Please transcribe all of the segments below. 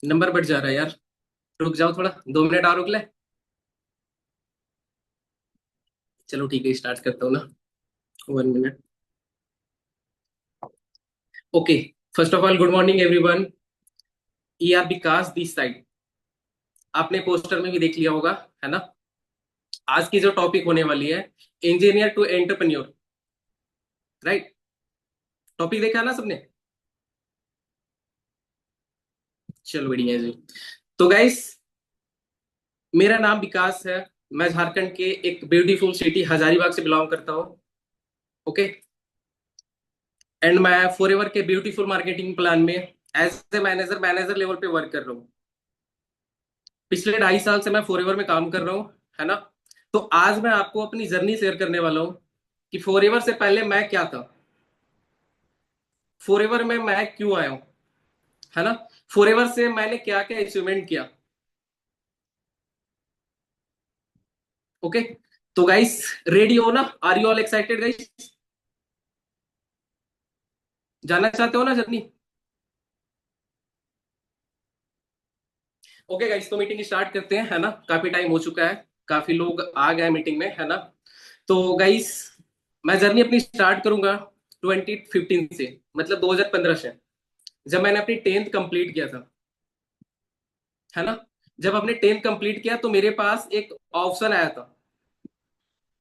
Number बढ़ जा रहा है यार। रुक जाओ थोड़ा, 2 मिनट और रुक ले। चलो ठीक है, स्टार्ट करता हूँ ना। 1 minute. Okay. First of all, good morning everyone. ये आर विकास दिस साइड। आपने पोस्टर में भी देख लिया होगा, है ना। आज की जो टॉपिक होने वाली है, engineer to entrepreneur. Right. Topic देखा ना सबने। चलो बढ़िया है जी। तो गाइस, मेरा नाम विकास है। मैं झारखंड के एक ब्यूटीफुल सिटी हजारीबाग से बिलोंग करता हूँ। ओके। एंड मैं फॉरएवर के ब्यूटीफुल मार्केटिंग प्लान में as a manager manager level पे वर्क कर रहा हूँ। पिछले 2.5 साल से मैं फॉरएवर में काम कर रहा हूँ, है ना। तो आज मैं आपको अपनी जर्नी शेयर करने वाला हूँ कि फॉरएवर से पहले मैं क्या था, फॉरएवर में मैं क्यों आया हूँ, है ना। फॉरएवर से मैंने क्या क्या अचीवमेंट किया। ओके। तो गाइस, रेडी हो ना? Are you all excited guys? जानना चाहते हो ना जर्नी? ओके गाइस, तो मीटिंग स्टार्ट करते हैं, है ना। काफी टाइम हो चुका है, काफी लोग आ गए मीटिंग में, है ना। तो गाइस, मैं जर्नी अपनी स्टार्ट करूंगा 2015 से, मतलब 2015 से, जब मैंने अपनी 10th कंप्लीट किया था, है ना। जब हमने 10th कंप्लीट किया तो मेरे पास एक ऑप्शन आया था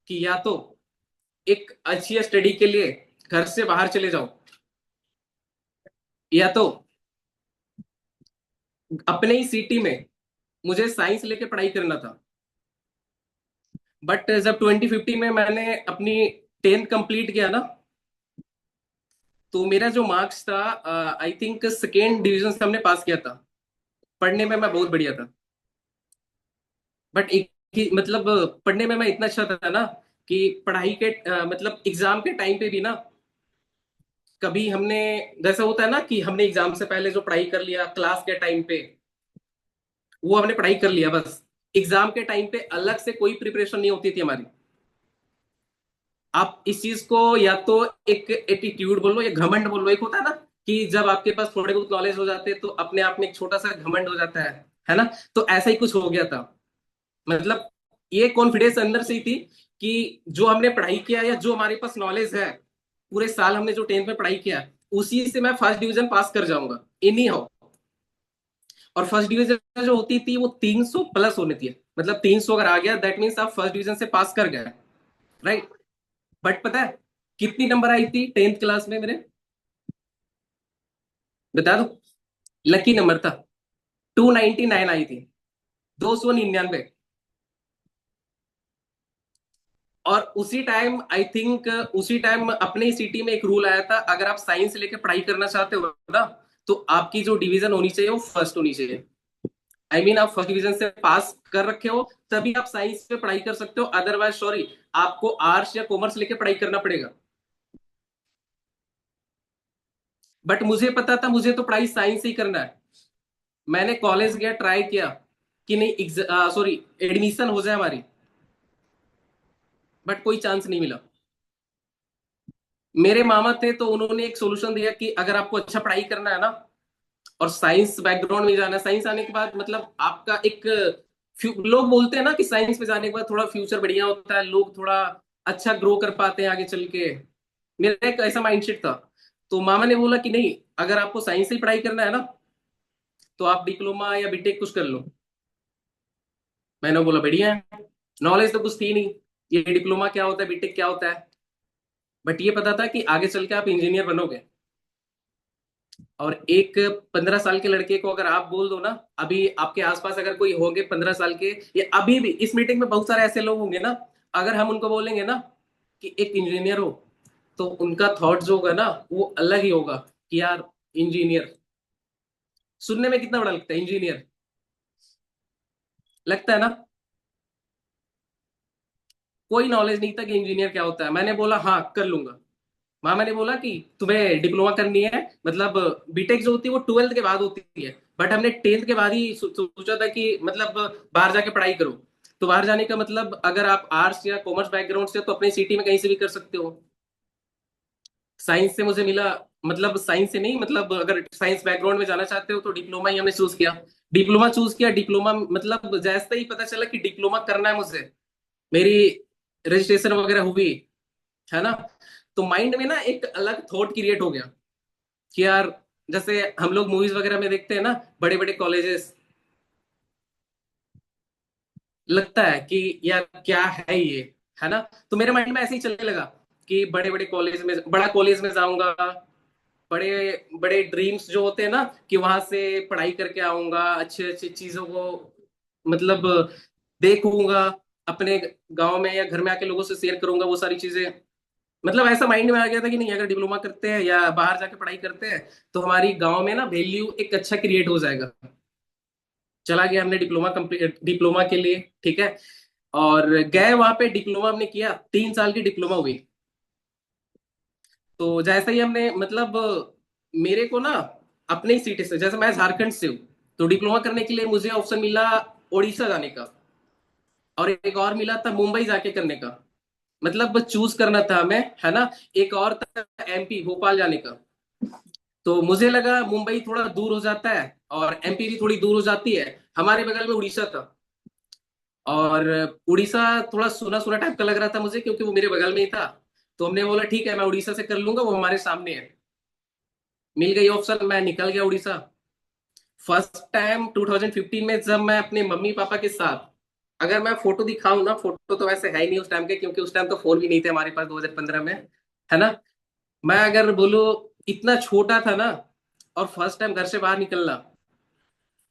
कि या तो एक अच्छी स्टडी के लिए घर से बाहर चले जाओ, या तो अपने ही सिटी में मुझे साइंस लेके पढ़ाई करना था। बट जब 2015 में मैंने अपनी 10th कंप्लीट किया ना, तो मेरा जो मार्क्स था, आई थिंक सेकेंड डिवीजन से हमने पास किया था। पढ़ने में मैं बहुत बढ़िया था। बट एक मतलब पढ़ने में मैं इतना अच्छा था ना कि पढ़ाई के मतलब एग्जाम के टाइम पे भी ना, कभी हमने, जैसा होता है ना कि हमने एग्जाम से पहले जो पढ़ाई कर लिया क्लास के टाइम पे, वो हमने पढ़ाई कर लिया बस। एग्जाम के टाइम पे अलग से कोई प्रिपरेशन नहीं होती थी हमारी। आप इस चीज को या तो एक एटीट्यूड बोलो या घमंड बोलो। एक होता है ना कि जब आपके पास थोड़े बहुत नॉलेज हो जाते हैं तो अपने आप में एक छोटा सा घमंड हो जाता है ना। तो ऐसा ही कुछ हो गया था। मतलब ये कॉन्फिडेंस अंदर से ही थी कि जो हमने पढ़ाई किया या जो हमारे पास नॉलेज है, पूरे साल हमने जो 10th में पढ़ाई किया, उसी से मैं फर्स्ट डिवीजन पास कर जाऊंगा इनी हाउ। और फर्स्ट डिवीजन जो होती थी वो 300 प्लस होनी थी। मतलब 300 अगर आ गया दैट मीन्स आप फर्स्ट डिवीजन से पास कर गए। राइट। बट पता है कितनी नंबर आई थी 10th क्लास में मेरे? बता दो। लकी नंबर था, 299 आई थी। 299। और उसी टाइम आई थिंक, उसी टाइम अपने ही सिटी में एक रूल आया था, अगर आप साइंस लेके पढ़ाई करना चाहते हो ना, तो आपकी जो डिवीजन होनी चाहिए वो फर्स्ट होनी चाहिए। आई मीन आप फर्स्ट डिवीजन से पास कर रखे हो तभी आप साइंस पे पढ़ाई कर सकते हो, अदरवाइज सॉरी, आपको आर्ट्स या कॉमर्स लेके पढ़ाई करना पड़ेगा। बट मुझे पता था मुझे तो पढ़ाई साइंस से ही करना है। मैंने कॉलेज गया, ट्राई किया कि नहीं, सॉरी, एडमिशन हो जाए हमारी। बट कोई चांस नहीं मिला। मेरे मामा थे तो उन्होंने एक सोल्यूशन दिया कि अगर आपको अच्छा पढ़ाई करना है ना और साइंस बैकग्राउंड में जाना है, साइंस आने के बाद मतलब आपका एक लोग बोलते हैं ना कि साइंस में जाने के बाद थोड़ा फ्यूचर बढ़िया होता है, लोग थोड़ा अच्छा ग्रो कर पाते हैं आगे चल के। मेरा एक ऐसा माइंडसेट था। तो मामा ने बोला कि नहीं, अगर आपको साइंस से ही पढ़ाई करना है ना, तो आप डिप्लोमा या बीटेक कुछ कर लो। मैंने बोला बढ़िया है। नॉलेज तो कुछ थी नहीं, ये डिप्लोमा क्या होता है, बीटेक क्या होता है। बट ये पता था कि आगे चल के आप इंजीनियर बनोगे। और एक 15 साल के लड़के को अगर आप बोल दो ना, अभी आपके आसपास अगर कोई होंगे 15 साल के, या अभी भी इस मीटिंग में बहुत सारे ऐसे लोग होंगे ना, अगर हम उनको बोलेंगे ना कि एक इंजीनियर हो, तो उनका थॉट जो होगा ना वो अलग ही होगा कि यार इंजीनियर, सुनने में कितना बड़ा लगता है इंजीनियर, लगता है ना। कोई नॉलेज नहीं था कि इंजीनियर क्या होता है। मैंने बोला हाँ कर लूंगा। मामा ने बोला कि तुम्हें डिप्लोमा करनी है, मतलब बीटेक जो होती है वो 12th के बाद होती है, बट हमने 10th के बाद ही सोचा था कि मतलब बाहर जाके पढ़ाई करो। तो बाहर जाने का मतलब अगर आप आर्ट्स या कॉमर्स बैकग्राउंड से हो, तो अपने सिटी में कहीं से भी कर सकते हो। साइंस से मुझे मिला मतलब साइंस से नहीं, मतलब अगर साइंस बैकग्राउंड में जाना चाहते हो तो डिप्लोमा ही हमने चूज किया। डिप्लोमा चूज किया, डिप्लोमा मतलब जैसे ही पता चला कि डिप्लोमा करना है मुझे, मेरी रजिस्ट्रेशन वगैरह हुई, है ना, तो माइंड में ना एक अलग थॉट क्रिएट हो गया कि यार, जैसे हम लोग मूवीज वगैरह में देखते हैं ना, बड़े बड़े कॉलेजेस, लगता है कि यार क्या है ये, है ना। तो मेरे माइंड में ऐसे ही चलने लगा कि बड़े बड़े कॉलेज में, बड़ा कॉलेज में जाऊंगा, बड़े बड़े ड्रीम्स जो होते हैं ना, कि वहां से पढ़ाई करके आऊंगा, अच्छे अच्छे चीजों को मतलब देखूंगा, अपने गांव में या घर में आके लोगों से शेयर करूंगा वो सारी चीजें। मतलब ऐसा माइंड में आ गया था कि नहीं, अगर डिप्लोमा करते हैं या बाहर जाके पढ़ाई करते हैं तो हमारी गांव में ना वैल्यू एक अच्छा क्रिएट हो जाएगा। चला गया हमने डिप्लोमा कंप्लीट, डिप्लोमा के लिए, ठीक है। और गए वहां पे, डिप्लोमा हमने किया, 3 साल की डिप्लोमा हुई। तो जैसे ही हमने मतलब मेरे को ना अपने ही सिटी से, जैसे मैं झारखंड से हूँ, तो डिप्लोमा करने के लिए मुझे ऑप्शन मिला उड़ीसा जाने का, और एक और मिला था मुंबई जाके करने का। मतलब चूज करना था हमें, है ना। एक और था एमपी भोपाल जाने का। तो मुझे लगा मुंबई थोड़ा दूर हो जाता है और एमपी भी थोड़ी दूर हो जाती है, हमारे बगल में उड़ीसा था। और उड़ीसा थोड़ा सुना सुना टाइप का लग रहा था मुझे, क्योंकि वो मेरे बगल में ही था। तो हमने बोला ठीक है, मैं उड़ीसा से कर लूंगा, वो हमारे सामने है। मिल गई ऑप्शन, मैं निकल गया उड़ीसा। फर्स्ट टाइम 2015 में जब मैं अपने मम्मी पापा के साथ, अगर मैं फोटो दिखाऊं ना, फोटो तो वैसे है ही नहीं उस टाइम के, क्योंकि उस टाइम तो फोन भी नहीं थे हमारे पास 2015 में, है ना। मैं अगर बोलूं, इतना छोटा था ना, और फर्स्ट टाइम घर से बाहर निकलना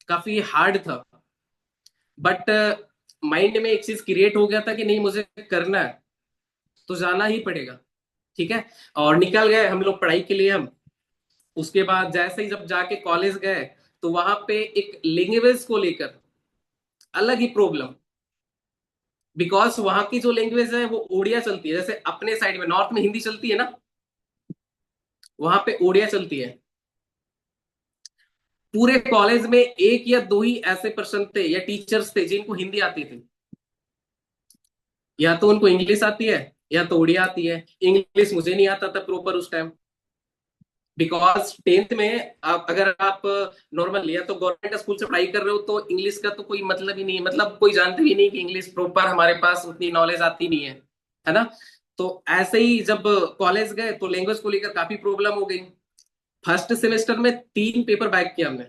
काफी हार्ड था। बट माइंड में एक चीज क्रिएट हो गया था कि नहीं, मुझे करना है तो जाना ही पड़ेगा, ठीक है। और निकल गए हम लोग पढ़ाई के लिए हम। उसके बाद जैसे ही जब जाके कॉलेज गए, तो वहां पे एक लैंग्वेज को लेकर अलग ही प्रॉब्लम। बिकॉज वहां की जो लैंग्वेज है वो उड़िया चलती है, जैसे अपने साइड में नॉर्थ में हिंदी चलती है ना, वहां पे उड़िया चलती है। पूरे कॉलेज में एक या दो ही ऐसे पर्सन थे या टीचर्स थे जिनको हिंदी आती थी। या तो उनको इंग्लिश आती है, या तो उड़िया आती है। इंग्लिश मुझे नहीं आता था प्रॉपर उस टाइम, बिकॉज टेंथ में अगर आप नॉर्मल या तो गवर्नमेंट स्कूल से पढ़ाई कर रहे हो तो इंग्लिश का तो कोई मतलब ही नहीं है, मतलब कोई जानते भी नहीं कि इंग्लिश प्रॉपर, हमारे पास उतनी नॉलेज आती नहीं है ना। तो ऐसे ही जब कॉलेज गए तो लैंग्वेज को लेकर काफी प्रॉब्लम हो गई। फर्स्ट सेमेस्टर में 3 पेपर बैक किया हमने।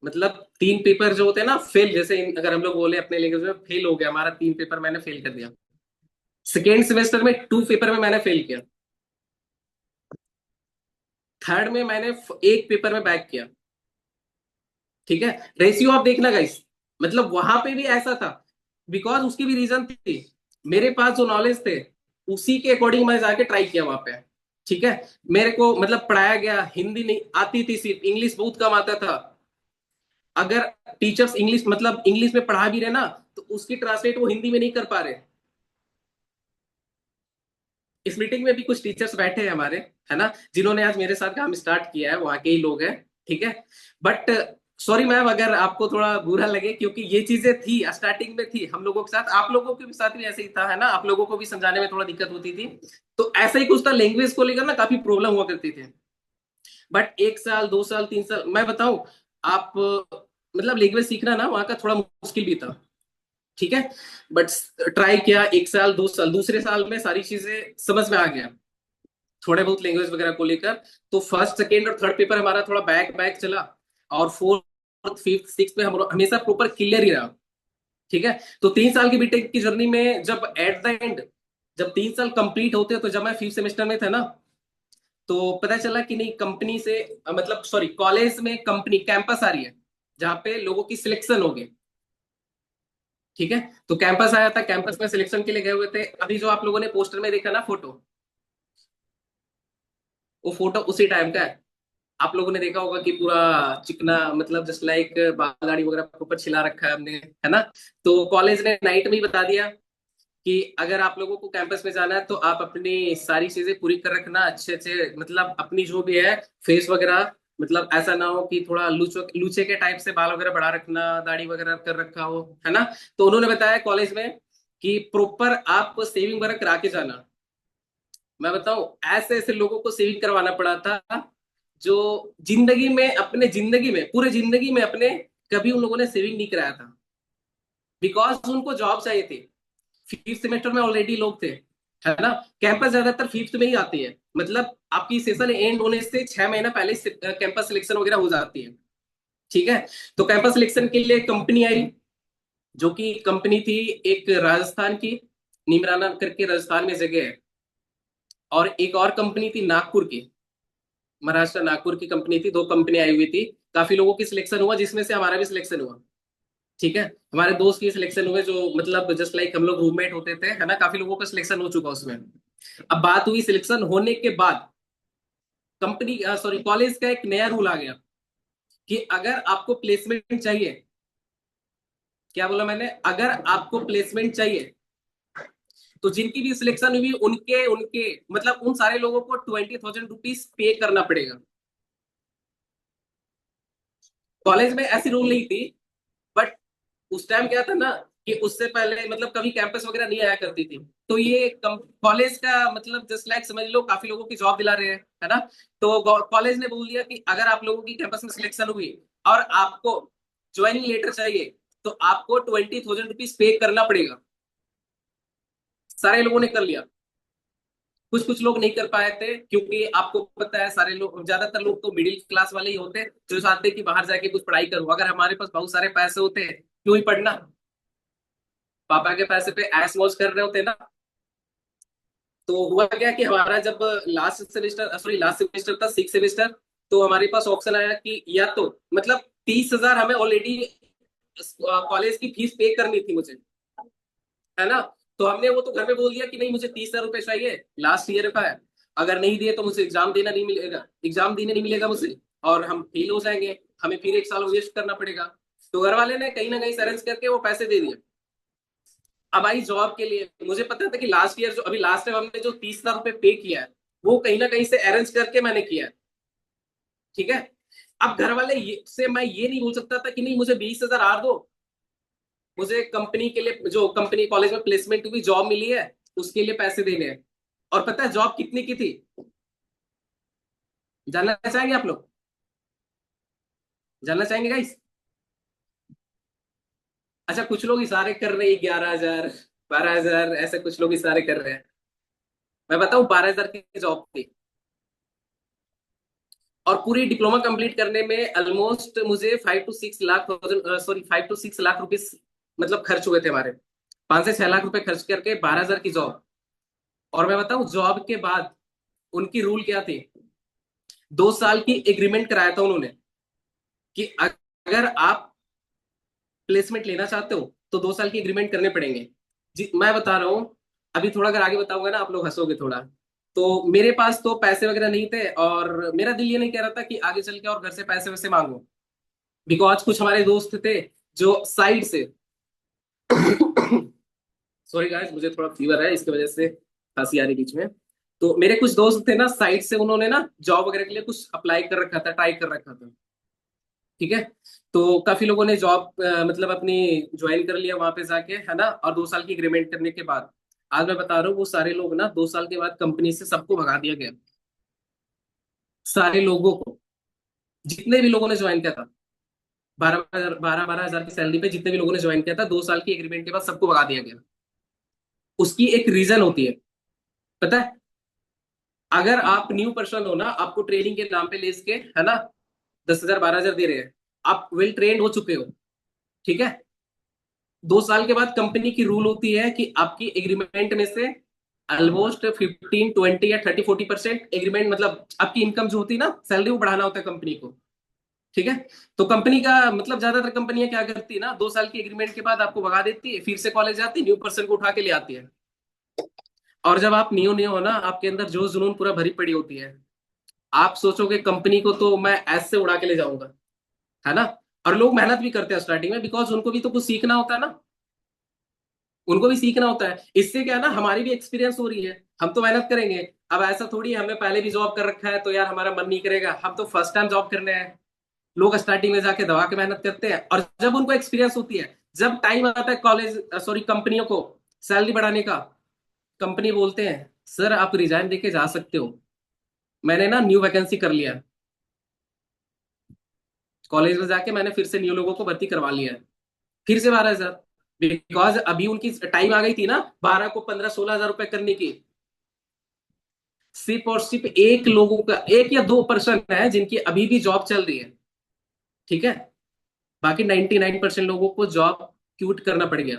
मतलब 3 पेपर जो होते हैं ना फेल, जैसे अगर हम लोग बोले अपने लैंग्वेज में, फेल हो गया हमारा, 3 पेपर मैंने फेल कर दिया। सेकेंड सेमेस्टर में 2 पेपर में मैंने फेल किया। थर्ड में मैंने एक पेपर में बैक किया, ठीक है। रेशियो आप देखना गाइस, मतलब वहां पे भी ऐसा था। बिकॉज उसकी भी रीजन थी, मेरे पास जो नॉलेज थे उसी के अकॉर्डिंग मैं जाके ट्राई किया वहां पे, ठीक है। मेरे को मतलब पढ़ाया गया, हिंदी नहीं आती थी, सिर्फ इंग्लिश बहुत कम आता था। अगर टीचर्स इंग्लिश मतलब इंग्लिश में पढ़ा भी रहे ना, तो उसकी ट्रांसलेट वो हिंदी में नहीं कर पा रहे। इस मीटिंग में भी कुछ टीचर्स बैठे हैं हमारे, है ना, जिन्होंने आज मेरे साथ काम स्टार्ट किया है, वहां के ही लोग हैं, ठीक है। बट सॉरी मैम अगर आपको थोड़ा बुरा लगे, क्योंकि ये चीजें थी स्टार्टिंग में, थी हम लोगों के साथ, आप लोगों के साथ भी ऐसे ही था, है ना, आप लोगों को भी समझाने में थोड़ा दिक्कत होती थी। तो ऐसा ही कुछ था, लैंग्वेज को लेकर ना काफी प्रॉब्लम हुआ करती थी। बट 1 साल 2 साल 3 साल मैं बताऊं, आप मतलब लैंग्वेज सीखना ना वहां का थोड़ा मुश्किल भी था, ठीक है। बट ट्राई किया, 1 साल 2 साल, दूसरे साल में सारी चीजें समझ में आ गया, थोड़े बहुत लैंग्वेज वगैरह को लेकर। तो फर्स्ट सेकेंड और थर्ड पेपर हमारा थोड़ा बैक बैक चला, और फोर्थ फिफ्थ सिक्स में हम हमेशा प्रॉपर क्लियर ही रहा, ठीक है। तो 3 साल की बीटेक की जर्नी में जब एट द एंड, जब 3 साल कंप्लीट होते हैं, तो जब मैं फिफ्थ सेमेस्टर में था ना, तो पता चला कि नहीं, कंपनी से मतलब सॉरी कॉलेज में कंपनी कैंपस आ रही है, जहाँ पे लोगों की सिलेक्शन होगी, ठीक है। तो कैंपस आया था, कैंपस में सिलेक्शन के लिए गए हुए थे। अभी जो आप लोगों ने पोस्टर में देखा ना फोटो, वो फोटो उसी टाइम का है। आप लोगों ने देखा होगा कि पूरा चिकना, मतलब जस्ट लाइक बाल दाढ़ी वगैरह ऊपर छिला रखा है हमने, है ना। तो कॉलेज ने नाइट में ही बता दिया कि अगर आप लोगों को कैंपस में जाना है तो आप अपनी सारी चीजें पूरी कर रखना, अच्छे अच्छे मतलब अपनी जो भी है फेस वगैरह, मतलब ऐसा ना हो कि थोड़ा लूचो लूचे के टाइप से बाल वगैरह बढ़ा रखना, दाढ़ी वगैरह कर रखा हो, है ना। तो उन्होंने बताया कॉलेज में कि प्रॉपर आप सेविंग वगैरह करा के जाना। मैं बताऊं, ऐसे ऐसे लोगों को सेविंग करवाना पड़ा था जो जिंदगी में, अपने जिंदगी में, पूरे जिंदगी में अपने कभी उन लोगों ने सेविंग नहीं कराया था, बिकॉज उनको जॉब चाहिए थी। फिफ्थ सेमेस्टर में ऑलरेडी लोग थे, है ना। कैंपस ज्यादातर फिफ्थ में ही आती है, मतलब आपकी सेशन एंड होने से 6 महीना पहले कैंपस सिलेक्शन वगैरह हो जाती है। ठीक है। तो कैंपस सिलेक्शन के लिए कंपनी आई, जो कि कंपनी थी एक राजस्थान की, नीमराना करके राजस्थान में जगह है। और एक और कंपनी थी नागपुर की, महाराष्ट्र नागपुर की कंपनी थी। दो कंपनी आई हुई थी। काफी लोगों की सिलेक्शन हुआ, जिसमें से हमारा भी सिलेक्शन हुआ। ठीक है। हमारे दोस्त की सिलेक्शन हुए, जो मतलब जस्ट लाइक हम लोग रूममेट होते थे, है ना। काफी लोगों का सिलेक्शन हो चुका उसमें। अब बात हुई सिलेक्शन होने के बाद, कंपनी सॉरी कॉलेज का एक नया रूल आ गया कि अगर आपको प्लेसमेंट चाहिए, क्या बोला मैंने, अगर आपको प्लेसमेंट चाहिए तो जिनकी भी सिलेक्शन हुई उनके उनके मतलब उन सारे लोगों को 20,000 रुपीज पे करना पड़ेगा। कॉलेज में ऐसी रूल नहीं थी, बट उस टाइम क्या था ना, कि उससे पहले मतलब कभी कैंपस वगैरह नहीं आया करती थी। तो ये कॉलेज का मतलब जस्ट लाइक समझ लो, काफी लोगों की जॉब दिला रहे हैं, है ना। तो कॉलेज ने बोल दिया कि अगर आप लोगों की कैंपस में सिलेक्शन हुई और आपको ज्वाइनिंग लेटर चाहिए, तो आपको 20,000 रुपीज पे करना पड़ेगा। सारे लोगों ने कर लिया। कुछ कुछ लोग नहीं कर पाए थे, क्योंकि आपको पता है सारे लोग, ज्यादातर लोग तो मिडिल क्लास वाले ही होते हैं, जो चाहते हैं कि बाहर जाके कुछ पढ़ाई करूं। अगर हमारे पास बहुत सारे पैसे होते हैं, क्यों ही पढ़ना। पापा के पैसे पे ऐश मौज कर रहे होते ना। तो हुआ क्या कि हमारा जब लास्ट सेमेस्टर था, सिक्स सेमेस्टर, तो हमारे पास ऑप्शन आया कि या तो मतलब 30,000 हमें ऑलरेडी कॉलेज की फीस पे करनी थी मुझे, है ना। तो हमने वो तो घर में बोल दिया कि नहीं, मुझे 30,000 रुपए चाहिए, लास्ट ईयर का है। अगर नहीं दिए तो मुझे एग्जाम देना नहीं मिलेगा, एग्जाम देने नहीं मिलेगा मुझे, और हम फेल हो जाएंगे, हमें फिर एक साल वेस्ट करना पड़ेगा। तो घर वाले ने कहीं ना कहीं अरेंज करके वो पैसे दे दिए। अब आई जॉब के लिए, मुझे पता था कि लास्ट ईयर जो अभी लास्ट टाइम हमने जो 30,000 रुपए पे किया है, वो कहीं ना कहीं से अरेंज करके मैंने किया है। ठीक है। अब घर वाले से मैं ये नहीं बोल सकता था कि नहीं मुझे 20,000 और दो। मुझे कंपनी के लिए, जो कंपनी कॉलेज में प्लेसमेंट हुई, जॉब मिली है, उसके लिए पैसे देने हैं। और पता है जॉब कितने की थी, जानना चाहेंगे आप लोग? जानना चाहेंगे गाइस? अच्छा, कुछ लोग इशारे कर रहे हैं 11,000, 12,000, ऐसे कुछ लोग इशारे कर रहे हैं। मैं बताऊं, 12,000 की जॉब थी। और पूरी डिप्लोमा कंप्लीट करने में ऑलमोस्ट मुझे 5 to 6 लाख रुपीस मतलब खर्च हुए थे हमारे। 5 से 6 लाख रुपए खर्च करके 12,000 की जॉब। और मैं बताऊं, जॉब के बाद उनकी रूल क्या थी, 2 साल की एग्रीमेंट कराया था उन्होंने, कि अगर आप प्लेसमेंट लेना चाहते हो तो 2 साल की एग्रीमेंट करने पड़ेंगे। जी मैं बता रहा हूँ। अभी थोड़ा अगर आगे बताऊंगा ना, आप लोग हंसोगे थोड़ा। तो मेरे पास तो पैसे वगैरह नहीं थे, और मेरा दिल ये नहीं कह रहा था कि आगे चल के और घर से पैसे वैसे मांगो। बिकॉज कुछ हमारे दोस्त थे जो साइड से सॉरी गाइस, मुझे थोड़ा फीवर है, इसकी वजह से खांसी आ रही बीच में। तो मेरे कुछ दोस्त थे ना साइड से, उन्होंने ना जॉब वगैरह के लिए कुछ अप्लाई कर रखा था, ट्राई कर रखा था। ठीक है। तो काफी लोगों ने जॉब मतलब अपनी ज्वाइन कर लिया वहां पे जाके, है ना। और 2 साल की एग्रीमेंट करने के बाद, आज मैं बता रहा हूँ, वो सारे लोग ना 2 साल के बाद कंपनी से सबको भगा दिया गया। सारे लोगों को, जितने भी लोगों ने ज्वाइन किया था, 12,000 की सैलरी पे जितने भी लोगों ने ज्वाइन किया था, 2 साल की एग्रीमेंट के बाद सबको भगा दिया गया। उसकी एक रीजन होती है, पता है। अगर आप न्यू पर्सन हो ना, आपको ट्रेनिंग के नाम पे ले के, है ना, 10,000 12,000 दे रहे हैं, आप वेल ट्रेंड हो चुके हो। ठीक है। 2 साल के बाद कंपनी की रूल होती है कि आपकी एग्रीमेंट में से ऑलमोस्ट 15 20 या 30 40% एग्रीमेंट, मतलब आपकी इनकम जो होती है ना, सैलरी, वो बढ़ाना होता है कंपनी को। ठीक है। तो कंपनी का मतलब, ज्यादातर कंपनियां क्या करती है ना, 2 साल की एग्रीमेंट के बाद आपको भगा देती है, फिर से कॉलेज आती है, न्यू पर्सन को उठा के ले आती है। और जब आप न्यू न्यू हो ना, आपके अंदर जोश जुनून पूरा भरी पड़ी होती है। आप सोचोगे कंपनी को तो मैं ऐसे उड़ा के ले जाऊंगा, है ना। और लोग मेहनत भी करते हैं स्टार्टिंग में, बिकॉज उनको भी तो कुछ सीखना होता है ना। उनको भी सीखना होता है। इससे क्या है ना, हमारी भी एक्सपीरियंस हो रही है। हम तो मेहनत करेंगे। अब ऐसा थोड़ी है हमने पहले भी जॉब कर रखा है तो यार हमारा मन नहीं करेगा, हम तो फर्स्ट टाइम जॉब करने हैं। लोग स्टार्टिंग में जाके दबा के मेहनत करते हैं, और जब उनको एक्सपीरियंस होती है, जब टाइम आता है कॉलेज सॉरी कंपनियों को सैलरी बढ़ाने का, कंपनी बोलते हैं सर आप रिजाइन देके जा सकते हो, मैंने ना न्यू वैकेंसी कर लिया, कॉलेज में जाके मैंने फिर से न्यू लोगों को भर्ती करवा लिया है, फिर से 12,000। बिकॉज अभी उनकी टाइम आ गई थी ना 12 को 15-16 हजार रुपए करने की। सिर्फ और सिर्फ एक लोगों का, 1 या 2% है जिनकी अभी भी जॉब चल रही है, ठीक है। बाकी 99% लोगों को जॉब क्यूट करना पड़ गया।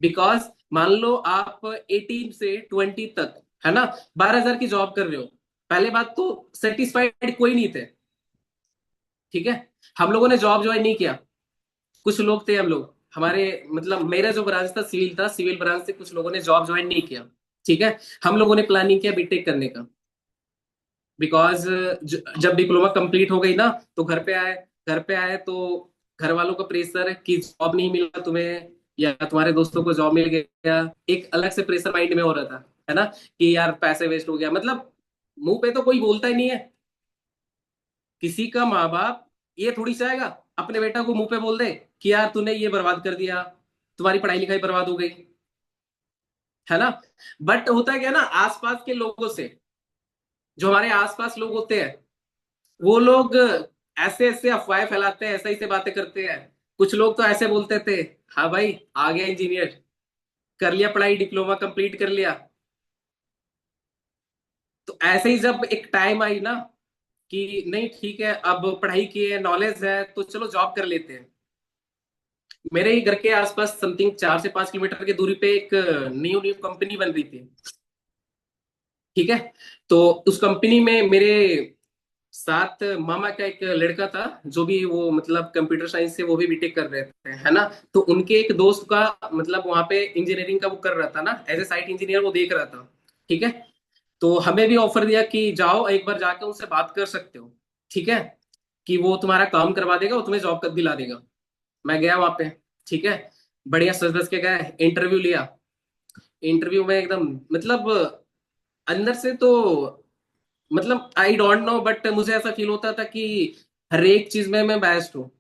बिकॉज मान लो आप 18 से 20 तक, है ना, 12,000 की जॉब कर रहे हो। पहले बात तो सेटिस्फाइड कोई नहीं थे, ठीक है। हम लोगों ने जॉब ज्वाइन नहीं किया, कुछ लोग थे, हम लोग, हमारे मतलब मेरा जो ब्रांच था सिविल था, सिविल ब्रांच से कुछ लोगों ने जॉब ज्वाइन नहीं किया, ठीक है। हम लोगों ने प्लानिंग किया बीटेक करने का। बिकॉज जब डिप्लोमा कंप्लीट हो गई ना, तो घर पे आए, घर पे आए तो घर वालों का प्रेशर कि जॉब नहीं मिला तुम्हें, या तुम्हारे दोस्तों को जॉब मिल गया, एक अलग से प्रेशर माइंड में हो रहा था, है ना, कि यार पैसे वेस्ट हो गया। मतलब मुंह पे तो कोई बोलता ही नहीं है, किसी का माँ बाप ये थोड़ी चाहेगा अपने बेटा को मुंह पे बोल दे कि यार तूने ये बर्बाद कर दिया, तुम्हारी पढ़ाई लिखाई बर्बाद हो गई, है ना। बट होता क्या है ना, आसपास के लोगों से, जो हमारे आसपास लोग होते हैं, वो लोग ऐसे ऐसे अफवाहें फैलाते हैं, ऐसे ऐसे बातें करते हैं। कुछ लोग तो ऐसे बोलते थे, हाँ भाई आ गया इंजीनियर, कर लिया पढ़ाई, डिप्लोमा कंप्लीट कर लिया। तो ऐसे ही जब एक टाइम आई ना कि नहीं ठीक है, अब पढ़ाई की है, नॉलेज है, तो चलो जॉब कर लेते हैं। मेरे ही घर के आसपास समथिंग 4 से 5 किलोमीटर की दूरी पे एक न्यू न्यू कंपनी बन रही थी, ठीक है। तो उस कंपनी में मेरे साथ मामा का एक लड़का था, जो भी वो मतलब कंप्यूटर साइंस से वो भी बीटेक कर रहे थे, है ना। तो उनके एक दोस्त का मतलब वहां पे इंजीनियरिंग का वो कर रहा था ना, एज ए साइट इंजीनियर वो देख रहा था, ठीक है। तो हमें भी ऑफर दिया कि जाओ एक बार जाके उनसे बात कर सकते हो, ठीक है, कि वो तुम्हारा काम करवा देगा, वो तुम्हें जॉब कर दिला देगा। मैं गया वहां पे, ठीक है, बढ़िया सज धज के गए, इंटरव्यू लिया। इंटरव्यू में एकदम मतलब अंदर से तो मतलब आई डोंट नो, बट मुझे ऐसा फील होता था कि हर एक चीज में मैं बेस्ट हूँ,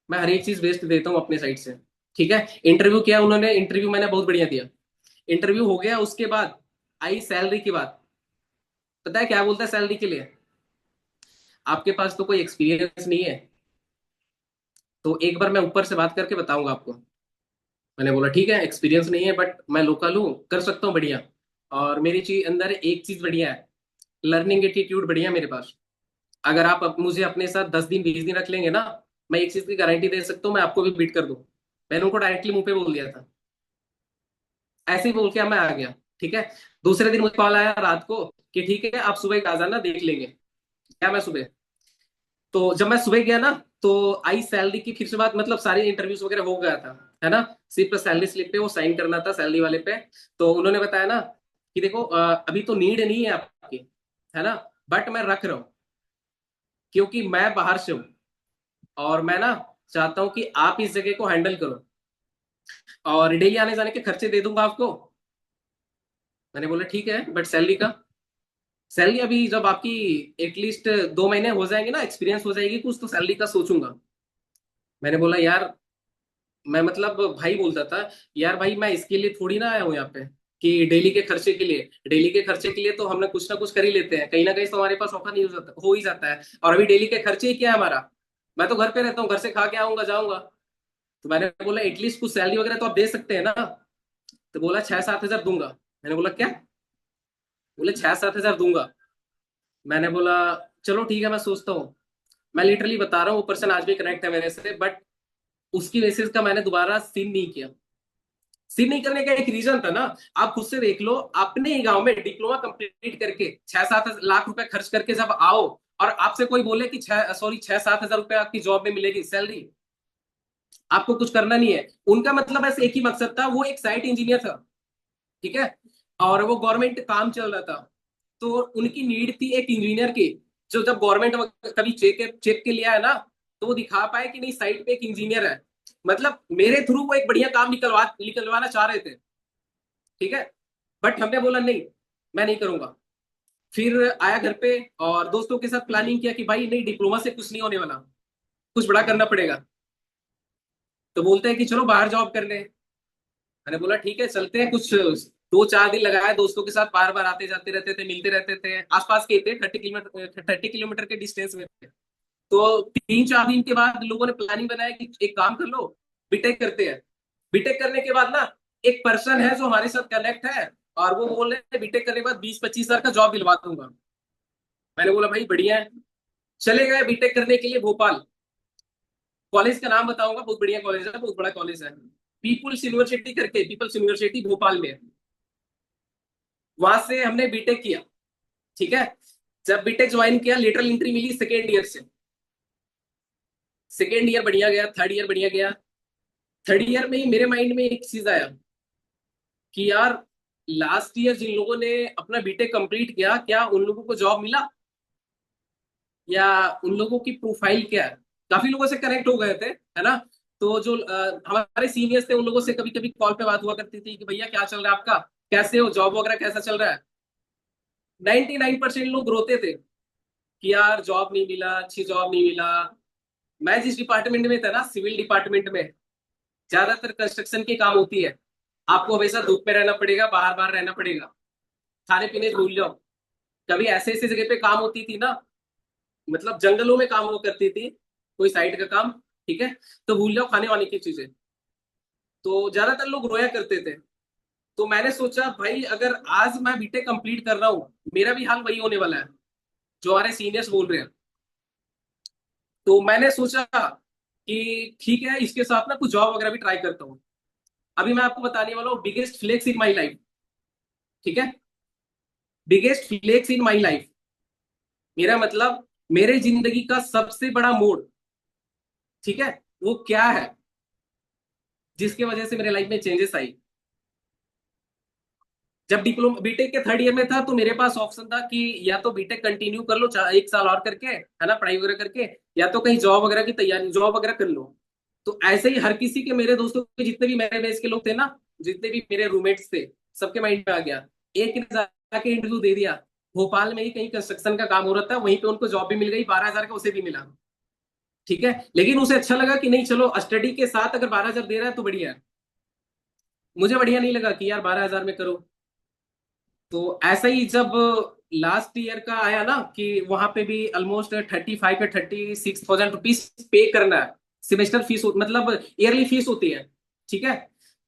मैं हर एक चीज बेस्ट देता हूँ अपने साइड से, ठीक है। इंटरव्यू किया उन्होंने, इंटरव्यू मैंने बहुत बढ़िया दिया। इंटरव्यू हो गया, उसके बाद आई सैलरी की बात। पता है क्या बोलता है सैलरी के लिए? आपके पास तो कोई एक्सपीरियंस नहीं है, तो एक बार मैं ऊपर से बात करके बताऊंगा आपको। मैंने बोला ठीक है, एक्सपीरियंस नहीं है बट मैं लोकल हूँ, कर सकता हूँ बढ़िया। और मेरी चीज अंदर एक चीज बढ़िया है, लर्निंग एटीट्यूड बढ़िया है मेरे पास। अगर आप मुझे अपने साथ 10 दिन 20 दिन रख लेंगे ना, मैं एक चीज की गारंटी दे सकता हूँ, मैं आपको भी बीट कर दूं। मैंने उनको डायरेक्टली मुंह पे बोल दिया था, ऐसे ही बोल के मैं आ गया, ठीक है। दूसरे दिन मुझे कॉल आया रात को कि ठीक है आप सुबह आ जाना, देख लेंगे। क्या मैं सुबह, तो जब मैं सुबह गया ना, तो आई सैलरी की फिर से बात, मतलब सारी इंटरव्यूज वगैरह हो गया था, है ना। सिर्फ सैलरी स्लिप पे वो साइन करना था, सैलरी वाले पे। तो उन्होंने बताया ना कि देखो अभी तो नीड नहीं है आपकी, है ना, बट मैं रख रहा हूँ क्योंकि मैं बाहर से हूँ, और मैं ना चाहता हूँ कि आप इस जगह को हैंडल करो, और डेली आने जाने के खर्चे दे दूंगा आपको। मैंने बोला ठीक है, बट सैलरी का, सैलरी अभी जब आपकी एटलीस्ट 2 महीने हो जाएंगे ना, एक्सपीरियंस हो जाएगी कुछ, तो सैलरी का सोचूंगा। मैंने बोला यार, मैं मतलब भाई बोलता था, यार भाई मैं इसके लिए थोड़ी ना आया हूँ यहाँ पे कि डेली के खर्चे के लिए, डेली के खर्चे के लिए तो हमने कुछ ना कुछ कर ही लेते हैं, कहीं ना कहीं तो हमारे पास ऑफर नहीं हो ही जाता है। और अभी डेली के खर्चे ही क्या है हमारा, मैं तो घर पे रहता हूँ, घर से खा के आऊंगा जाऊंगा। तो मैंने बोला एटलीस्ट कुछ सैलरी वगैरह तो आप दे सकते हैं ना। तो बोला 6-7 हजार दूंगा। मैंने बोला क्या? बोले 6-7 हजार दूंगा। मैंने बोला चलो ठीक है, मैं सोचता हूँ। मैं लिटरली बता रहा हूँ, वो पर्सन आज भी कनेक्ट है मेरे से, बट उसकी बेसिस का मैंने दोबारा सीन नहीं किया। सीन नहीं करने का एक रीजन था ना, आप खुद से देख लो, अपने ही गांव में डिप्लोमा कंप्लीट करके 6-7 लाख रुपए खर्च करके जब आओ, और आपसे कोई बोले कि 6-7 हजार रुपए आपकी जॉब में मिलेगी सैलरी, आपको कुछ करना नहीं है। उनका मतलब ऐसे एक ही मकसद था, वो एक साइट इंजीनियर था, ठीक है, और वो गवर्नमेंट काम चल रहा था। तो उनकी नीड थी एक इंजीनियर की, जो जब गवर्नमेंट कभी चेक चेक के लिए आया ना, तो वो दिखा पाए कि नहीं साइट पे एक इंजीनियर है। मतलब मेरे थ्रू वो एक बढ़िया काम निकलवाना चाह रहे थे, ठीक है। बट हमने बोला नहीं, मैं नहीं करूंगा। फिर आया घर पे, और दोस्तों के साथ प्लानिंग किया कि भाई नहीं, डिप्लोमा से कुछ नहीं होने वाला, कुछ बड़ा करना पड़ेगा। तो बोलते हैं कि चलो बाहर जॉब कर ले। मैंने बोला ठीक है चलते हैं, कुछ 2-4 दिन लगाए दोस्तों के साथ, बार बार आते जाते रहते थे, मिलते रहते थे, आसपास के थे, 30 किलोमीटर के डिस्टेंस में थे। तो 3-4 दिन के बाद लोगों ने प्लानिंग बनाया कि एक काम कर लो, बीटेक करते हैं। बीटेक करने के बाद ना एक पर्सन है जो हमारे साथ कनेक्ट है, और वो बोल रहे हैं बीटेक करने के बाद 20-25 हजार का जॉब दिलवा दूंगा। मैंने बोला भाई बढ़िया है। चले गए बीटेक करने के लिए भोपाल। कॉलेज का नाम बताऊंगा, बहुत बढ़िया कॉलेज है, बहुत बड़ा कॉलेज है। पीपुल्स यूनिवर्सिटी करके, पीपल्स यूनिवर्सिटी भोपाल में है। वहां से हमने बीटेक किया। ठीक है। जब बीटेक ज्वाइन किया, लेटरल एंट्री मिली सेकेंड ईयर से। सेकेंड ईयर बढ़िया गया, थर्ड ईयर बढ़िया गया। थर्ड ईयर में ही मेरे माइंड में एक चीज आया कि यार लास्ट ईयर जिन लोगों ने अपना बीटेक कंप्लीट किया, क्या उन लोगों को जॉब मिला, या उन लोगों की प्रोफाइल क्या है। काफी लोगों से कनेक्ट हो गए थे, है ना। तो जो हमारे सीनियर्स थे, उन लोगों से कभी कभी कॉल पे बात हुआ करती थी कि भैया क्या चल रहा है आपका, कैसे हो, जॉब वगैरह कैसा चल रहा है। 99% लोग रोते थे कि यार जॉब नहीं मिला, अच्छी जॉब नहीं मिला। मैं जिस डिपार्टमेंट में था ना, सिविल डिपार्टमेंट में, ज्यादातर कंस्ट्रक्शन की काम होती है। आपको हमेशा धूप में रहना पड़ेगा, बाहर बाहर रहना पड़ेगा, खाने पीने भूल जाओ। कभी ऐसे ऐसे जगह पे काम होती थी ना, मतलब जंगलों में काम वो करती थी, कोई साइड का काम। ठीक है। तो भूल जाओ खाने वाने की चीजें। तो ज्यादातर लोग रोया करते थे। तो मैंने सोचा भाई अगर आज मैं बीटेक कंप्लीट कर रहा हूँ, मेरा भी हाल वही होने वाला है जो हमारे सीनियर्स बोल रहे हैं। तो मैंने सोचा कि ठीक है, इसके साथ ना कुछ जॉब वगैरह भी ट्राई करता हूँ। अभी मैं आपको बताने वाला हूँ biggest flex in my life. ठीक है। Biggest flex in my life, मेरा मतलब मेरे जिंदगी का सबसे बड़ा मोड़। ठीक है। वो क्या है जिसकी वजह से मेरे लाइफ में चेंजेस आई। जब डिप्लोमा बीटेक के थर्ड ईयर में था, तो मेरे पास ऑप्शन था कि या तो बीटेक कंटिन्यू कर लो 1 साल और करके, है ना, पढ़ाई वगैरह करके, या तो कहीं जॉब वगैरह की तैयारी, जॉब वगैरह कर लो। तो ऐसे ही हर किसी के, मेरे दोस्तों के जितने भी मेरे बेस के लोग थे ना, जितने भी मेरे रूममेट्स थे, सबके माइंड में आ गया। एक ने जाके इंटरव्यू दे दिया, भोपाल में ही कहीं कंस्ट्रक्शन का काम हो रहा था, वहीं पे उनको जॉब भी मिल गई, 12,000 का उसे भी मिला। ठीक है। लेकिन उसे अच्छा लगा कि नहीं चलो स्टडी के साथ अगर 12,000 दे रहा है तो बढ़िया है। मुझे बढ़िया नहीं लगा कि यार 12,000 में करो। तो ऐसा ही जब लास्ट ईयर का आया ना, कि वहां पे भी ऑलमोस्ट 35 या 36,000 रुपीज पे करना है। सेमेस्टर फीस मतलब ईयरली फीस होती है। ठीक है।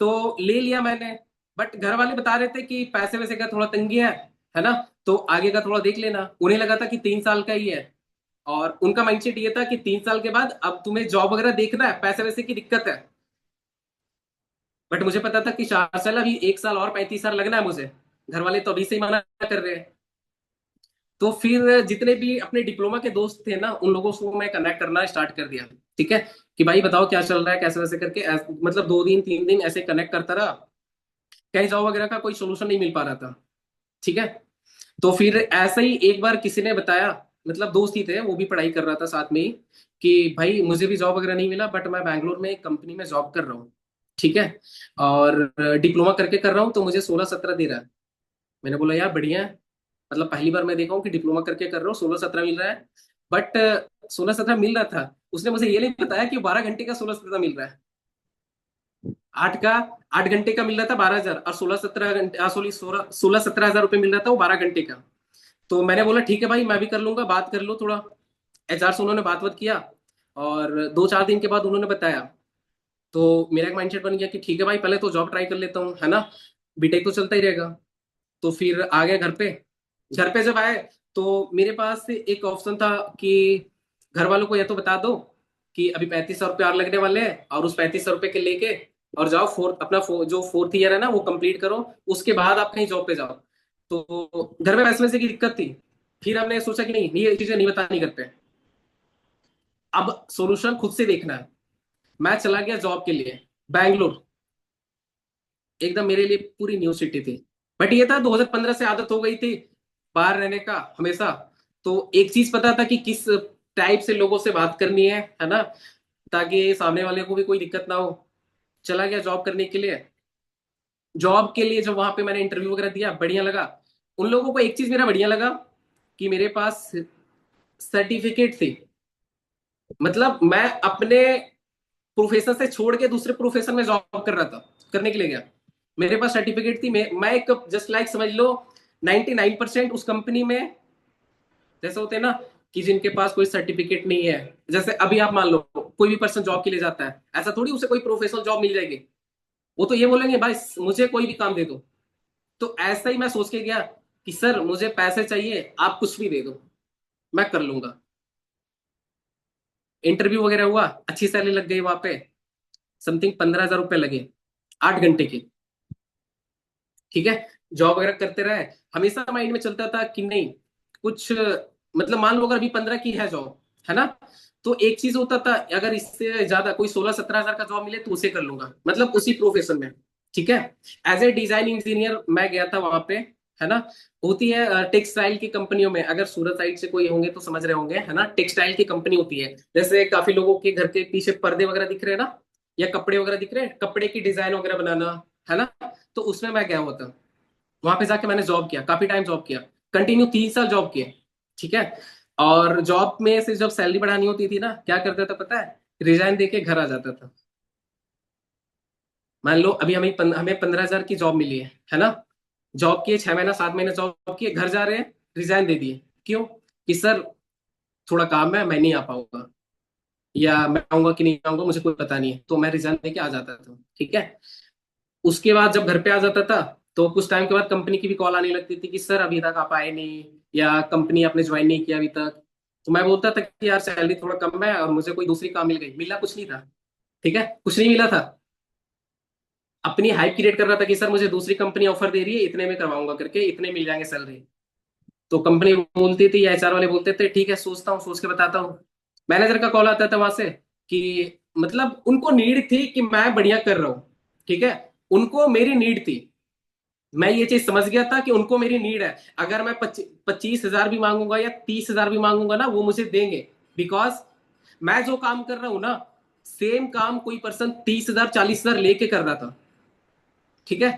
तो ले लिया मैंने। बट घर वाले बता रहे थे कि पैसे वैसे का थोड़ा तंगी है ना, तो आगे का थोड़ा देख लेना। उन्हें लगा था कि 3 साल का ही है, और उनका माइंडसेट ये था कि 3 साल के बाद अब तुम्हें जॉब वगैरह देखना है, पैसे वैसे की दिक्कत है। बट मुझे पता था कि 4 साल, अभी 1 साल और 35 साल लगना है मुझे। घर वाले तो अभी से ही मना कर रहे हैं। तो फिर जितने भी अपने डिप्लोमा के दोस्त थे ना, उन लोगों से मैं कनेक्ट करना स्टार्ट कर दिया। ठीक है। कि भाई बताओ क्या चल रहा है, कैसे वैसे करके मतलब 2 दिन 3 दिन ऐसे कनेक्ट करता रहा। कहीं जॉब वगैरह का कोई सोल्यूशन नहीं मिल पा रहा था। ठीक है। तो फिर ऐसा ही एक बार किसी ने बताया, मतलब दोस्त ही थे, वो भी पढ़ाई कर रहा था साथ में ही, कि भाई मुझे भी जॉब वगैरह नहीं मिला, बट मैं बैंगलोर में एक कंपनी में जॉब कर रहा हूँ। ठीक है। और डिप्लोमा करके कर रहा हूँ, तो मुझे 16-17 दे रहा है। मैंने बोला यार बढ़िया है। मतलब पहली बार मैं देखा हूँ कि डिप्लोमा करके कर रहा हूँ 16-17 मिल रहा है। बट 16-17 मिल रहा था, उसने मुझे ये नहीं बताया कि 12 घंटे का 16-17 मिल रहा है। आठ का 8 घंटे का मिल रहा था 12,000, और 16-17 घंटे, सॉरी 16-17 हजार रुपये मिल रहा था वो 12 घंटे का। तो मैंने बोला ठीक है भाई, मैं भी कर लूंगा, बात कर लो थोड़ा। एचआर से उन्होंने बात बात किया, और 2-4 दिन के बाद उन्होंने बताया। तो मेरा एक माइंडसेट बन गया कि ठीक है भाई, पहले तो जॉब ट्राई कर लेता हूँ, है ना, बीटेक तो चलता ही रहेगा। तो फिर आ गए घर पे। घर पे जब आए, तो मेरे पास एक ऑप्शन था कि घर वालों को यह तो बता दो कि अभी 3500 रुपये और लगने वाले हैं, और उस 3500 रुपये के लेके और जाओ अपना जो फोर्थ ईयर है ना वो कंप्लीट करो, उसके बाद आप कहीं जॉब पे जाओ। तो घर में पैसे वैसे की दिक्कत थी। फिर हमने सोचा कि नहीं नहीं, ये चीजें नहीं बतानी घर पे, अब सोल्यूशन खुद से देखना है। मैं चला गया जॉब के लिए बैंगलोर। एकदम मेरे लिए पूरी न्यू सिटी थी। बट ये था 2015 से आदत हो गई थी बाहर रहने का हमेशा। तो एक चीज पता था कि किस टाइप से लोगों से बात करनी है ना, ताकि सामने वाले को भी कोई दिक्कत ना हो। चला गया जॉब करने के लिए। जॉब के लिए जब वहां पे मैंने इंटरव्यू वगैरह दिया, बढ़िया लगा। उन लोगों को एक चीज मेरा बढ़िया लगा कि मेरे पास सर्टिफिकेट थी। मतलब मैं अपने प्रोफेशन से छोड़ के दूसरे प्रोफेशन में जॉब कर रहा था, करने के लिए गया। मेरे पास सर्टिफिकेट थी, मैं एक जस्ट लाइक समझ लो 99% उस कंपनी में, जैसे होते हैं ना, कि जिनके पास कोई सर्टिफिकेट नहीं है। जैसे अभी आप मान लो कोई भी पर्सन जॉब के लिए जाता है, ऐसा थोड़ी उसे कोई प्रोफेशनल जॉब मिल जाएगी। वो तो ये बोलेंगे भाई मुझे कोई भी काम दे दो। तो ऐसा ही मैं सोच के गया कि सर मुझे पैसे चाहिए, आप कुछ भी दे दो, मैं कर लूंगा। इंटरव्यू वगैरह हुआ, अच्छी सैलरी लग गई वहां पे, समथिंग 15,000 रुपये लगे 8 घंटे के। ठीक है, जॉब वगैरह करते रहे। हमेशा माइंड में चलता था कि नहीं कुछ, मतलब मान लो अगर अभी 15 की है जॉब, है ना, तो एक चीज होता था अगर इससे ज्यादा कोई 16-17 हजार का जॉब मिले तो उसे कर लूंगा, मतलब उसी प्रोफेशन में। ठीक है, एज ए डिजाइन इंजीनियर मैं गया था वहां पे, है ना। होती है टेक्सटाइल की कंपनियों में, अगर सूरत साइड से कोई होंगे तो समझ रहे होंगे, है ना, टेक्सटाइल की कंपनी होती है। जैसे काफी लोगों के घर के पीछे पर्दे वगैरह दिख रहे हैं ना, या कपड़े वगैरह दिख रहे हैं, कपड़े की डिजाइन वगैरह बनाना, है ना। तो उसमें मैं गया हुआ था, वहां पे जाके मैंने जॉब किया, काफी टाइम जॉब किया, कंटिन्यू 3 साल जॉब किए। ठीक है, और जॉब में से जब सैलरी बढ़ानी होती थी ना, क्या करता था पता है, रिजाइन देके घर आ जाता था। मान लो अभी हमें 15,000 की जॉब मिली है ना। जॉब किए 6 महीना 7 महीने जॉब किए, घर जा रहे हैं, रिजाइन दे दिए। क्यों? कि सर थोड़ा काम है, मैं नहीं आ पाऊंगा, या मैं आऊंगा कि नहीं आऊंगा मुझे कोई पता नहीं है, तो मैं रिजाइन देके आ जाता था। ठीक है, उसके बाद जब घर पे आ जाता था तो कुछ टाइम के बाद कंपनी की भी कॉल आने लगती थी कि सर अभी तक आप आए नहीं, या कंपनी आपने ज्वाइन नहीं किया अभी तक। तो मैं बोलता था कि यार सैलरी थोड़ा कम है और मुझे कोई दूसरी काम मिल गई, मिला कुछ नहीं था। ठीक है, कुछ नहीं मिला था, अपनी हाइप क्रिएट कर रहा था कि सर मुझे दूसरी कंपनी ऑफर दे रही है, इतने में करवाऊंगा करके, इतने मिल जाएंगे सैलरी। तो कंपनी बोलती थी या एचआर वाले बोलते थे ठीक है सोचता हूँ, सोच के बताता हूँ। मैनेजर का कॉल आता था वहां से कि मतलब उनको नीड थी कि मैं बढ़िया कर रहा हूँ। ठीक है, उनको मेरी नीड थी, मैं ये चीज समझ गया था कि उनको मेरी नीड है। अगर मैं 25,000 भी मांगूंगा या 30,000 भी मांगूंगा ना, वो मुझे देंगे। बिकॉज मैं जो काम कर रहा हूं ना, सेम काम कोई पर्सन 30,000 40,000 लेके कर रहा था। ठीक है,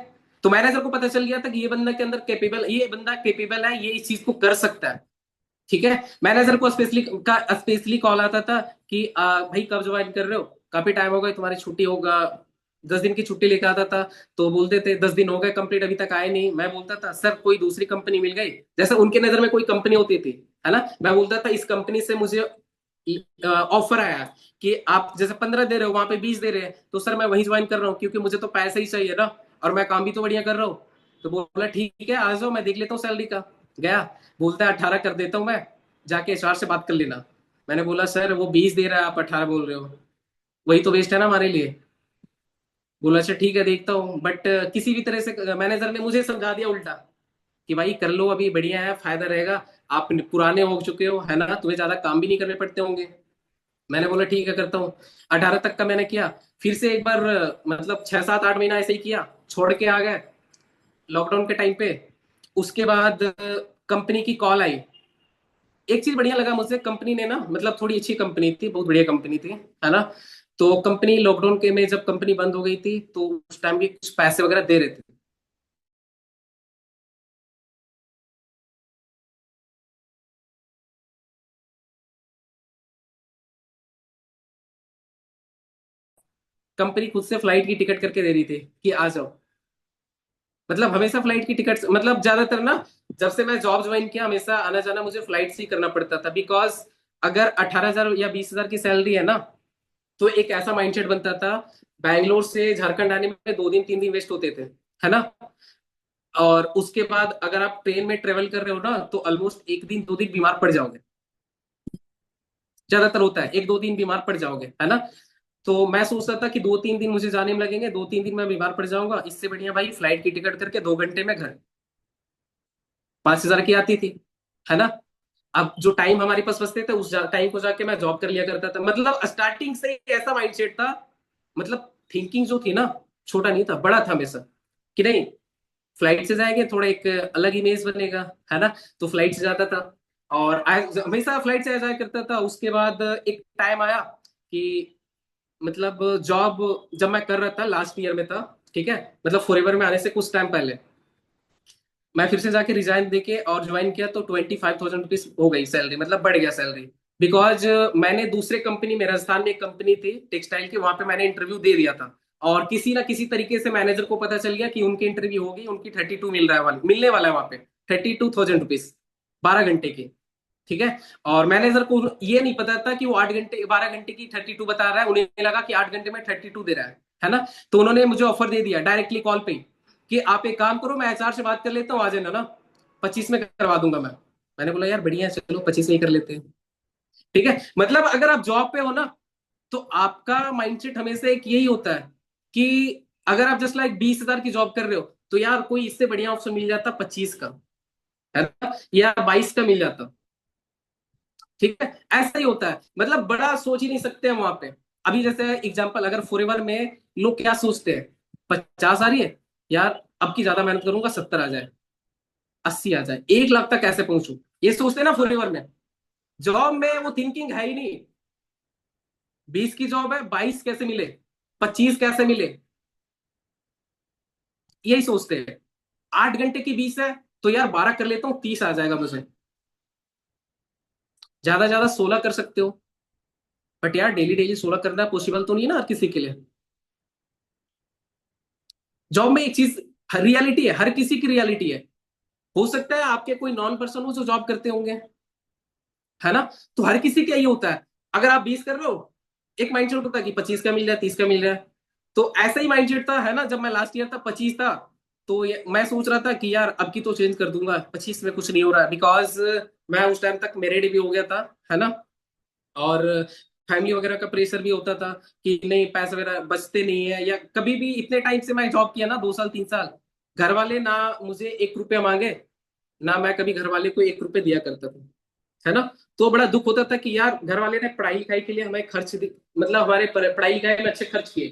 तो मैनेजर को पता चल गया था कि ये बंदा के अंदर कैपेबल, ये बंदा कैपेबल है, ये इस चीज को कर सकता है। ठीक है, मैनेजर को स्पेशली कॉल आता था कि भाई कब ज्वाइन कर रहे हो, काफी टाइम हो गया, तुम्हारी छुट्टी होगा। 10 दिन की छुट्टी लेके आता था। तो बोलते थे 10 दिन हो गए कंप्लीट, अभी तक आए नहीं। मैं बोलता था सर कोई दूसरी कंपनी मिल गई, जैसे उनके नजर में कोई कंपनी होती थी, है ना। मैं बोलता था इस कंपनी से मुझे ऑफर आया कि आप जैसे 15 दे रहे हो वहां पे 20 दे रहे हैं, तो सर मैं वही ज्वाइन कर रहा हूँ क्योंकि मुझे तो पैसे ही चाहिए ना, और मैं काम भी तो बढ़िया कर रहा हूँ। तो बोला ठीक है आ जाओ, मैं देख लेता हूँ सैलरी का। गया, बोलता है 18 कर देता हूँ मैं, जाके एचआर से बात कर लेना। मैंने बोला सर वो 20 दे रहा है, आप 18 बोल रहे हो, वही तो वेस्ट है ना हमारे लिए। बोला अच्छा ठीक है देखता हूँ, बट किसी भी तरह से मैनेजर ने मुझे समझा दिया उल्टा कि भाई कर लो अभी, बढ़िया है, फायदा रहेगा। आप पुराने हो चुके हो, है ना, तुम्हें ज्यादा काम भी नहीं करने पड़ते होंगे। मैंने बोला ठीक है करता हूँ। 18 तक का मैंने किया। फिर से एक बार मतलब 6 7 8 महीना ऐसे ही किया, छोड़ के आ गए लॉकडाउन के टाइम पे। उसके बाद कंपनी की कॉल आई। एक चीज बढ़िया लगा मुझे, कंपनी ने ना, मतलब थोड़ी अच्छी कंपनी थी, बहुत बढ़िया कंपनी थी, है ना। तो कंपनी लॉकडाउन के में जब कंपनी बंद हो गई थी तो उस टाइम भी कुछ पैसे वगैरह दे रहे थे। कंपनी खुद से फ्लाइट की टिकट करके दे रही थी कि आ जाओ। मतलब हमेशा फ्लाइट की टिकट, मतलब ज्यादातर ना, जब से मैं जॉब ज्वाइन किया हमेशा आना जाना मुझे फ्लाइट से ही करना पड़ता था। बिकॉज अगर 18,000 या 20,000 की सैलरी है ना, तो एक ऐसा माइंडसेट बनता था, बैंगलोर से झारखंड आने में 2 दिन 3 दिन वेस्ट होते थे, है ना। और उसके बाद अगर आप ट्रेन में ट्रेवल कर रहे हो ना, तो ऑलमोस्ट 1 दिन 2 दिन बीमार पड़ जाओगे। ज्यादातर होता है 1 2 दिन बीमार पड़ जाओगे, है ना। तो मैं सोचता था कि 2 3 दिन मुझे जाने में लगेंगे, 2 3 दिन मैं बीमार पड़ जाऊंगा, इससे बढ़िया भाई फ्लाइट की टिकट करके 2 घंटे में घर। 5,000 की आती थी, है ना। अब जो टाइम हमारे पास बचते थे उस टाइम को जाके मैं जॉब कर लिया करता था। मतलब स्टार्टिंग से ही ऐसा माइंडसेट था, मतलब थिंकिंग जो थी ना, छोटा नहीं था बड़ा था हमेशा, कि नहीं फ्लाइट से जाएंगे थोड़ा एक अलग इमेज बनेगा, है ना। तो फ्लाइट से जाता था, और हमेशा फ्लाइट से आ जाया करता था। उसके बाद एक टाइम आया कि मतलब जॉब जब मैं कर रहा था लास्ट ईयर में था, ठीक है, मतलब फॉरएवर में आने से कुछ टाइम पहले मैं फिर से जाके रिजाइन देके और ज्वाइन किया, तो 25,000 रुपीज हो गई सैलरी, मतलब बढ़ गया सैलरी। बिकॉज मैंने दूसरे कंपनी में, राजस्थान में एक कंपनी थी टेक्सटाइल की, वहां पे मैंने इंटरव्यू दे दिया था। और किसी ना किसी तरीके से मैनेजर को पता चल गया कि उनकी इंटरव्यू होगी, उनकी 32 मिल रहा है मिलने वाला है वहां पे, 32,000 रुपीज 12 घंटे की। ठीक है। और मैनेजर को ये नहीं पता था कि वो 8 घंटे 12 घंटे की 32 बता रहा है, उन्हें लगा कि 8 घंटे में 32 दे रहा है ना। तो उन्होंने मुझे ऑफर दे दिया डायरेक्टली कॉल पे कि आप एक काम करो, मैं एचआर से बात कर लेता हूँ, आ जाना ना, 25 में करवा दूंगा मैं। मैंने बोला यार बढ़िया है, चलो 25 में ही कर लेते हैं। ठीक है, मतलब अगर आप जॉब पे हो ना, तो आपका माइंडसेट हमेशा एक यही होता है कि अगर आप जस्ट लाइक 20,000 की जॉब कर रहे हो, तो यार कोई इससे बढ़िया ऑप्शन मिल जाता 25 का, है ना, या 22 का मिल जाता। ठीक है, ऐसा ही होता है, मतलब बड़ा सोच ही नहीं सकते हैं वहां पे। अभी जैसे एग्जांपल, अगर फॉरएवर में लोग क्या सोचते हैं, 50 आ रही है, यार अब की ज्यादा मेहनत करूंगा, 70 आ जाए, 80 आ जाए, 1 लाख तक कैसे पहुंचू, ये सोचते हैं ना फॉरएवर में। जॉब में वो थिंकिंग है ही नहीं। 20 की जॉब है, 22 कैसे मिले, 25 कैसे मिले, यही सोचते हैं। 8 घंटे की 20 है, तो यार 12 कर लेता हूँ, 30 आ जाएगा मुझे। ज्यादा ज्यादा 16 कर सकते हो, बट यार डेली डेली 16 करना पॉसिबल तो नहीं है ना हर किसी के लिए। जॉब में एक चीज रियलिटी है, हर किसी की रियलिटी है। हो सकता है आपके कोई नॉन पर्सन हो जो जॉब करते होंगे, है ना। तो हर किसी का यही होता है, अगर आप 20 कर रहे हो, एक माइंडसेट होता है कि 25 का मिल रहा है, 30 का मिल रहा है। तो ऐसा ही माइंडसेट था, है ना, जब मैं लास्ट ईयर था 25 था। तो मैं सोच रहा था कि यार अब की तो चेंज कर दूंगा, 25 में कुछ नहीं हो रहा है, बिकॉज मैं उस टाइम तक मैरिड भी हो गया था, है ना। और फैमिली वगैरह का प्रेशर भी होता था कि नहीं पैसे वगैरह बचते नहीं है, या कभी भी इतने टाइम से मैं जॉब किया ना, 2 साल 3 साल, घर वाले ना मुझे 1 रुपया मांगे, ना मैं कभी घर वाले को 1 रुपये दिया करता था, है ना। तो बड़ा दुख होता था कि यार घर वाले ने पढ़ाई लिखाई के लिए हमें मतलब हमारे पढ़ाई लिखाई में अच्छे खर्च किए,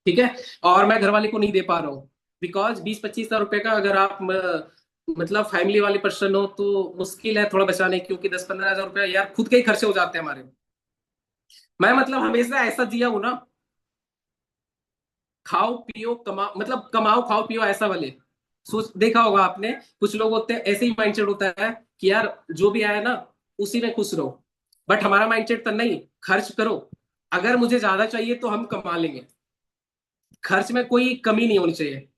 ठीक है, और मैं घर वाले को नहीं दे पा रहा हूँ। बिकॉज 20-25 हज़ार रुपए का अगर आप मतलब फैमिली वाले पर्सन हो तो मुश्किल है थोड़ा बचाने, क्योंकि 10-15 हज़ार रुपया यार खुद के ही खर्चे हो जाते हैं हमारे। मैं मतलब हमेशा ऐसा जिया हूं ना, खाओ पियो कमाओ, मतलब कमाओ खाओ पियो ऐसा वाले सोच, देखा होगा आपने, कुछ लोग होते हैं ऐसे ही माइंडसेट होता है कि यार जो भी आया ना उसी में खुश रहो। बट हमारा माइंडसेट तो नहीं, खर्च करो, अगर मुझे ज्यादा चाहिए तो हम कमा लेंगे, खर्च में कोई कमी नहीं होनी चाहिए,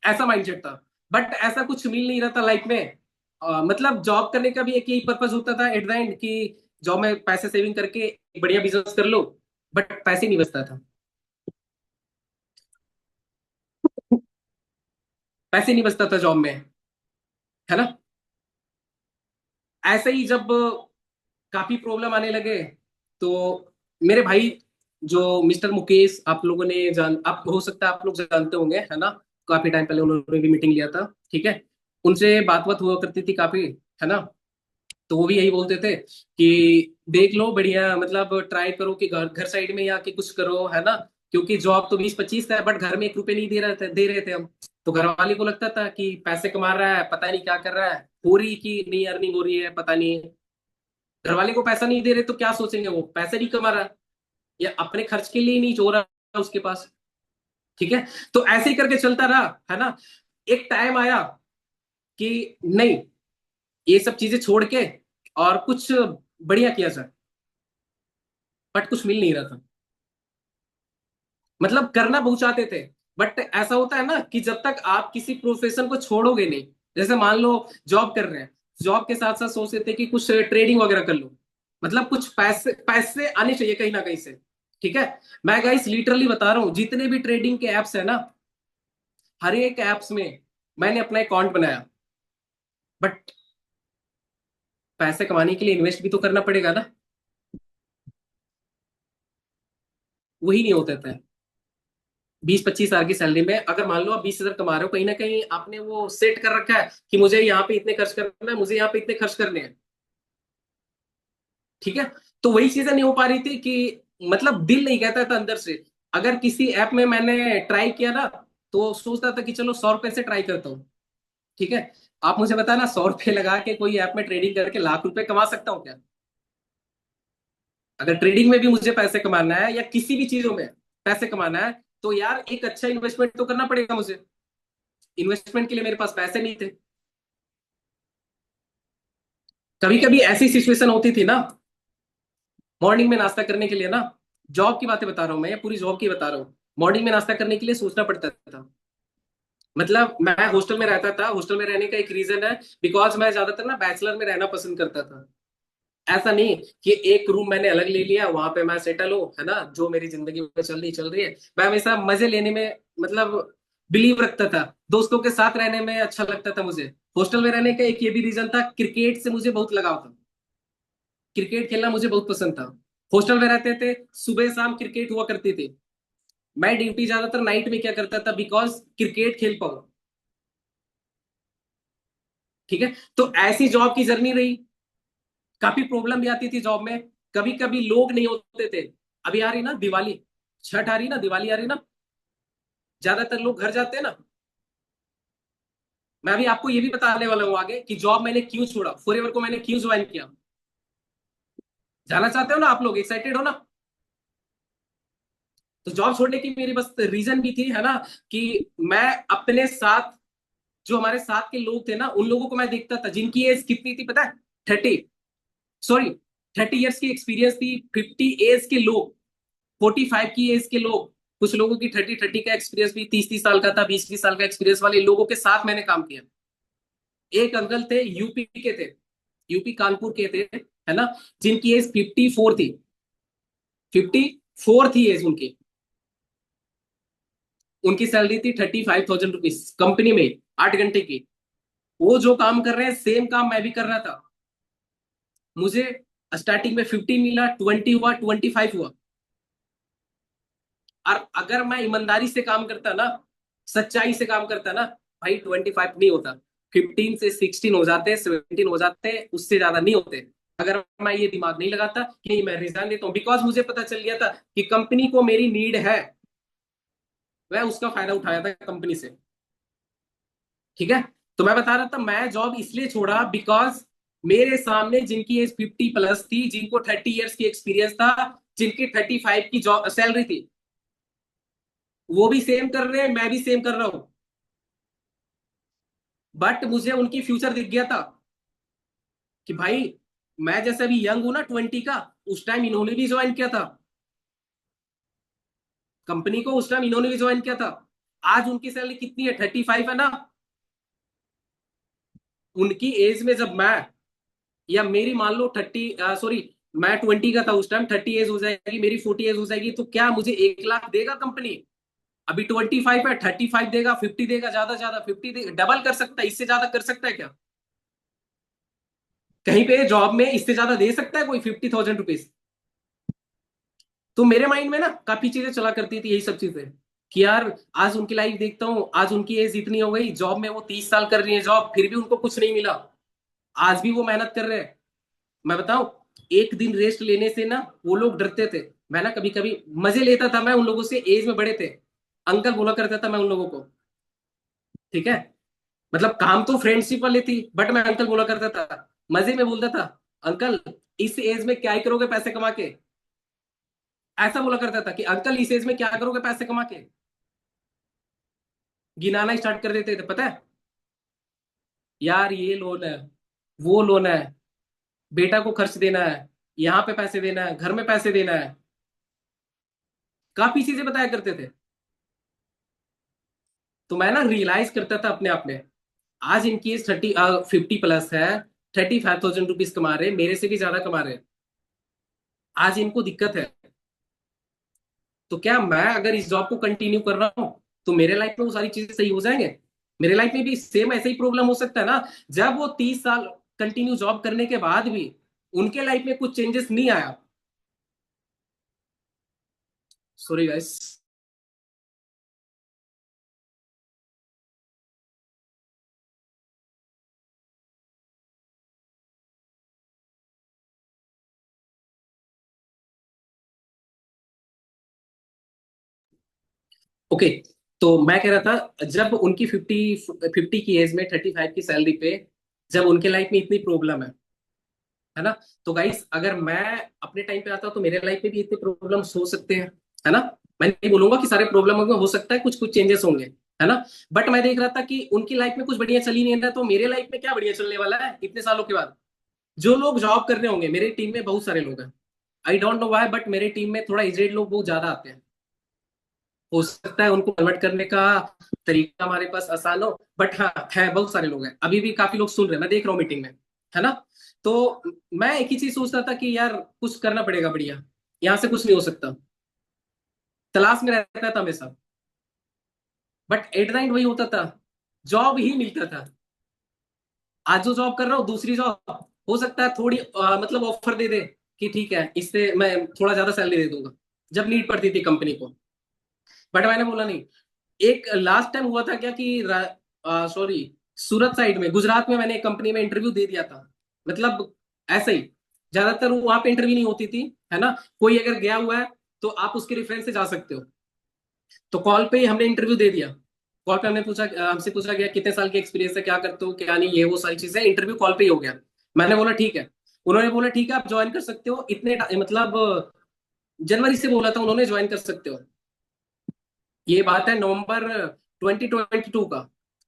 ऐसा माइंडसेट था। बट ऐसा कुछ मिल नहीं रहा था लाइफ में। मतलब जॉब करने का भी एक यही पर्पज होता था एट द एंड कि जॉब में पैसे सेविंग करके एक बढ़िया बिजनेस कर लो, बट पैसे नहीं बचता था, पैसे नहीं बचता था जॉब में, है ना। ऐसे ही जब काफी प्रॉब्लम आने लगे, तो मेरे भाई जो मिस्टर मुकेश, आप लोगों ने आप हो सकता है आप लोग जानते होंगे, है ना, काफी टाइम पहले उन्होंने भी मीटिंग लिया था, ठीक है, उनसे बात बात हुआ करती थी काफी, है ना। तो वो भी यही बोलते थे कि देख लो बढ़िया, मतलब ट्राई करो कि घर घर साइड में ही आके कुछ करो, है ना, क्योंकि जॉब तो 20-25 का है, बट घर में 1 रुपए नहीं दे रहे थे हम। तो घर वाले को लगता था कि पैसे कमा रहा है, पता नहीं क्या कर रहा है, हो रही कि नहीं अर्निंग हो रही है पता नहीं। घर वाले को पैसा नहीं दे रहे तो क्या सोचेंगे, वो पैसे नहीं कमा रहा, या अपने खर्च के लिए नहीं हो रहा उसके पास, ठीक है। तो ऐसे ही करके चलता रहा, है ना। एक टाइम आया कि नहीं, ये सब चीजें छोड़ के और कुछ बढ़िया किया जाए, बट कुछ मिल नहीं रहा था। मतलब करना बहुत चाहते थे, बट ऐसा होता है ना कि जब तक आप किसी प्रोफेशन को छोड़ोगे नहीं, जैसे मान लो जॉब कर रहे हैं, जॉब के साथ साथ सोचते थे कि कुछ ट्रेडिंग वगैरह कर लो, मतलब कुछ पैसे पैसे आने चाहिए कहीं ना कहीं से, ठीक है। मैं गाइस लिटरली बता रहा हूँ, जितने भी ट्रेडिंग के एप्स है ना, हर एक एप्स में मैंने अपना अकाउंट बनाया, बट पैसे कमाने के लिए इन्वेस्ट भी तो करना पड़ेगा ना, वही नहीं होता था। 20-25 हज़ार की सैलरी में अगर मान लो आप 20 हज़ार कमा रहे हो, कहीं ना कहीं आपने वो सेट कर रखा है कि मुझे यहाँ पे इतने खर्च करना है, मुझे यहाँ पे इतने खर्च करने हैं, ठीक है। तो वही चीजें नहीं हो पा रही थी कि मतलब दिल नहीं कहता था अंदर से। अगर किसी ऐप में मैंने ट्राई किया ना, तो सोचता था कि चलो 100 रुपए से ट्राई करता हूँ, ठीक है। आप मुझे बताना, 100 रुपए लगा के कोई ऐप में ट्रेडिंग करके लाख रुपए कमा सकता हूँ क्या? अगर ट्रेडिंग में भी मुझे पैसे कमाना है या किसी भी चीजों में पैसे कमाना है, तो यार एक अच्छा इन्वेस्टमेंट तो करना पड़ेगा मुझे। इन्वेस्टमेंट के लिए मेरे पास पैसे नहीं थे। कभी कभी ऐसी सिचुएशन होती थी ना, मॉर्निंग में नाश्ता करने के लिए ना, जॉब की बातें बता रहा हूं मैं, या पूरी जॉब की बता रहा हूँ, मॉर्निंग में नाश्ता करने के लिए सोचना पड़ता था मतलब मैं हॉस्टल में रहता था, हॉस्टल में रहने का एक रीजन है, बिकॉज मैं ज्यादातर ना बैचलर में रहना पसंद करता था। ऐसा नहीं कि एक रूम मैंने अलग ले लिया, वहां पे मैं सेटल हूँ, है ना, जो मेरी जिंदगी में चल रही है। मैं हमेशा मजे लेने में मतलब बिलीव रखता था, दोस्तों के साथ रहने में अच्छा लगता था मुझे। हॉस्टल में रहने का एक ये भी रीजन था, क्रिकेट से मुझे बहुत लगाव था, क्रिकेट खेलना मुझे बहुत पसंद था। हॉस्टल में रहते थे, सुबह शाम क्रिकेट हुआ करती थी। मैं ड्यूटी ज्यादातर नाइट में क्या करता था, बिकॉज क्रिकेट खेल पाऊँ। ठीक है, तो ऐसी जॉब की जर्नी रही। काफी प्रॉब्लम भी आती थी जॉब में, कभी कभी लोग नहीं होते थे। अभी आ रही ना दिवाली, छठ आ रही ना, दिवाली आ रही ना, ज्यादातर लोग घर जाते हैं ना। मैं अभी आपको ये भी बताने वाला हूँ आगे कि जॉब मैंने क्यों छोड़ा, फॉरएवर को मैंने क्यों ज्वाइन किया। जाना चाहते हो ना आप लोग, एक्साइटेड हो ना। तो जॉब छोड़ने की मेरी बस रीजन भी थी, है ना, कि मैं अपने साथ, जो हमारे साथ के लोग थे ना, उन लोगों को मैं देखता था जिनकी एज कितनी थी पता है, 30, सॉरी 30 ईयर्स की एक्सपीरियंस थी, 50 एज के लोग, 45 की एज के लोग, कुछ लोगों की 30 का एक्सपीरियंस भी, 30 30 साल का था, 20 20 साल का एक्सपीरियंस वाले लोगों के साथ मैंने काम किया। एक अंकल थे, यूपी के थे, यूपी कानपुर के थे, है ना, जिनकी एज 54 थी, 54 थी एज उनकी। उनकी सैलरी थी 35,000 रुपीज कंपनी में, 8 घंटे की। वो जो काम कर रहे हैं सेम काम मैं भी कर रहा था। मुझे स्टार्टिंग में 15 मिला, 20 हुआ, 25 हुआ। और अगर मैं ईमानदारी से काम करता ना, सच्चाई से काम करता ना, भाई 25 नहीं होता, 15 से 16 हो जाते, 17 हो जाते, उससे ज्यादा नहीं होते। अगर मैं ये दिमाग नहीं लगाता कि नहीं मैं रिजाइन देता हूँ, बिकॉज मुझे पता चल गया था कि कंपनी को मेरी नीड है, मैं उसका फायदा उठाया था कंपनी से। ठीक है, तो मैं बता रहा था मैं जॉब इसलिए छोड़ा बिकॉज मेरे सामने जिनकी एज 50 प्लस थी, जिनको 30 ईयर्स की एक्सपीरियंस था, जिनकी 35 की जॉब सैलरी थी, वो भी सेम कर रहे हैं, मैं भी सेम कर रहा हूं। बट मुझे उनकी फ्यूचर दिख गया था कि भाई, मैं जैसे अभी यंग हूं ना 20 का, उस टाइम इन्होंने भी ज्वाइन किया था कंपनी को, उस टाइम इन्होंने भी ज्वाइन किया था। आज उनकी सैलरी कितनी है, 35 है ना। उनकी एज में जब मैं, या मेरी मान लो 30, सॉरी, मैं 20 का था उस टाइम, 30 एज हो जाएगी मेरी, 40 एज हो जाएगी, तो क्या मुझे 1 लाख देगा कंपनी? अभी 25 है, 35 देगा, 50 देगा, ज्यादा 50 देगा, डबल कर सकता है, इससे ज्यादा कर सकता है क्या? कहीं पे जॉब में इससे ज्यादा दे सकता है कोई 50,000 रुपीज? तो मेरे माइंड में ना काफी चीजें चला करती थी, यही सब चीजें, कि यार आज उनकी लाइफ देखता हूँ, आज उनकी एज इतनी हो गई, जॉब में वो 30 साल कर रही है जॉब, फिर भी उनको कुछ नहीं मिला। आज भी वो मेहनत कर रहे हैं। मैं बताऊं, एक दिन रेस्ट लेने से ना वो लोग डरते थे। मैं ना कभी कभी मजे लेता था, मैं उन लोगों से, एज में बड़े थे, अंकल बोला करता था मैं उन लोगों को। ठीक है, मतलब काम तो फ्रेंडशिप वाली थी, बट मैं अंकल बोला करता था, मजे में बोलता था, अंकल इस एज में क्या ही करोगे पैसे कमा के। ऐसा बोला करता था कि अंकल इस एज में क्या करोगे पैसे कमा के। गिनाना स्टार्ट कर देते थे पता है, यार ये लोन है, वो लोन है, बेटा को खर्च देना है, यहाँ पे पैसे देना है, घर में पैसे देना है, काफी चीजें बताया करते थे। तो मैं ना रियलाइज करता था अपने आप में, आज इनकी एज 50 प्लस है, 35,000 रुपीज कमा रहे हैं, मेरे से भी ज्यादा कमा रहे हैं। आज इनको दिक्कत है, तो क्या मैं अगर इस जॉब को कंटिन्यू कर रहा हूँ तो मेरे लाइफ में वो सारी चीजें सही हो जाएंगे? मेरे लाइफ में भी सेम ऐसा ही प्रॉब्लम हो सकता है ना, जब वो 30 साल कंटिन्यू जॉब करने के बाद भी उनके लाइफ में कुछ चेंजेस नहीं आया। Sorry guys. ओके, तो मैं कह रहा था, जब उनकी 50 की एज में 35 की सैलरी पे, जब उनके लाइफ में इतनी प्रॉब्लम है ना, तो गाइस अगर मैं अपने टाइम पे आता तो मेरे लाइफ में भी इतने प्रॉब्लम्स हो सकते हैं, है ना। मैं नहीं बोलूंगा कि सारे प्रॉब्लम में हो सकता है कुछ कुछ चेंजेस होंगे, है ना। बट मैं देख रहा था कि उनकी लाइफ में कुछ बढ़िया चल ही नहीं रहा, तो मेरे लाइफ में क्या बढ़िया चलने वाला है इतने सालों के बाद। जो लोग जॉब कर रहे होंगे, मेरी टीम में बहुत सारे लोग हैं, I don't know why, but मेरे टीम में थोड़ा एजेड लोग बहुत ज्यादा आते हैं। हो सकता है उनको कन्वर्ट करने का तरीका हमारे पास आसान हो, बट हाँ है, बहुत सारे लोग हैं, अभी भी काफी लोग सुन रहे हैं, मैं देख रहा हूँ मीटिंग में, है ना। तो मैं एक ही चीज सोच रहा था कि यार कुछ करना पड़ेगा बढ़िया, यहाँ से कुछ नहीं हो सकता, तलाश में रहता था हमेशा, बट एट द एंड वही होता था, जॉब ही मिलता था। आज जो जॉब कर रहा हूँ, दूसरी जॉब हो सकता है थोड़ी मतलब ऑफर दे दे कि ठीक है इससे मैं थोड़ा ज्यादा सैलरी दे दूंगा, जब नीड पड़ती थी कंपनी को, बट मैंने बोला नहीं। एक लास्ट टाइम हुआ था क्या कि सॉरी, सूरत साइड में, गुजरात में मैंने एक कंपनी में इंटरव्यू दे दिया था, मतलब ऐसे ही, ज्यादातर वहां पे इंटरव्यू नहीं होती थी, है ना, कोई अगर गया हुआ है तो आप उसके रेफरेंस से जा सकते हो। तो कॉल पे ही हमने इंटरव्यू दे दिया, कॉल पे हमने पूछा, हमसे पूछा गया कितने साल की एक्सपीरियंस है, क्या करते हो क्या नहीं, ये वो सारी चीजें, इंटरव्यू कॉल पे ही हो गया। मैंने बोला ठीक है, उन्होंने बोला ठीक है आप ज्वाइन कर सकते हो इतने मतलब जनवरी से बोला था उन्होंने, ज्वाइन कर सकते हो। ये बात है नवंबर 2022 का,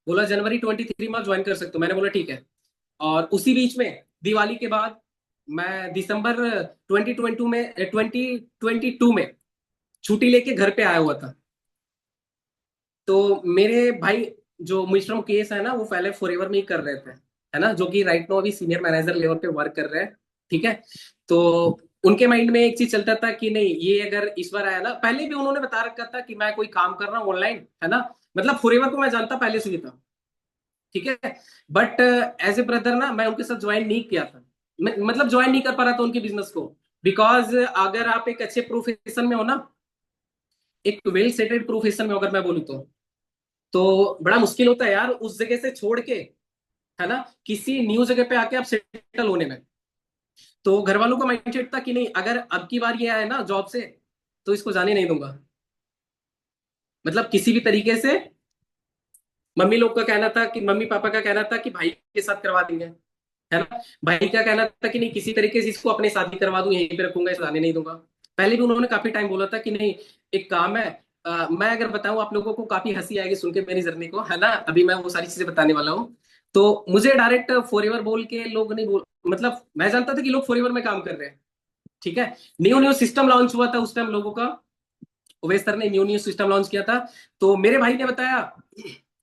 बोला जनवरी 23 में ज्वाइन कर सकते हो, मैंने बोला ठीक है। और उसी बीच में दिवाली के बाद मैं दिसंबर 2022 में 2022 में छुट्टी लेके घर पे आया हुआ था। तो मेरे भाई जो मिश्रम केस है ना, वो पहले फॉरएवर में ही कर रहे थे, है ना, जो कि राइट नो अभी सीनियर मैनेजर लेवल पे वर्क कर रहे हैं, ठीक है। तो उनके माइंड में एक चीज चलता था कि नहीं ये अगर इस बार आया ना, पहले भी उन्होंने बता रखा था कि मैं कोई काम कर रहा हूँ ऑनलाइन, है ना, मतलब फॉरएवर को मैं जानता पहले से ही था, ठीक है। बट एज ए ब्रदर ना मैं उनके साथ ज्वाइन नहीं किया था, मतलब ज्वाइन नहीं कर पा रहा था उनके बिजनेस को, बिकॉज अगर आप एक अच्छे प्रोफेशन में हो ना, एक वेल सेटेड प्रोफेशन में हो, अगर मैं बोलूँ तो बड़ा मुश्किल होता है यार उस जगह से छोड़ के, है ना, किसी न्यू जगह पे आके आप सेटल होने में। तो घर वालों का माइंडसेट था कि नहीं अगर अब की बार ये आए ना जॉब से, तो इसको जाने नहीं दूंगा, मतलब किसी भी तरीके से। मम्मी लोग का कहना था कि, मम्मी पापा का कहना था कि भाई के साथ करवा देंगे, है ना, भाई का कहना था कि नहीं किसी तरीके से इसको अपने साथ ही करवा दूं, यहीं पे रखूंगा, इसको जाने नहीं दूंगा। पहले भी उन्होंने काफी टाइम बोला था कि नहीं एक काम है, मैं अगर बताऊं आप लोगों को काफी हंसी आएगी सुन के मेरी जर्नी को, है ना, अभी मैं वो सारी चीजें बताने वाला हूँ। तो मुझे डायरेक्ट फॉरएवर बोल के लोग नहीं बोल, मतलब मैं जानता था कि लोग फॉरएवर में काम कर रहे हैं, ठीक है। न्यू न्यू सिस्टम लॉन्च हुआ था उस टाइम लोगों का, ओवेस सर ने न्यू न्यू सिस्टम लॉन्च किया था। तो मेरे भाई ने बताया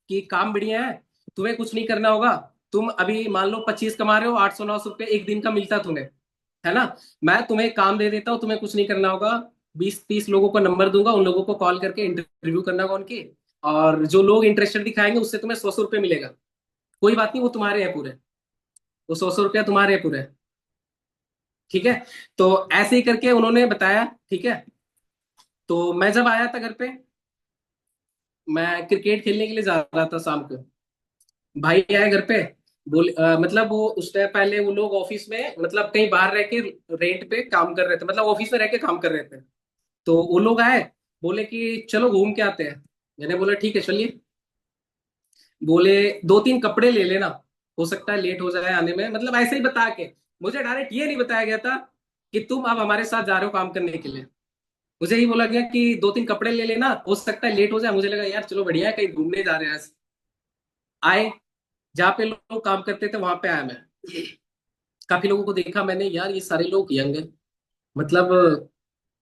कि काम बढ़िया है, तुम्हें कुछ नहीं करना होगा, तुम अभी मान लो 25 कमा रहे हो, 800 900 रुपये एक दिन का मिलता तुम्हें, है ना, मैं तुम्हें काम दे देता हूँ, तुम्हें कुछ नहीं करना होगा, 20 30 लोगों को नंबर दूंगा, उन लोगों को कॉल करके इंटरव्यू करना होगा उनकी, और जो लोग इंटरेस्टेड दिखाएंगे उससे तुम्हें 100 100 रुपये मिलेगा, कोई बात नहीं वो तुम्हारे हैं पूरे, वो 100 100 रुपया तुम्हारे हैं पूरे, ठीक है। तो ऐसे ही करके उन्होंने बताया, ठीक है। तो मैं जब आया था घर पे, मैं क्रिकेट खेलने के लिए जा रहा था शाम को, भाई आए घर पे, बोले मतलब वो उस टाइम पहले वो लोग ऑफिस में मतलब कहीं बाहर रह के रेंट पे काम कर रहे थे, मतलब ऑफिस में रह के काम कर रहे थे। तो वो लोग आए, बोले कि चलो घूम के आते हैं, मैंने बोला ठीक है चलिए। बोले 2 3 कपड़े ले लेना, हो सकता है लेट हो जाए आने में, मतलब ऐसे ही बता के, मुझे डायरेक्ट ये नहीं बताया गया था कि तुम अब हमारे साथ जा रहे हो काम करने के लिए। मुझे ही बोला गया कि 2 3 कपड़े ले लेना, हो सकता है लेट हो जाए, मुझे लगा यार चलो बढ़िया है कहीं घूमने जा रहे हैं। आए, जहाँ पे लोग काम करते थे वहां पे आया मैं, काफी लोगों को देखा मैंने, यार ये सारे लोग यंग है, मतलब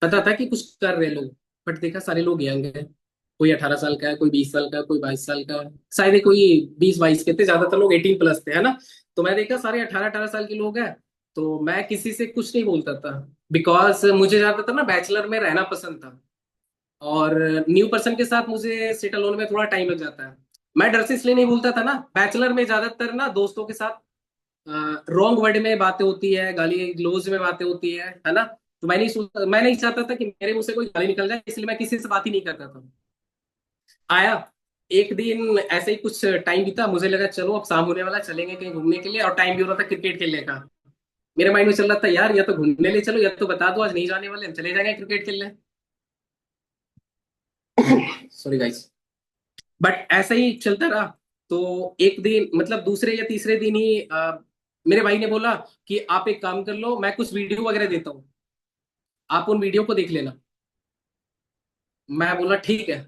पता था कि कुछ कर रहे लोग, बट देखा सारे लोग यंग है, कोई 18 साल का है, कोई 20 साल का है, कोई 22 साल का है, शायद ही कोई 20 22 के थे, ज्यादातर लोग 18 प्लस थे, है ना। तो मैं देखा सारे 18 18 साल के लोग हैं। तो मैं किसी से कुछ नहीं बोलता था, बिकॉज मुझे ज्यादातर ना बैचलर में रहना पसंद था, और न्यू पर्सन के साथ मुझे सेटल होने में थोड़ा टाइम लग जाता है। मैं डर से इसलिए नहीं बोलता था ना, बैचलर में ज्यादातर ना दोस्तों के साथ रॉन्ग वर्ड में बातें होती है, गाली ग्लोज में बातें होती है ना। तो मैं नहीं चाहता था कि मेरे मुंह से कोई गाली निकल जाए, इसलिए मैं किसी से बात ही नहीं करता था। आया एक दिन ऐसे ही कुछ टाइम बीता, मुझे लगा चलो अब शाम होने वाला, चलेंगे कहीं घूमने के लिए, और टाइम भी हो रहा था क्रिकेट खेलने का। मेरे माइंड में चल रहा था यार या तो घूमने ले चलो, या तो बता दो आज नहीं जाने वाले, हम चले जाएंगे क्रिकेट खेलने। Sorry guys. बट ऐसा ही चलता रहा। तो एक दिन मतलब दूसरे या तीसरे दिन ही मेरे भाई ने बोला कि आप एक काम कर लो, मैं कुछ वीडियो वगैरह देता हूँ, आप उन वीडियो को देख लेना। मैं बोला ठीक है।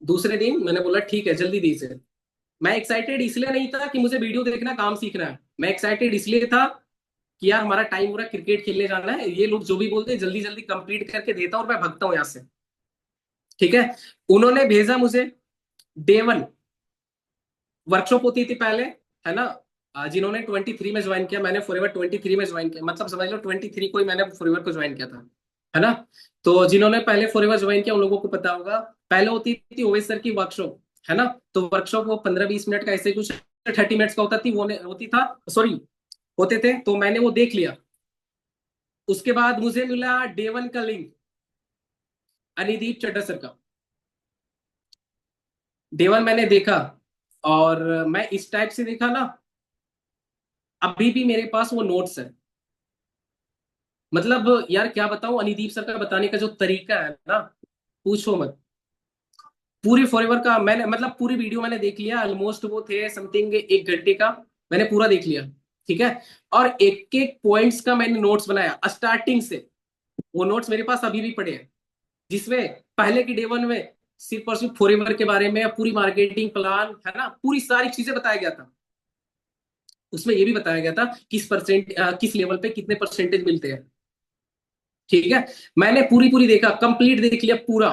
दूसरे दिन मैंने बोला ठीक है जल्दी दीजिए। मैं एक्साइटेड इसलिए नहीं था कि मुझे वीडियो देखना काम सीखना है, मैं एक्साइटेड इसलिए था कि यार हमारा टाइम हो रहा है, क्रिकेट खेलने जाना है, ये लोग जो भी बोलते हैं जल्दी जल्दी कंप्लीट करके देता हूँ और मैं भगता हूँ यहाँ से। ठीक है। उन्होंने भेजा मुझे डे 1, वर्कशॉप होती थी पहले, है ना। जिन्होंने 23 में ज्वाइन किया, मैंने फॉरएवर 23 में ज्वाइन किया, मतलब समझ लो 23 को ही मैंने फॉरएवर को ज्वाइन किया था, है ना। तो जिन्होंने पहले फॉरएवर ज्वाइन किया उन लोगों को पता होगा, पहले होती थी ओवेस सर की वर्कशॉप, है ना। तो वर्कशॉप वो 15-20 मिनट का ऐसे कुछ 30 मिनट्स का होता थी, वो होती था, सॉरी, होते थे। तो मैंने वो देख लिया। उसके बाद मुझे मिला डे 1 का लिंक, अनिदीप चड्डा सर का। डे 1 मैंने देखा, और मैं इस टाइप से देखा ना, अभी भी मेरे पास वो नोट्स है। मतलब यार क्या बताऊं, अनिदीप सर का बताने का जो तरीका है ना, पूछो मत। पूरी फॉरएवर का मैंने, मतलब पूरी वीडियो मैंने देख लिया, ऑलमोस्ट वो थे समथिंग 1 घंटे का, मैंने पूरा देख लिया। ठीक है। और एक एक पॉइंट्स का मैंने नोट्स बनाया स्टार्टिंग से। वो नोट्स मेरे पास अभी भी पड़े हैं, जिसमें पहले की डे 1 में सिर्फ और सिर्फ फॉरएवर के बारे में, पूरी मार्केटिंग प्लान, है ना, पूरी सारी चीजें बताया गया था। उसमें ये भी बताया गया था किस लेवल पे कितने परसेंटेज मिलते हैं। ठीक है। मैंने पूरी पूरी देखा, कंप्लीट देख लिया पूरा।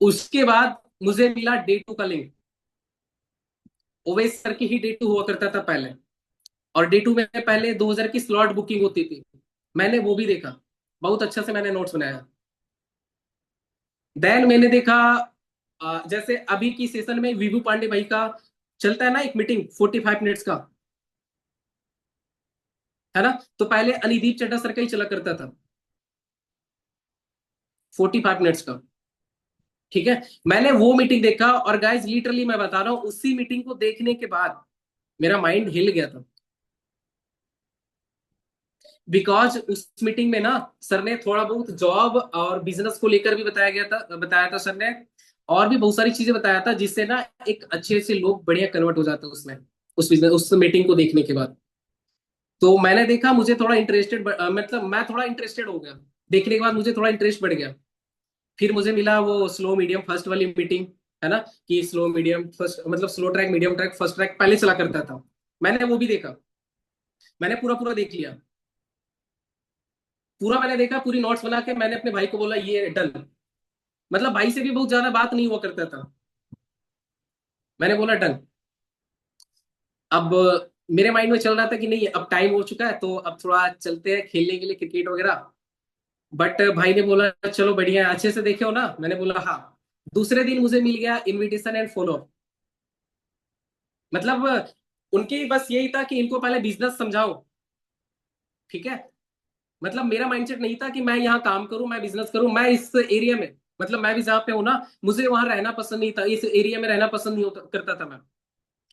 उसके बाद मुझे मिला डे 2 का लिंक। ओवेस सर की ही डे 2 हुआ करता था पहले, और डे 2 में पहले 2000 की स्लॉट बुकिंग होती थी। मैंने वो भी देखा, बहुत अच्छा से मैंने नोट्स बनाया। देन मैंने देखा, जैसे अभी की सेशन में विभू पांडे भाई का चलता है ना एक मीटिंग 45 मिनट्स का, है ना। तो पहले अनिदीप चड्डा सर का ही चला करता था 45 मिनट्स का। ठीक है। मैंने वो मीटिंग देखा, और गाइस लिटरली मैं बता रहा हूं, उसी मीटिंग को देखने के बाद मेरा माइंड हिल गया था। बिकॉज उस मीटिंग में ना सर ने थोड़ा बहुत जॉब और बिजनेस को लेकर भी बताया था सर ने। और भी बहुत सारी चीजें बताया था, जिससे ना एक अच्छे से लोग बढ़िया कन्वर्ट हो जाते हैं उसमें, उस बिजनेस, उस मीटिंग को देखने के बाद। तो मैंने देखा, मुझे थोड़ा इंटरेस्टेड, मतलब मैं थोड़ा इंटरेस्टेड हो गया। देखने के बाद मुझे थोड़ा इंटरेस्ट बढ़ गया। फिर मुझे मिला वो स्लो मीडियम फर्स्ट वाली मीटिंग, है ना, कि स्लो मीडियम फर्स्ट, मतलब slow track, medium track, first track पहले चला करता था। मैंने वो भी देखा, मैंने पूरा पूरा देख लिया। पूरा मैंने देखा, पूरी नोट्स बना के मैंने अपने भाई को बोला ये डन। मतलब भाई से भी बहुत ज्यादा बात नहीं हुआ करता था, मैंने बोला डन। अब मेरे माइंड में चल रहा था कि नहीं, अब टाइम हो चुका है, तो अब थोड़ा चलते हैं खेलने के लिए क्रिकेट वगैरह। बट भाई ने बोला चलो बढ़िया है, अच्छे से देखे हो ना, मैंने बोला हाँ। दूसरे दिन मुझे मिल गया इनविटेशन एंड फॉलो। मतलब उनकी बस यही था कि इनको पहले बिजनेस समझाओ। ठीक है। मतलब मेरा माइंडसेट नहीं था कि मैं यहाँ काम करूं, मैं बिजनेस करूं, मैं इस एरिया में, मतलब मैं भी जहाँ पे हूं ना, मुझे वहां रहना पसंद नहीं था, इस एरिया में रहना पसंद नहीं करता था मैं।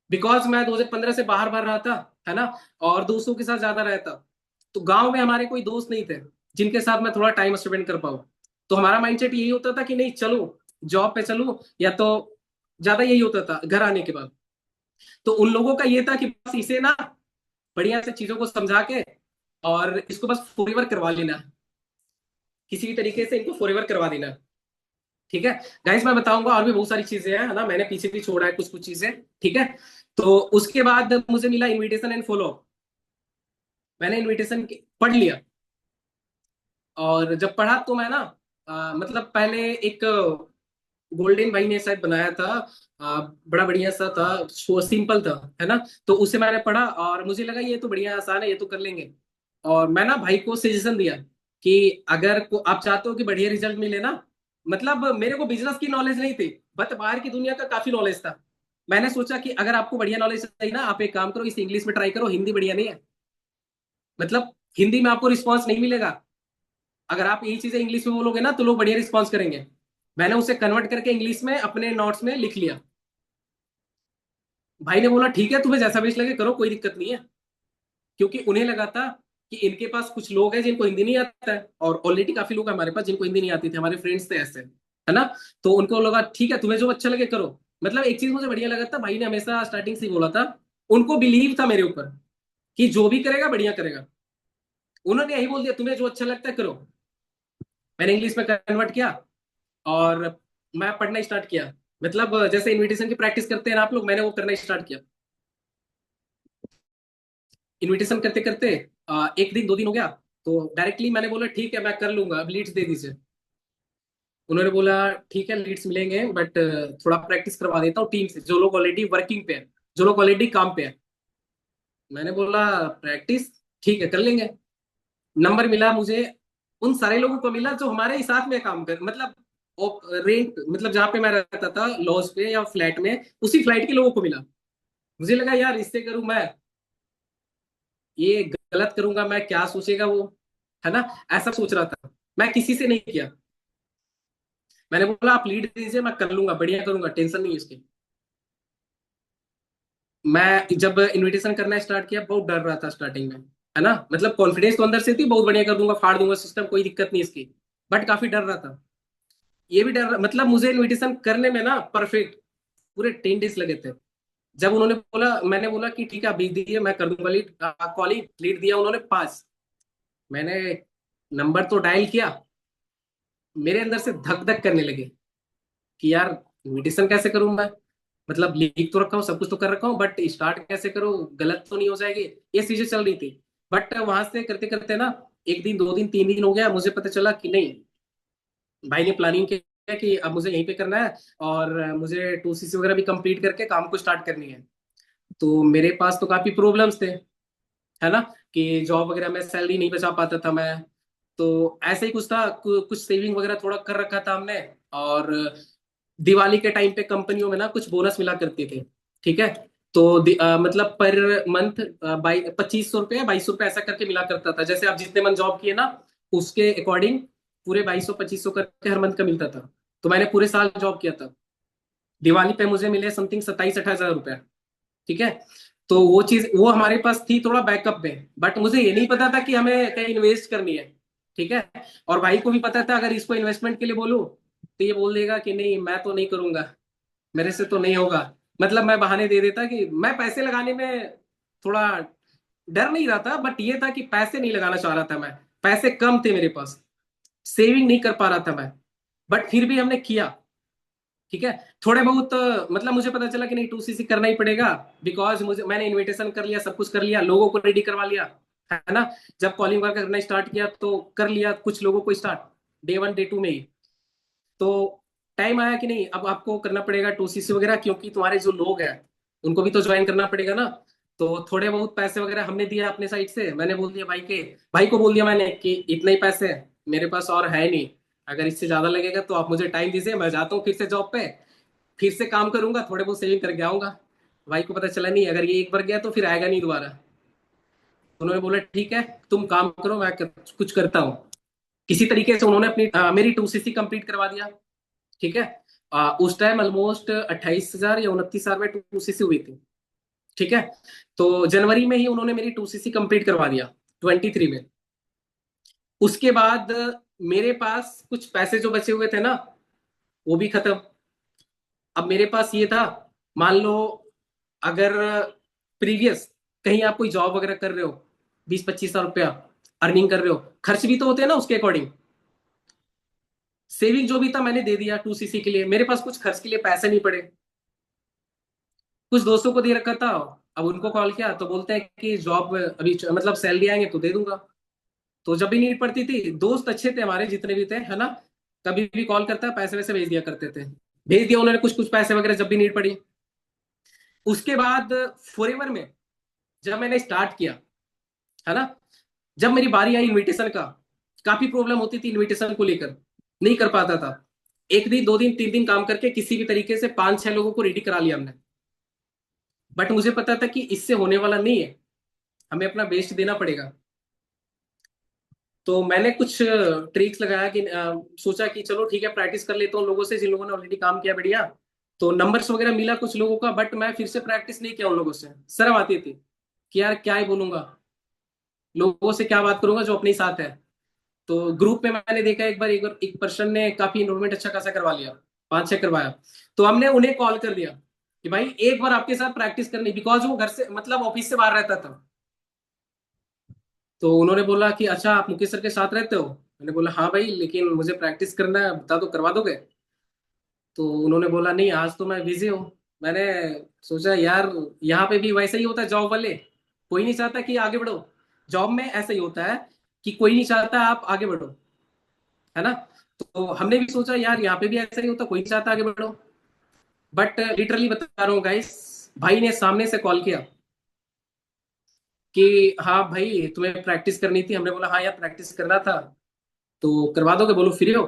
बिकॉज मैं 2015 से बाहर बाहर रहा था, है ना, और दोस्तों के साथ ज्यादा रहता। तो गांव में हमारे कोई दोस्त नहीं थे जिनके साथ मैं थोड़ा टाइम स्पेंड कर पाऊँ। तो हमारा माइंडसेट यही होता था कि नहीं चलो जॉब पे चलो, या तो ज्यादा यही होता था घर आने के बाद। तो उन लोगों का ये था कि बस इसे ना बढ़िया से चीजों को समझा के, और इसको बस फॉरएवर करवा लेना, किसी भी तरीके से इनको फॉरएवर करवा देना। ठीक है। गाइस मैं बताऊंगा, और भी बहुत सारी चीजें हैं, है ना, मैंने पीछे भी छोड़ा है कुछ कुछ चीजें। ठीक है। तो उसके बाद मुझे मिला इनविटेशन एंड फॉलो। मैंने इनविटेशन पढ़ लिया, और जब पढ़ा तो मैं ना, मतलब पहले एक गोल्डन भाई ने शायद बनाया था, बड़ा बढ़िया सा था, सिंपल था, है ना। तो उसे मैंने पढ़ा, और मुझे लगा ये तो बढ़िया आसान है, ये तो कर लेंगे। और मैं ना भाई को सजेशन दिया कि अगर आप चाहते हो कि बढ़िया रिजल्ट मिले ना, मतलब मेरे को बिजनेस की नॉलेज नहीं थी, बट बाहर की दुनिया का काफी नॉलेज था। मैंने सोचा कि अगर आपको बढ़िया नॉलेज चाहिए ना, आप एक काम करो, इस इंग्लिश में ट्राई करो, हिंदी बढ़िया नहीं है। मतलब हिंदी में आपको रिस्पॉन्स नहीं मिलेगा, अगर आप यही चीजें इंग्लिश में बोलोगे ना तो लोग बढ़िया रिस्पॉन्स करेंगे। मैंने उसे कन्वर्ट करके इंग्लिश में अपने नोट्स में लिख लिया। भाई ने बोला ठीक है, तुम्हें जैसा भी लगे करो, कोई दिक्कत नहीं है। क्योंकि उन्हें लगा था कि इनके पास कुछ लोग हैं जिनको हिंदी नहीं आता है, और ऑलरेडी काफी लोग हैं हमारे पास जिनको हिंदी नहीं आती थी, हमारे फ्रेंड्स थे ऐसे, है ना। तो उनको लगा ठीक है, तुम्हें जो अच्छा लगे करो। मतलब एक चीज मुझे बढ़िया लगा था, भाई ने हमेशा स्टार्टिंग से ही बोला था, उनको बिलीव था मेरे ऊपर कि जो भी करेगा बढ़िया करेगा। उन्होंने यही बोल दिया तुम्हें जो अच्छा लगता है करो। मैंने इंग्लिश में कन्वर्ट किया, और मैं पढ़ना स्टार्ट किया। मतलब जैसे इनविटेशन की प्रैक्टिस करते हैं ना आप लोग, मैंने वो करना स्टार्ट किया। इनविटेशन करते करते एक दिन 2 दिन हो गया, तो डायरेक्टली मैंने बोला ठीक है मैं कर लूंगा, अब लीड्स दे दीजिए। उन्होंने बोला ठीक है लीड्स मिलेंगे, बट थोड़ा प्रैक्टिस करवा देता हूँ टीम से, जो लोग ऑलरेडी वर्किंग पे है, जो लोग ऑलरेडी काम पे है। मैंने बोला प्रैक्टिस ठीक है कर लेंगे। नंबर मिला मुझे, उन सारे लोगों को मिला जो हमारे ही साथ में काम कर, मतलब रेंट, मतलब जहाँ पे मैं रहता था लॉज पे या फ्लैट में, उसी फ्लैट के लोगों को मिला। मुझे लगा यार इससे करूं मैं, ये गलत करूंगा मैं, क्या सोचेगा वो, है ना, ऐसा सोच रहा था। मैं किसी से नहीं किया। मैंने बोला आप लीड दीजिए, मैं कर लूंगा, बढ़िया करूंगा, टेंशन नहीं है इसकी। मैं जब इनविटेशन करना स्टार्ट किया बहुत डर रहा था स्टार्टिंग में, है ना, मतलब कॉन्फिडेंस तो अंदर से थी, बहुत बढ़िया कर दूंगा, फाड़ दूंगा सिस्टम, कोई दिक्कत नहीं इसकी, बट काफी डर रहा था। ये भी डर, मतलब मुझे इनविटेशन करने में ना परफेक्ट पूरे 10 डेज लगे थे। जब उन्होंने बोला, मैंने बोला कि ठीक है भेज दीजिए मैं कर दूंगा लीड, कॉलिंग लीड दिया उन्होंने 5। मैंने नंबर तो डायल किया, मेरे अंदर से धक धक करने लगे कि यार इनविटेशन कैसे करूं मैं, मतलब लिख तो रखा हूँ, सब कुछ तो कर रखा हूँ, बट स्टार्ट कैसे करूँ, गलत तो नहीं हो जाएगी, ये चीजें चल रही थी। बट वहां से करते करते ना, एक दिन, 2 दिन, 3 दिन हो गया, मुझे पता चला कि नहीं, भाई ने प्लानिंग किया कि अब मुझे यहीं पे करना है, और मुझे 2CC वगैरह भी कंप्लीट करके काम को स्टार्ट करनी है। तो मेरे पास तो काफी प्रॉब्लम्स थे, है ना, कि जॉब वगैरह में सैलरी नहीं बचा पाता था मैं। तो ऐसे ही कुछ था, कुछ सेविंग वगैरह थोड़ा कर रखा था हमने। और दिवाली के टाइम पे कंपनियों में ना कुछ बोनस मिला करते थे, ठीक है। तो मतलब पर मंथ 2500 रुपये, 2200 रुपये ऐसा करके मिला करता था, जैसे आप जितने मंथ जॉब किए ना, उसके अकॉर्डिंग पूरे 2200 2500 करके हर मंथ का मिलता था। तो मैंने पूरे साल जॉब किया था। दिवाली पे मुझे मिले समथिंग 27-28 हजार रुपए, ठीक है। तो वो चीज वो हमारे पास थी थोड़ा बैकअप में, बट मुझे ये नहीं पता था कि हमें कहीं इन्वेस्ट करनी है, ठीक है। और भाई को भी पता था अगर इसको इन्वेस्टमेंट के लिए बोलूं तो ये बोल देगा कि नहीं मैं तो नहीं करूंगा, मेरे से तो नहीं होगा। मतलब मैं बहाने दे देता कि मैं पैसे लगाने में थोड़ा डर नहीं रहा था, बट ये था कि पैसे नहीं लगाना चाह रहा था मैं, पैसे कम थे मेरे पास, सेविंग नहीं कर पा रहा था मैं, बट फिर भी हमने किया, ठीक है। थोड़े बहुत मतलब मुझे पता चला कि नहीं 2CC करना ही पड़ेगा, बिकॉज मुझे, मैंने इनविटेशन कर लिया, सब कुछ कर लिया, लोगों को रेडी करवा लिया, है ना। जब कॉलिंग वर्क करना स्टार्ट किया तो कर लिया कुछ लोगों को स्टार्ट, डे 1 डे 2 में ही। तो टाइम आया कि नहीं अब आपको करना पड़ेगा 2CC वगैरह, क्योंकि तुम्हारे जो लोग हैं उनको भी तो ज्वाइन करना पड़ेगा ना। तो थोड़े बहुत पैसे वगैरह हमने दिया अपने साइड से, मैंने बोल दिया भाई को बोल दिया मैंने कि इतने ही पैसे हैं मेरे पास, और है नहीं, अगर इससे ज्यादा लगेगा तो आप मुझे टाइम दीजिए, मैं जाता हूँ फिर से जॉब पे, फिर से काम करूंगा, थोड़े बहुत सेविंग करके आऊंगा। भाई को पता चला नहीं, अगर ये एक बार गया तो फिर आएगा नहीं दोबारा। उन्होंने बोला ठीक है तुम काम करो, कुछ करता हूँ। किसी तरीके से उन्होंने अपनी मेरी 2CC कंप्लीट करवा दिया, ठीक है। उस टाइम ऑलमोस्ट 28 हजार या 29 हजार में 2CC हुई थी, ठीक है। तो जनवरी में ही उन्होंने मेरी 2CC कंप्लीट करवा दिया, 23 में। उसके बाद मेरे पास कुछ पैसे जो बचे हुए थे ना, वो भी खत्म। अब मेरे पास ये था, मान लो अगर प्रीवियस कहीं आप कोई जॉब वगैरह कर रहे हो, 20-25 हजार रुपया अर्निंग कर रहे हो, खर्च भी तो होते हैं ना उसके अकॉर्डिंग। सेविंग जो भी था मैंने दे दिया 2CC के लिए, मेरे पास कुछ खर्च के लिए पैसे नहीं पड़े। कुछ दोस्तों को दे रखा था, अब उनको कॉल किया तो बोलते हैं कि जॉब अभी मतलब सैलरी आएंगे तो दे दूंगा। तो जब भी नीड पड़ती थी, दोस्त अच्छे थे हमारे जितने भी थे, है ना, कभी भी कॉल करता पैसे वैसे भेज दिया करते थे। भेज दिया उन्होंने कुछ कुछ पैसे वगैरह जब भी नीड पड़ी। उसके बाद फॉरएवर में जब मैंने स्टार्ट किया, है ना, जब मेरी बारी आई इनविटेशन का, काफी प्रॉब्लम होती थी इनविटेशन को लेकर, नहीं कर पाता था। एक दिन, 2 दिन, 3 दिन काम करके किसी भी तरीके से 5-6 लोगों को रेडी करा लिया हमने। बट मुझे पता था कि इससे होने वाला नहीं है, हमें अपना बेस्ट देना पड़ेगा। तो मैंने कुछ ट्रिक्स लगाया कि सोचा कि चलो ठीक है प्रैक्टिस कर लेता हूँ लोगों से जिन लोगों ने ऑलरेडी काम किया बढ़िया। तो नंबर्स वगैरह मिला कुछ लोगों का, बट मैं फिर से प्रैक्टिस नहीं किया उन लोगों से, शर्म आती थी कि यार क्या ही बोलूंगा, लोगों से क्या बात करूंगा जो अपने ही साथ है। तो ग्रुप में मैंने देखा एक बार एक पर्सन ने काफी इन्वॉल्वमेंट अच्छा खासा करवा लिया, 5-6 करवाया। तो हमने उन्हें कॉल कर दिया कि भाई एक बार आपके साथ प्रैक्टिस करनी, बिकॉज वो घर से मतलब ऑफिस से बाहर रहता था। तो उन्होंने बोला कि अच्छा आप मुकेश सर के साथ रहते हो, मैंने बोला हाँ भाई लेकिन मुझे प्रैक्टिस करना है, बता दो करवा दोगे। तो उन्होंने बोला नहीं आज तो मैं बिजी हूँ। मैंने सोचा यार यहाँ पे भी वैसा ही होता है, जॉब वाले कोई नहीं चाहता कि आगे बढ़ो, जॉब में ऐसा ही होता है कि कोई नहीं चाहता आप आगे बढ़ो। है ना। तो हमने भी सोचा यार यहाँ पे भी ऐसा ही होता, कोई चाहता आगे बढ़ो। बट लिटरली बता रहा हूँ गाइस, भाई ने सामने से कॉल किया कि हाँ भाई तुम्हें प्रैक्टिस करनी थी। हमने बोला हाँ यार प्रैक्टिस करना था, तो करवा दोगे, बोलो फ्री हो।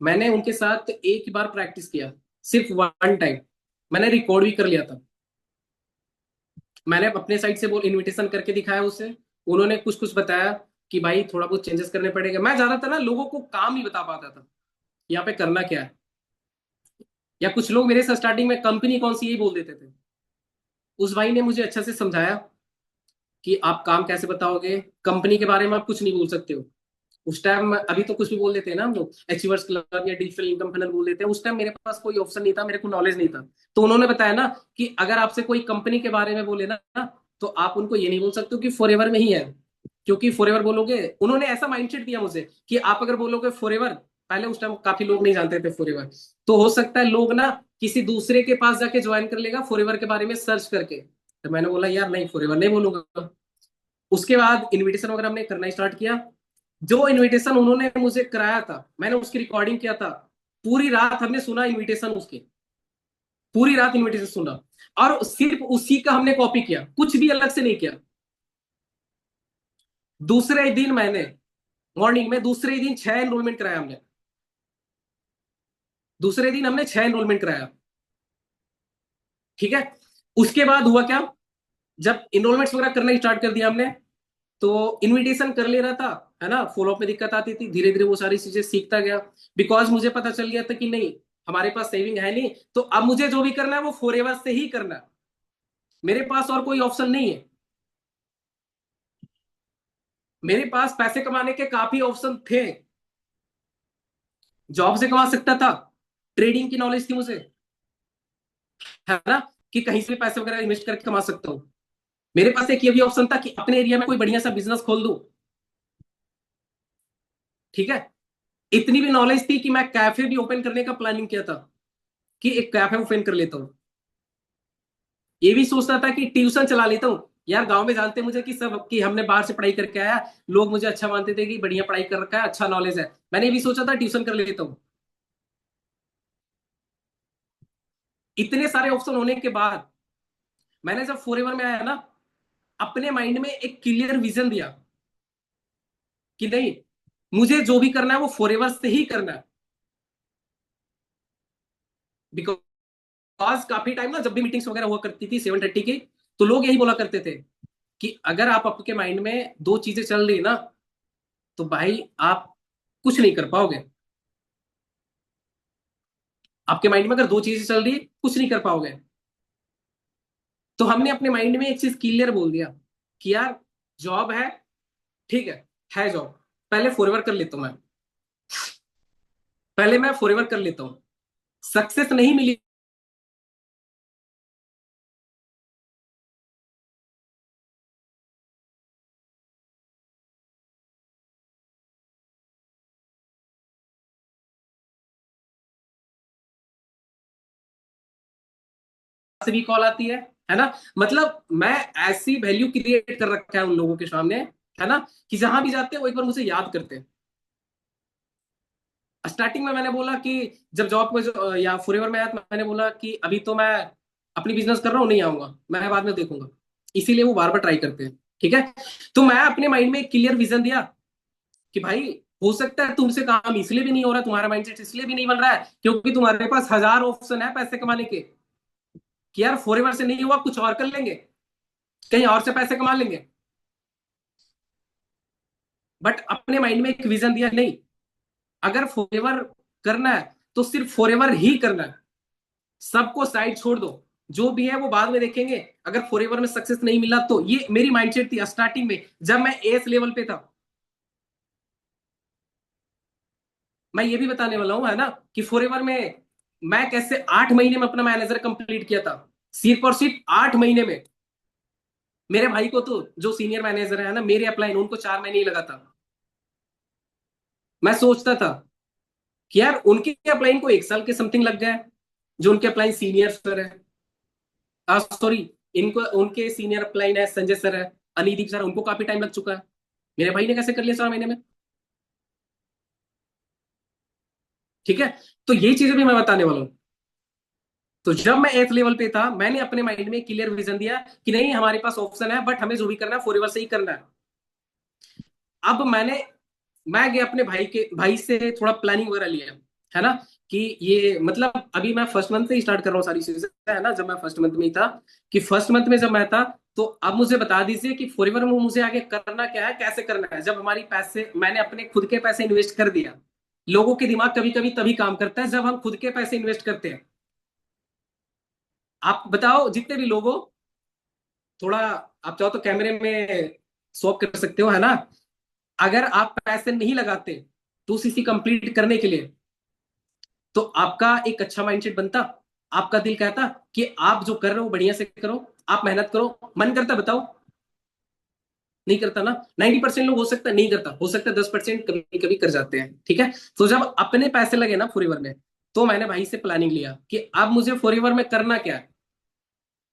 मैंने उनके साथ एक ही बार प्रैक्टिस किया, सिर्फ वन टाइम। मैंने रिकॉर्ड भी कर लिया था। मैंने अपने साइड से वो इनविटेशन करके दिखाया उसे। उन्होंने कुछ कुछ बताया कि भाई थोड़ा बहुत चेंजेस करने पड़ेगा। मैं ज्यादातर ना लोगों को काम नहीं बता पाता था, यहाँ पे करना क्या है। या कुछ लोग मेरे से स्टार्टिंग में कंपनी कौन सी यही बोल देते थे। उस भाई ने मुझे अच्छे से समझाया कि आप काम कैसे बताओगे, कंपनी के बारे में आप कुछ नहीं बोल सकते हो। उस टाइम अभी तो कुछ भी बोल देते हैं ना हम लोग, अचीवर्स क्लब या डिजिटल इनकम फनल बोल देते हैं। उस टाइम मेरे पास कोई ऑप्शन नहीं था, मेरे को नॉलेज नहीं था। तो उन्होंने बताया ना कि अगर आपसे कोई कंपनी के बारे में बोले ना, तो आप उनको ये नहीं बोल सकते हो कि फॉरएवर में ही है। क्योंकि फॉरएवर बोलोगे, उन्होंने ऐसा माइंडसेट दिया मुझे कि आप अगर बोलोगे फॉरएवर, पहले उस टाइम काफी लोग नहीं जानते थे फॉरएवर, तो हो सकता है लोग ना किसी दूसरे के पास जाके ज्वाइन कर लेगा फॉरएवर के बारे में सर्च करके। तो मैंने बोला यार नहीं, फॉरएवर नहीं बोलूंगा। उसके बाद इनविटेशन वगैरह हमने करना स्टार्ट किया। जो इनविटेशन उन्होंने मुझे कराया था, मैंने उसकी रिकॉर्डिंग किया था। पूरी रात हमने सुना इनविटेशन उसके, पूरी रात इनविटेशन सुना, और सिर्फ उसी का हमने कॉपी किया, कुछ भी अलग से नहीं किया। दूसरे दिन मैंने मॉर्निंग में, दूसरे दिन 6 एनरोलमेंट कराया हमने। दूसरे दिन हमने 6 एनरोलमेंट कराया। ठीक है। उसके बाद हुआ क्या, जब इनरोलमेंट्स वगैरह करना स्टार्ट कर दिया हमने, तो इनविटेशन कर ले रहा था, है ना, फॉलोअप में दिक्कत आती थी। धीरे धीरे वो सारी चीजें सीखता गया। बिकॉज मुझे पता चल गया था कि नहीं, हमारे पास सेविंग है नहीं, तो अब मुझे जो भी करना है वो फॉरएवर से ही करना है। मेरे पास और कोई ऑप्शन नहीं है। मेरे पास पैसे कमाने के काफी ऑप्शन थे। जॉब से कमा सकता था, ट्रेडिंग की नॉलेज थी मुझे, है ना, कि कहीं से भी पैसे वगैरह इन्वेस्ट करके कमा सकता हूँ। मेरे पास एक ये भी ऑप्शन था कि अपने एरिया में कोई बढ़िया सा बिजनेस खोल दूं। ठीक है। इतनी भी नॉलेज थी कि मैं कैफे भी ओपन करने का प्लानिंग किया था, कि एक कैफे ओपन कर लेता हूँ। ये भी सोचता था कि ट्यूशन चला लेता हूँ। यार गांव में जानते मुझे कि सब, कि हमने बाहर से पढ़ाई करके आया, लोग मुझे अच्छा मानते थे कि बढ़िया पढ़ाई कर रखा है, अच्छा नॉलेज है। मैंने ये भी सोचा था ट्यूशन कर लेता हूँ। इतने सारे ऑप्शन होने के बाद मैंने जब फॉरएवर में आया ना, अपने माइंड में एक क्लियर विजन दिया कि नहीं, मुझे जो भी करना है वो फॉरएवर से ही करना है। बिकॉज काफी टाइम ना, जब भी मीटिंग्स वगैरह हुआ करती थी 7:30 की, तो लोग यही बोला करते थे कि अगर आप आपके माइंड में दो चीजें चल रही ना, तो भाई आप कुछ नहीं कर पाओगे। आपके माइंड में अगर दो चीजें चल रही है, कुछ नहीं कर पाओगे। तो हमने अपने माइंड में एक चीज क्लियर बोल दिया कि यार जॉब है, ठीक है जॉब, पहले फॉरएवर कर लेता हूं मैं। पहले मैं फॉरएवर कर लेता हूं। सक्सेस नहीं मिली से भी कॉल आती है ना। मतलब मैं ऐसी वैल्यू क्रिएट कर रखा है उन लोगों के सामने, है ना, कि जहां भी जाते हैं वो एक बार मुझे याद करते हैं। स्टार्टिंग में मैंने बोला कि जब जॉब में या फॉरएवर में आया, तो मैंने बोला कि अभी तो मैं अपनी बिजनेस कर रहा हूँ, नहीं आऊंगा, मैं बाद में देखूंगा। इसीलिए वो बार बार ट्राई करते हैं। ठीक है। तो मैं अपने माइंड में एक क्लियर विजन दिया कि भाई हो सकता है तुमसे काम इसलिए भी नहीं हो रहा, तुम्हारा माइंडसेट इसलिए भी नहीं बन रहा है क्योंकि तुम्हारे पास हजार ऑप्शन है पैसे कमाने के, कि यार फॉरएवर से नहीं हुआ, कुछ और कर लेंगे, कहीं और से पैसे कमा लेंगे। बट अपने माइंड में एक विजन दिया, नहीं, अगर फॉरएवर करना है तो सिर्फ फॉरएवर ही करना है। सबको साइड छोड़ दो, जो भी है वो बाद में देखेंगे। अगर फॉरएवर में सक्सेस नहीं मिला तो, ये मेरी माइंडसेट थी स्टार्टिंग में जब मैं एस लेवल पे था। मैं ये भी बताने वाला हूं, है ना, कि फॉरएवर में मैं कैसे 8 महीने में अपना मैनेजर कंप्लीट किया था। सिर्फ और सिर्फ 8 महीने में। मेरे भाई को तो, जो सीनियर मैनेजर है ना मेरे अपलाइन, उनको 4 महीने ही लगा था। मैं सोचता था कि यार उनके अपलाइन को 1 साल के समथिंग लग गया है, जो उनके अपलाइन सीनियर सर है। सॉरी, इनको उनके सीनियर अपलाइन है, संजय सर है, अनिदीप सर, उनको काफी टाइम लग चुका है। मेरे भाई ने कैसे कर लिया 4 महीने में। ठीक है, तो यही चीजें भी मैं बताने वाला हूँ। तो जब मैं एथ लेवल पे था, मैंने अपने माइंड में क्लियर विजन दिया कि नहीं, हमारे पास ऑप्शन है, बट हमें जो भी करना है फॉरएवर से ही करना है। अब मैं गया अपने भाई से थोड़ा प्लानिंग वगैरह लिया, है ना, कि ये मतलब अभी मैं फर्स्ट मंथ से ही स्टार्ट कर रहा हूँ सारी चीजें, है ना। जब मैं फर्स्ट मंथ में ही था, कि फर्स्ट मंथ में जब मैं था, तो अब मुझे बता दीजिए कि फॉरएवर में मुझे आगे करना क्या है, कैसे करना है, जब हमारी पैसे, मैंने अपने खुद के पैसे इन्वेस्ट कर दिया। लोगों के दिमाग कभी कभी तभी काम करता है जब हम खुद के पैसे इन्वेस्ट करते हैं। आप बताओ, जितने भी लोग हो, थोड़ा आप चाहो तो कैमरे में स्वैप कर सकते हो, है ना। अगर आप पैसे नहीं लगाते 2 सीसी कंप्लीट करने के लिए, तो आपका एक अच्छा माइंडसेट बनता, आपका दिल कहता कि आप जो कर रहे हो बढ़िया से करो, आप मेहनत करो। मन करता, बताओ? नहीं करता ना। 90% लोग, हो सकता है नहीं करता, हो सकता है 10% कभी कभी कर जाते हैं, ठीक है। तो जब अपने पैसे लगे ना फॉरएवर में, तो मैंने भाई से प्लानिंग लिया कि अब मुझे फॉरएवर में करना क्या है।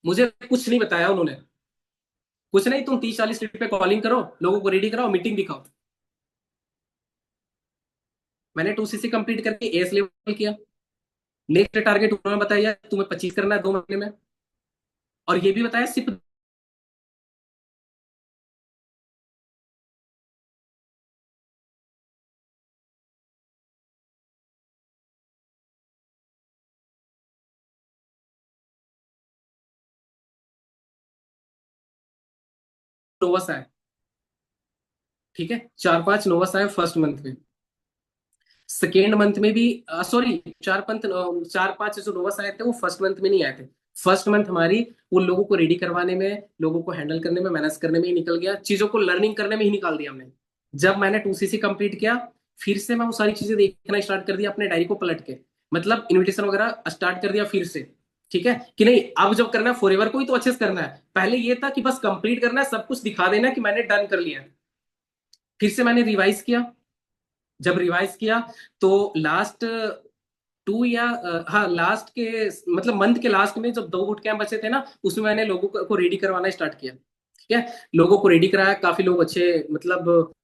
मुझे कुछ नहीं बताया उन्होंने, कुछ नहीं, तुम 30-40 मिनट पे कॉलिंग करो, लोगों को रेडी कराओ, मीटिंग दिखाओ। मैंने 2 सीसी कंप्लीट करके एस लेवल किया। नेक्स्ट टारगेट उन्होंने बताया तुम्हें 25 करना है 2 महीने में, और ये भी बताया सिर्फ नोवस आए, ठीक है, 4-5 नोवस आए फर्स्ट मंथ में। सेकेंड मंथ में भी, सॉरी, 4-5 जो नोवस आए थे वो फर्स्ट मंथ में नहीं आए थे। फर्स्ट मंथ हमारी वो लोगों को रेडी करवाने में, लोगों को हैंडल करने में, मैनेज करने में ही निकल गया, चीजों को लर्निंग करने में ही निकाल दिया हमने। जब मैंने 2 सीसी कंप्लीट किया, फिर से मैं वो सारी चीजें देखना स्टार्ट कर दिया अपने डायरी को पलट के, मतलब इनविटेशन वगैरह स्टार्ट कर दिया फिर से। ठीक है, कि नहीं, अब जब करना है फॉरएवर को ही तो अच्छे से करना है। पहले ये था कि बस कंप्लीट करना है, सब कुछ दिखा देना कि मैंने डन कर लिया है। फिर से मैंने रिवाइज किया। जब रिवाइज किया, तो लास्ट हाँ, लास्ट के मतलब मंथ के लास्ट में जब 2 बूट कैंप बचे थे ना, उसमें मैंने लोगों को रेडी करवाना स्टार्ट किया। ठीक है, लोगों को रेडी कराया, काफी लोग अच्छे, मतलब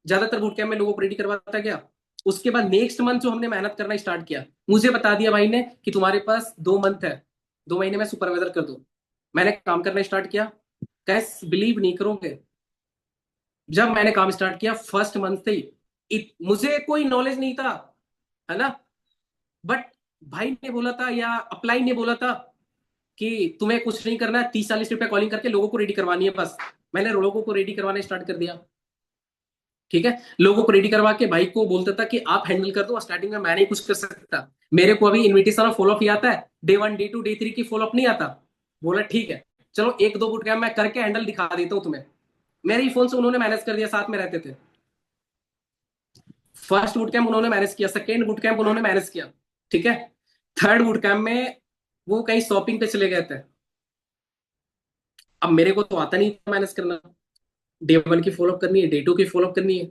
ज्यादातर बूट कैंप में लोगों को रेडी करवाता गया। उसके बाद नेक्स्ट मंथ जो हमने मेहनत करना स्टार्ट किया, मुझे बता दिया भाई ने कि तुम्हारे पास 2 मंथ है, 2 महीने में सुपरवाइजर कर दो। मैंने काम करना स्टार्ट किया। कैस बिलीव नहीं करोगे, जब मैंने काम स्टार्ट किया फर्स्ट मंथ से ही, मुझे कोई नॉलेज नहीं था, है ना, बट भाई ने बोला था या अप्लाई ने बोला था कि तुम्हें कुछ नहीं करना है, 30-40 रुपए कॉलिंग करके लोगों को रेडी करवानी है बस। मैंने लोगों को रेडी करवाना स्टार्ट कर दिया। ठीक है, लोगों को रेडी करवा के भाई को बोलता था कि आप हैंडल कर दो, स्टार्टिंग में मैं नहीं कुछ कर सकता, मेरे को अभी इन्विटेशन और फॉलोअप ही आता है, डे 1 डे 2 डे 3 की फॉलोअप नहीं आता। बोला ठीक है, चलो 1-2 बूट कैंप मैं करके हैंडल दिखा देता हूँ तुम्हें। मेरे ही फोन से उन्होंने मैनेज कर दिया, साथ में रहते थे। फर्स्ट बूट कैंप उन्होंने मैनेज किया, सेकेंड बूट कैंप उन्होंने मैनेज किया, ठीक है। थर्ड बूट कैंप में वो कहीं शॉपिंग पे चले गए थे। अब मेरे को तो आता नहीं था मैनेज करना, डे 1 की फॉलोअप करनी है, डे 2 की फॉलोअप करनी है।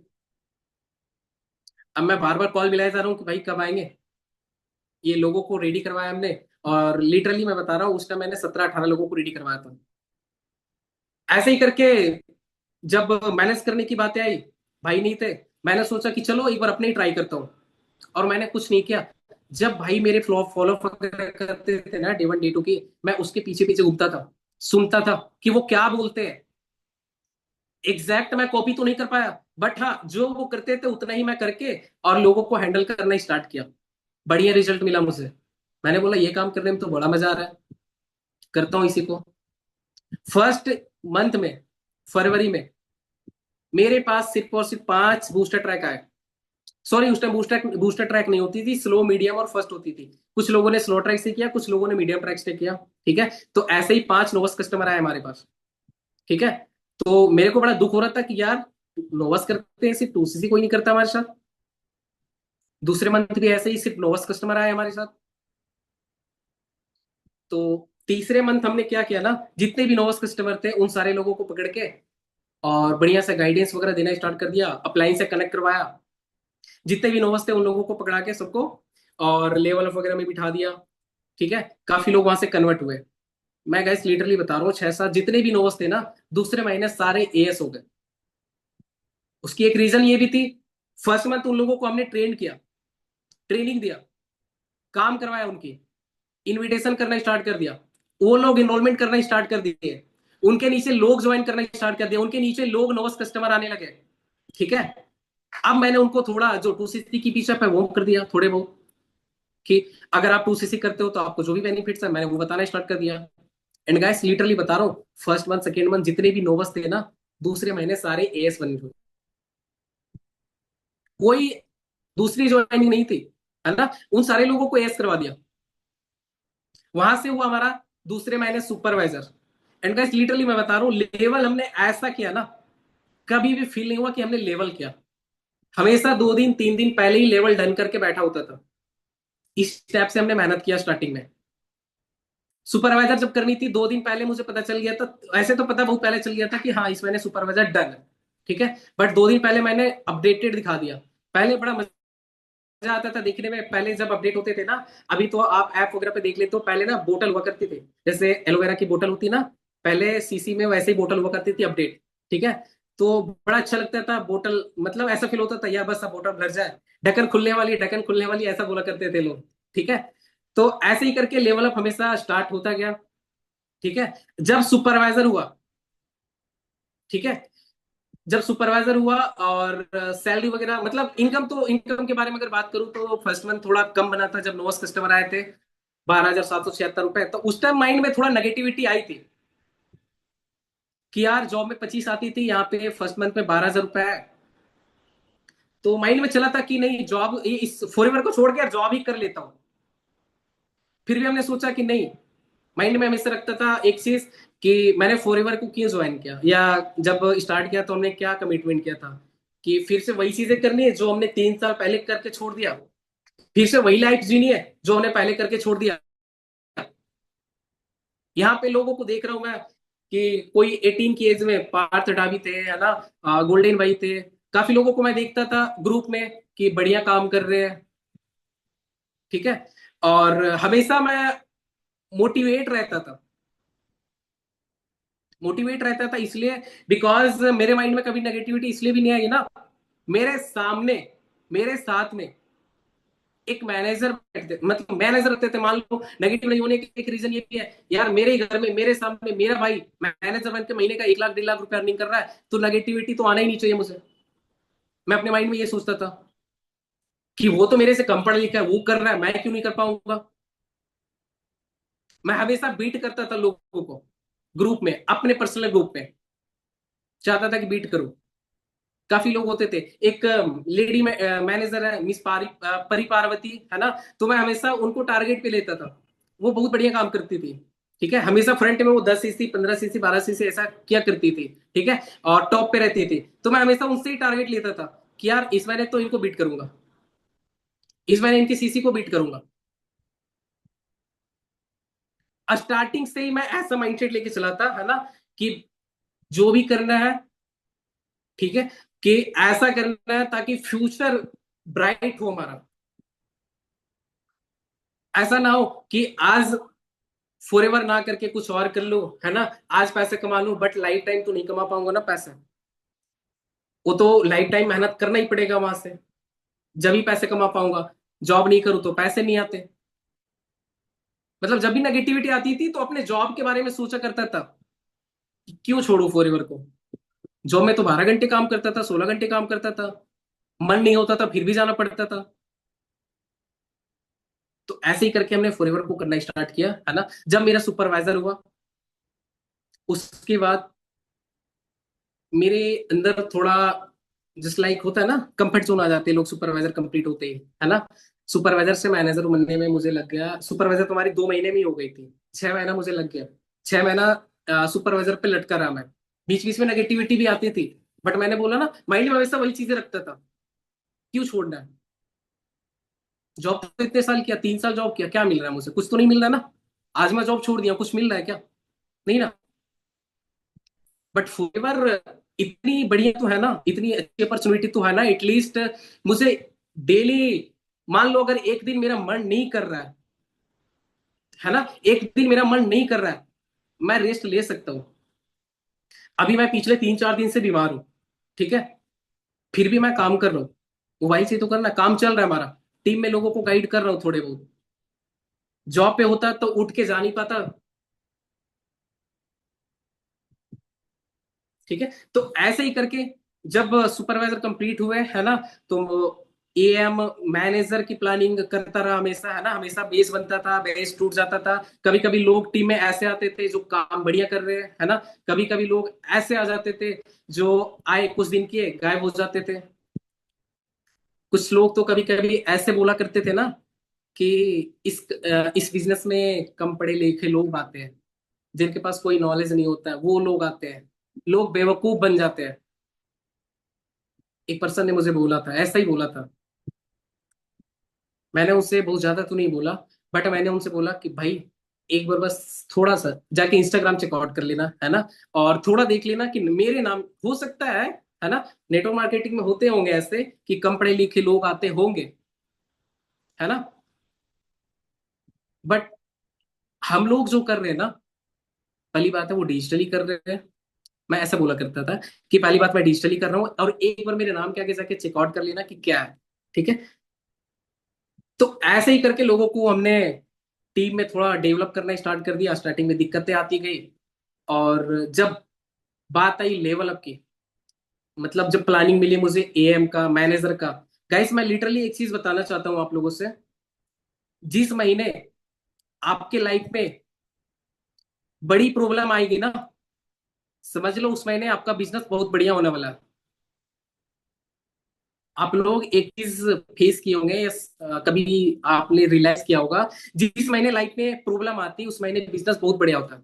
अब मैं बार बार कॉल मिलाया जा रहा हूँ कि भाई कब आएंगे। ये लोगों को रेडी करवाया हमने, और लिटरली मैं बता रहा हूँ, उस टाइम मैंने 17-18 लोगों को रेडी करवाया था। ऐसे ही करके जब मैनेज करने की बातें आई, भाई नहीं थे, मैंने सोचा कि चलो एक बार अपने ही ट्राई करता हूँ, और मैंने कुछ नहीं किया। जब भाई मेरे फॉलो वगैरह करते थे ना डे 1 डे 2 की, मैं उसके पीछे पीछे घूमता था, सुनता था कि वो क्या बोलते हैं। एग्जैक्ट मैं कॉपी तो नहीं कर पाया, बट हाँ, जो वो करते थे उतना ही मैं करके और लोगों को हैंडल करना स्टार्ट किया। बढ़िया रिजल्ट मिला मुझे। मैंने बोला ये काम करने में तो बड़ा मजा आ रहा है, करता हूँ इसी को। फर्स्ट मंथ में, फरवरी में, मेरे पास सिर्फ और सिर्फ 5 बूस्टर ट्रैक आए। सॉरी, उस टाइम बूस्टर ट्रैक नहीं होती थी, स्लो मीडियम और फर्स्ट होती थी। कुछ लोगों ने स्लो ट्रैक से किया, कुछ लोगों ने मीडियम ट्रैक से किया। ठीक है, तो ऐसे ही 5 नोवस कस्टमर आए हमारे पास। ठीक है, तो मेरे को बड़ा दुख हो रहा था कि यार, नोवस करते हैं सिर्फ, 2 सीसी कोई नहीं करता हमारे साथ। दूसरे मंथ भी ऐसे ही सिर्फ नोवस कस्टमर आए हमारे साथ। तो तीसरे मंथ हमने क्या किया ना, जितने भी नोवस कस्टमर थे उन सारे लोगों को पकड़ के और बढ़िया से गाइडेंस वगैरह देना स्टार्ट कर दिया, अपलाइन से कनेक्ट करवाया। जितने भी नोवस थे उन लोगों को पकड़ा के सबको, और लेवल अप वगैरह में बिठा दिया। ठीक है, काफी लोग वहां से कन्वर्ट हुए। मैं गैस लिटरली बता रहा हूँ, 6-7 जितने भी नोवस थे ना, दूसरे महीने सारे एएस हो गए। उसकी एक रीजन ये भी थी, फर्स्ट मंथ उन लोगों को हमने ट्रेन किया। ट्रेनिंग दिया, काम करवाया, उनकी इनविटेशन करना स्टार्ट कर दिया, वो लोग इनरोलमेंट करना स्टार्ट कर दिए, उनके नीचे लोग ज्वाइन करना स्टार्ट कर दिया, उनके नीचे लोग नोस कस्टमर आने लगे। ठीक है, अब मैंने उनको थोड़ा जो 2cc की पीछे पे वो कर दिया थोड़े बहुत, कि अगर आप 2cc करते हो तो आपको जो भी बेनिफिट्स है मैंने वो बताना स्टार्ट कर दिया। एंड गाइस लिटरली बता रहा हूँ, फर्स्ट मंथ सेकेंड मंथ जितने भी नोवस थे ना, दूसरे महीने सारे एएस बन गए। कोई दूसरी ज्वाइनिंग नहीं थी, है ना, उन सारे लोगों को एएस करवा दिया। वहां से हुआ हमारा दूसरे महीने सुपरवाइजर। एंड गाइस लिटरली मैं बता रहा हूँ, लेवल हमने ऐसा किया ना, कभी भी फील नहीं हुआ कि हमने लेवल किया। हमेशा 2 दिन 3 दिन पहले ही लेवल डन करके बैठा होता था। इस स्टेप से हमने मेहनत किया स्टार्टिंग में। सुपरवाइजर जब करनी थी 2 दिन पहले मुझे पता चल गया था, ऐसे तो पता बहुत पहले चल गया था कि हाँ इस महीने सुपरवाइजर डन है। ठीक है, बट 2 दिन पहले मैंने अपडेटेड दिखा दिया। पहले बड़ा मजा आता था देखने में, पहले जब अपडेट होते थे ना, अभी तो आप ऐप वगैरह पे देख लेते हो, पहले ना बोतल हुआ करती थी, जैसे एलोवेरा की बोतल होती ना, पहले सीसी में वैसे ही बोतल हुआ करती थी अपडेट। ठीक है, तो बड़ा अच्छा लगता था बोतल, मतलब ऐसा फील होता था यार बस अब बोतल भर जाए, ढक्कन खुलने वाली, ढक्कन खुलने वाली, ऐसा बोला करते थे लोग। ठीक है, तो ऐसे ही करके लेवल अप हमेशा स्टार्ट होता गया। ठीक है, जब सुपरवाइजर हुआ, ठीक है, जब सुपरवाइजर हुआ और सैलरी वगैरह, मतलब इनकम, तो इनकम के बारे में अगर बात करूं तो फर्स्ट मंथ थोड़ा कम बना था जब नोस कस्टमर आए थे, 12,776 रुपए। तो उस टाइम माइंड में थोड़ा नेगेटिविटी आई थी कि यार जॉब में 25 आती थी, यहाँ पे फर्स्ट मंथ में 12,000 रुपए है। तो माइंड में चला था कि नहीं, जॉब इस फॉरएवर को छोड़ के जॉब ही कर लेता हूँ। फिर भी हमने सोचा कि नहीं, माइंड में हमेशा रखता था एक चीज, कि मैंने फॉरएवर को क्यों ज्वाइन किया, या जब स्टार्ट किया तो हमने क्या कमिटमेंट किया था, कि फिर से वही चीजें करनी है जो हमने 3 साल पहले करके छोड़ दिया, फिर से वही लाइफ जीनी है जो हमने पहले करके छोड़ दिया। यहाँ पे लोगों को देख रहा हूं मैं कि कोई 18 की एज में पार्थ डाबी थे, है ना, गोल्डन भाई थे, काफी लोगों को मैं देखता था ग्रुप में कि बढ़िया काम कर रहे हैं। ठीक है, और हमेशा मैं मोटिवेट रहता था, मोटिवेट रहता था इसलिए, बिकॉज मेरे माइंड में कभी नेगेटिविटी इसलिए भी नहीं आई ना, मेरे सामने, मेरे साथ में एक मैनेजर बैठते, मतलब मैनेजर रहते थे। मान लो नेगेटिव नहीं होने के एक रीजन ये भी है, यार मेरे ही घर में मेरे सामने मेरा भाई मैनेजर बन के महीने का 1 लाख 1.5 लाख रुपया अर्निंग कर रहा है, तो नेगेटिविटी तो आना ही नहीं चाहिए मुझे। मैं अपने माइंड में ये सोचता था कि वो तो मेरे से कम पढ़ा लिखा है, वो कर रहा है, मैं क्यों नहीं कर पाऊंगा। मैं हमेशा बीट करता था लोगों को, ग्रुप में, अपने पर्सनल ग्रुप में चाहता था कि बीट करूं। काफी लोग होते थे, एक लेडी मैनेजर है मिस परी पार्वती, है ना, तो मैं हमेशा उनको टारगेट पे लेता था। वो बहुत बढ़िया काम करती थी। ठीक है, हमेशा फ्रंट में वो 10cc 15cc 12cc ऐसा किया करती थी। ठीक है, और टॉप पे रहती थी, तो मैं हमेशा उनसे ही टारगेट लेता था कि यार इस महीने तो इनको बीट करूंगा, इस महीने इनकी सीसी को बीट करूंगा। स्टार्टिंग से ही मैं ऐसा माइंडसेट लेके चला था, है ना, कि जो भी करना है, ठीक है, कि ऐसा करना है ताकि फ्यूचर ब्राइट हो हमारा। ऐसा ना हो कि आज फॉरएवर ना करके कुछ और कर लो, है ना, आज पैसे कमा लूं बट लाइफ टाइम तो नहीं कमा पाऊंगा ना पैसे। वो तो लाइफ टाइम मेहनत करना ही पड़ेगा वहां से, जब ही पैसे कमा पाऊंगा। जॉब नहीं करूं तो पैसे नहीं आते। मतलब जब भी नेगेटिविटी आती थी तो अपने जॉब के बारे में सोचा करता था कि क्यों छोड़ू फॉरएवर को। जॉब में तो 12 घंटे काम करता था, 16 घंटे काम करता था, मन नहीं होता था फिर भी जाना पड़ता था। तो ऐसे ही करके हमने फॉरएवर को करना स्टार्ट किया, है ना। जब मेरा सुपरवाइजर हुआ, उसके बाद मेरे अंदर थोड़ा जस्ट लाइक होता है ना, कंफर्ट जोन आ जाते हैं लोग सुपरवाइजर कंप्लीट होते ही, है ना। सुपरवाइजर से मैनेजर बनने में मुझे लग गया, सुपरवाइजर तुम्हारी 2 महीने में ही हो गई थी, 6 महीना मुझे लग गया। 6 महीना सुपरवाइजर पे लटका रहा मैं। बीच बीच में नेगेटिविटी भी आती थी, बट मैंने बोला ना, माइंड में हमेशा वही चीजें रखता था, क्यों छोड़ना है। जॉब तो इतने साल किया, 3 साल जॉब किया, क्या मिल रहा है मुझे, कुछ तो नहीं मिल रहा ना। आज मैं जॉब छोड़ दिया, कुछ मिल रहा है क्या, नहीं ना। बट फॉरएवर इतनी बढ़िया तो है ना, इतनी अच्छी अपॉर्चुनिटी तो है ना, एटलीस्ट मुझे डेली, मान लो अगर एक दिन मेरा मन नहीं कर रहा है ना, एक दिन मेरा मन नहीं कर रहा है, मैं रेस्ट ले सकता हूँ। अभी मैं पिछले 3 4 दिन से बीमार हूँ, ठीक है, फिर भी मैं काम कर रहा हूँ। मोबाइल से तो करना, काम चल रहा है हमारा। टीम में लोगों को गाइड कर रहा हूँ थोड़े बहुत। जॉब पे होता तो उठ के जा नहीं पाता। ठीक है, तो ऐसे ही करके जब सुपरवाइजर कंप्लीट हुए है ना, तो एएम मैनेजर की प्लानिंग करता रहा हमेशा, है ना, हमेशा बेस बनता था, बेस टूट जाता था। कभी कभी लोग टीम में ऐसे आते थे जो काम बढ़िया कर रहे हैं, है ना, कभी कभी लोग ऐसे आ जाते थे जो आए कुछ दिन किए गायब हो जाते थे। कुछ लोग तो कभी कभी ऐसे बोला करते थे ना कि इस बिजनेस में कम पढ़े लिखे लोग आते हैं, जिनके पास कोई नॉलेज नहीं होता है वो लोग आते हैं, लोग बेवकूफ बन जाते हैं। एक पर्सन ने मुझे बोला था, ऐसा ही बोला था। मैंने उनसे बहुत ज्यादा तो नहीं बोला, बट मैंने उनसे बोला कि भाई एक बार बस थोड़ा सा जाके इंस्टाग्राम चेकआउट कर लेना, है ना, और थोड़ा देख लेना कि मेरे नाम हो सकता है ना, नेटवर्क मार्केटिंग में होते होंगे ऐसे कि कम पढ़े लिखे लोग आते होंगे, है ना, बट हम लोग जो कर रहे हैं ना, पहली बात है वो डिजिटली कर रहे हैं। मैं ऐसा बोला करता था कि पहली बात मैं डिजिटली कर रहा हूँ, और एक बार मेरे नाम के आगे जाके चेकआउट कर लेना कि क्या है। ठीक है, तो ऐसे ही करके लोगों को हमने टीम में थोड़ा डेवलप करना स्टार्ट कर दिया। स्टार्टिंग में दिक्कतें आती गई, और जब बात आई लेवल अप की, मतलब जब प्लानिंग मिली मुझे एएम का, मैनेजर का, गाइस मैं लिटरली एक चीज बताना चाहता हूँ आप लोगों से। जिस महीने आपके लाइफ में बड़ी प्रॉब्लम आएगी ना, समझ लो उस महीने आपका बिजनेस बहुत बढ़िया होने वाला है। आप लोग एक चीज फेस किए होंगे या कभी आपने रियलाइज किया होगा, जिस महीने लाइफ में प्रॉब्लम आती है उस महीने बिजनेस बहुत बढ़िया होता है।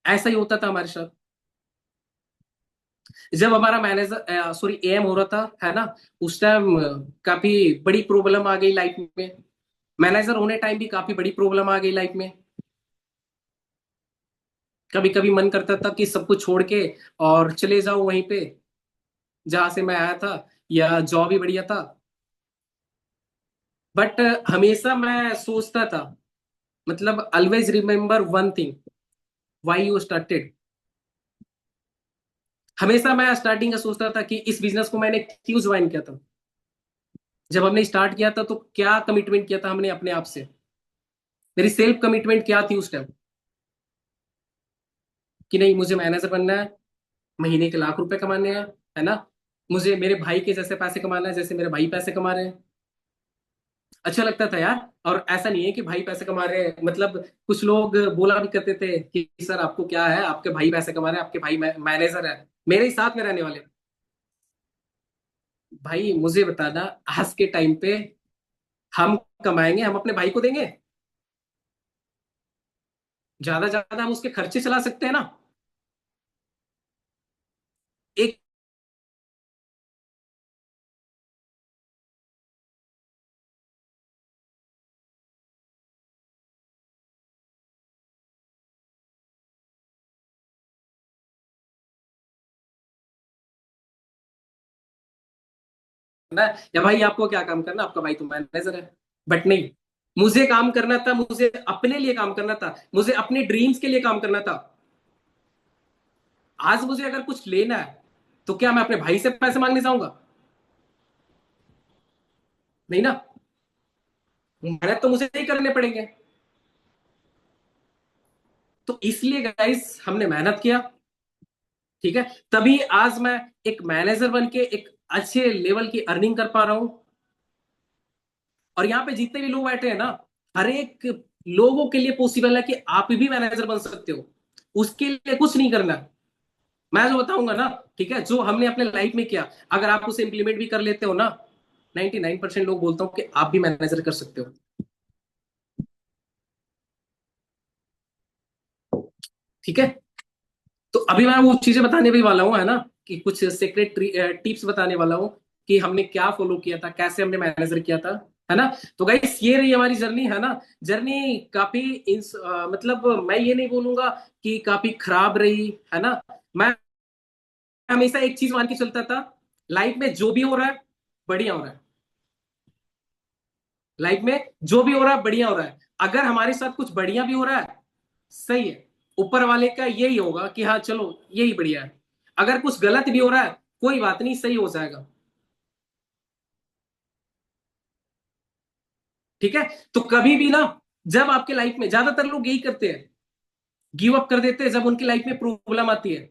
ऐसा ही होता था हमारे साथ। जब हमारा मैनेजर सॉरी एम हो रहा था, है ना, उस टाइम काफी बड़ी प्रॉब्लम आ गई लाइफ में। मैनेजर होने टाइम भी काफी बड़ी प्रॉब्लम आ गई लाइफ में। कभी कभी मन करता था कि सब कुछ छोड़ के और चले जाओ वहीं पे जहां से मैं आया था, या जॉब ही बढ़िया था। बट हमेशा मैं सोचता था, मतलब always remember one thing, why you started. हमेशा मैं स्टार्टिंग का सोचता था कि इस बिजनेस को मैंने क्यों ज्वाइन किया था। जब हमने स्टार्ट किया था तो क्या कमिटमेंट किया था हमने अपने आप से, मेरी सेल्फ कमिटमेंट क्या थी उस टाइम, कि नहीं मुझे मैनेजर बनना है, महीने के लाख रुपए कमाने हैं, है ना, मुझे मेरे भाई के जैसे पैसे कमाना है जैसे मेरे भाई पैसे कमा रहे हैं। अच्छा लगता था यार। और ऐसा नहीं है कि भाई पैसे कमा रहे हैं, मतलब कुछ लोग बोला भी करते थे कि सर आपको क्या है, आपके भाई पैसे कमा रहे हैं, आपके भाई मैनेजर है, मेरे ही साथ में रहने वाले। भाई मुझे बताना, आज के टाइम पे हम कमाएंगे, हम अपने भाई को देंगे, ज्यादा ज्यादा हम उसके खर्चे चला सकते हैं ना। एक ना, या भाई आपको क्या काम करना, आपका भाई तो मैनेजर है। बट नहीं, मुझे काम करना था, मुझे अपने लिए काम करना था, मुझे अपने ड्रीम्स के लिए काम करना था। आज मुझे अगर कुछ लेना है तो क्या मैं अपने भाई से पैसे मांगने जाऊंगा? नहीं ना, मेहनत तो मुझे ही करने पड़ेंगे। तो इसलिए गाइस हमने मेहनत किया। ठीक है, तभी आज मैं एक मैनेजर बन के एक अच्छे लेवल की अर्निंग कर पा रहा हूं। और यहाँ पे जितने भी लोग बैठे हैं ना, हर एक लोगों के लिए पॉसिबल है कि आप भी मैनेजर बन सकते हो। उसके लिए कुछ नहीं करना, मैं जो बताऊंगा ना, ठीक है, जो हमने अपने लाइफ में किया, अगर आप उसे इंप्लीमेंट भी कर लेते हो ना, 99% लोग बोलता हूँ कि आप भी मैनेजर कर सकते हो। ठीक है, तो अभी मैं वो चीजें बताने भी वाला हूँ, है ना, कि कुछ सीक्रेट टिप्स बताने वाला हूँ कि हमने क्या फॉलो किया था, कैसे हमने मैनेजर किया था, है ना। तो गाइस ये रही हमारी जर्नी, है ना। जर्नी काफी मतलब मैं ये नहीं बोलूंगा कि काफी खराब रही, है ना। मैं हमेशा एक चीज मान के चलता था, लाइफ में जो भी हो रहा है बढ़िया हो रहा है। लाइफ में जो भी हो रहा है बढ़िया हो रहा है। अगर हमारे साथ कुछ बढ़िया भी हो रहा है, सही है, ऊपर वाले का यही होगा कि हाँ चलो यही बढ़िया है। अगर कुछ गलत भी हो रहा है, कोई बात नहीं, सही हो जाएगा। ठीक है। तो कभी भी ना, जब आपके लाइफ में, ज्यादातर लोग यही करते हैं, गिव अप कर देते हैं जब उनकी लाइफ में प्रॉब्लम आती है।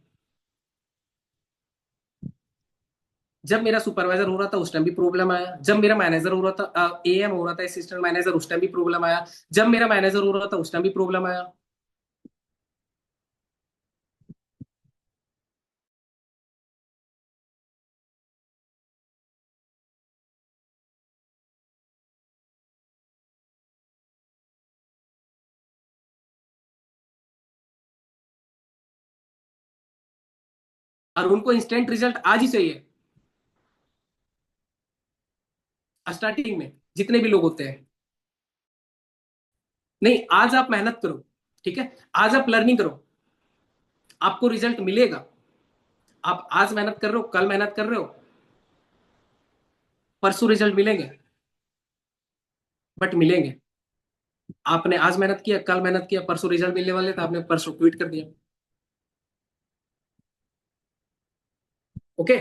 जब मेरा सुपरवाइजर हो रहा था उस टाइम भी प्रॉब्लम आया, जब मेरा मैनेजर हो रहा था, एएम हो रहा था, असिस्टेंट मैनेजर, उस टाइम भी प्रॉब्लम आया, जब मेरा मैनेजर हो रहा था उस टाइम भी प्रॉब्लम आया। और उनको इंस्टेंट रिजल्ट आज ही चाहिए। स्टार्टिंग में जितने भी लोग होते हैं, नहीं, आज आप मेहनत करो, ठीक है, आज आप लर्निंग करो, आपको रिजल्ट मिलेगा। आप आज मेहनत कर रहे हो, कल मेहनत कर रहे हो, परसों रिजल्ट मिलेंगे, बट मिलेंगे। आपने आज मेहनत किया, कल मेहनत किया, परसों रिजल्ट मिलने वाले थे, आपने परसों क्विट कर दिया। ओके।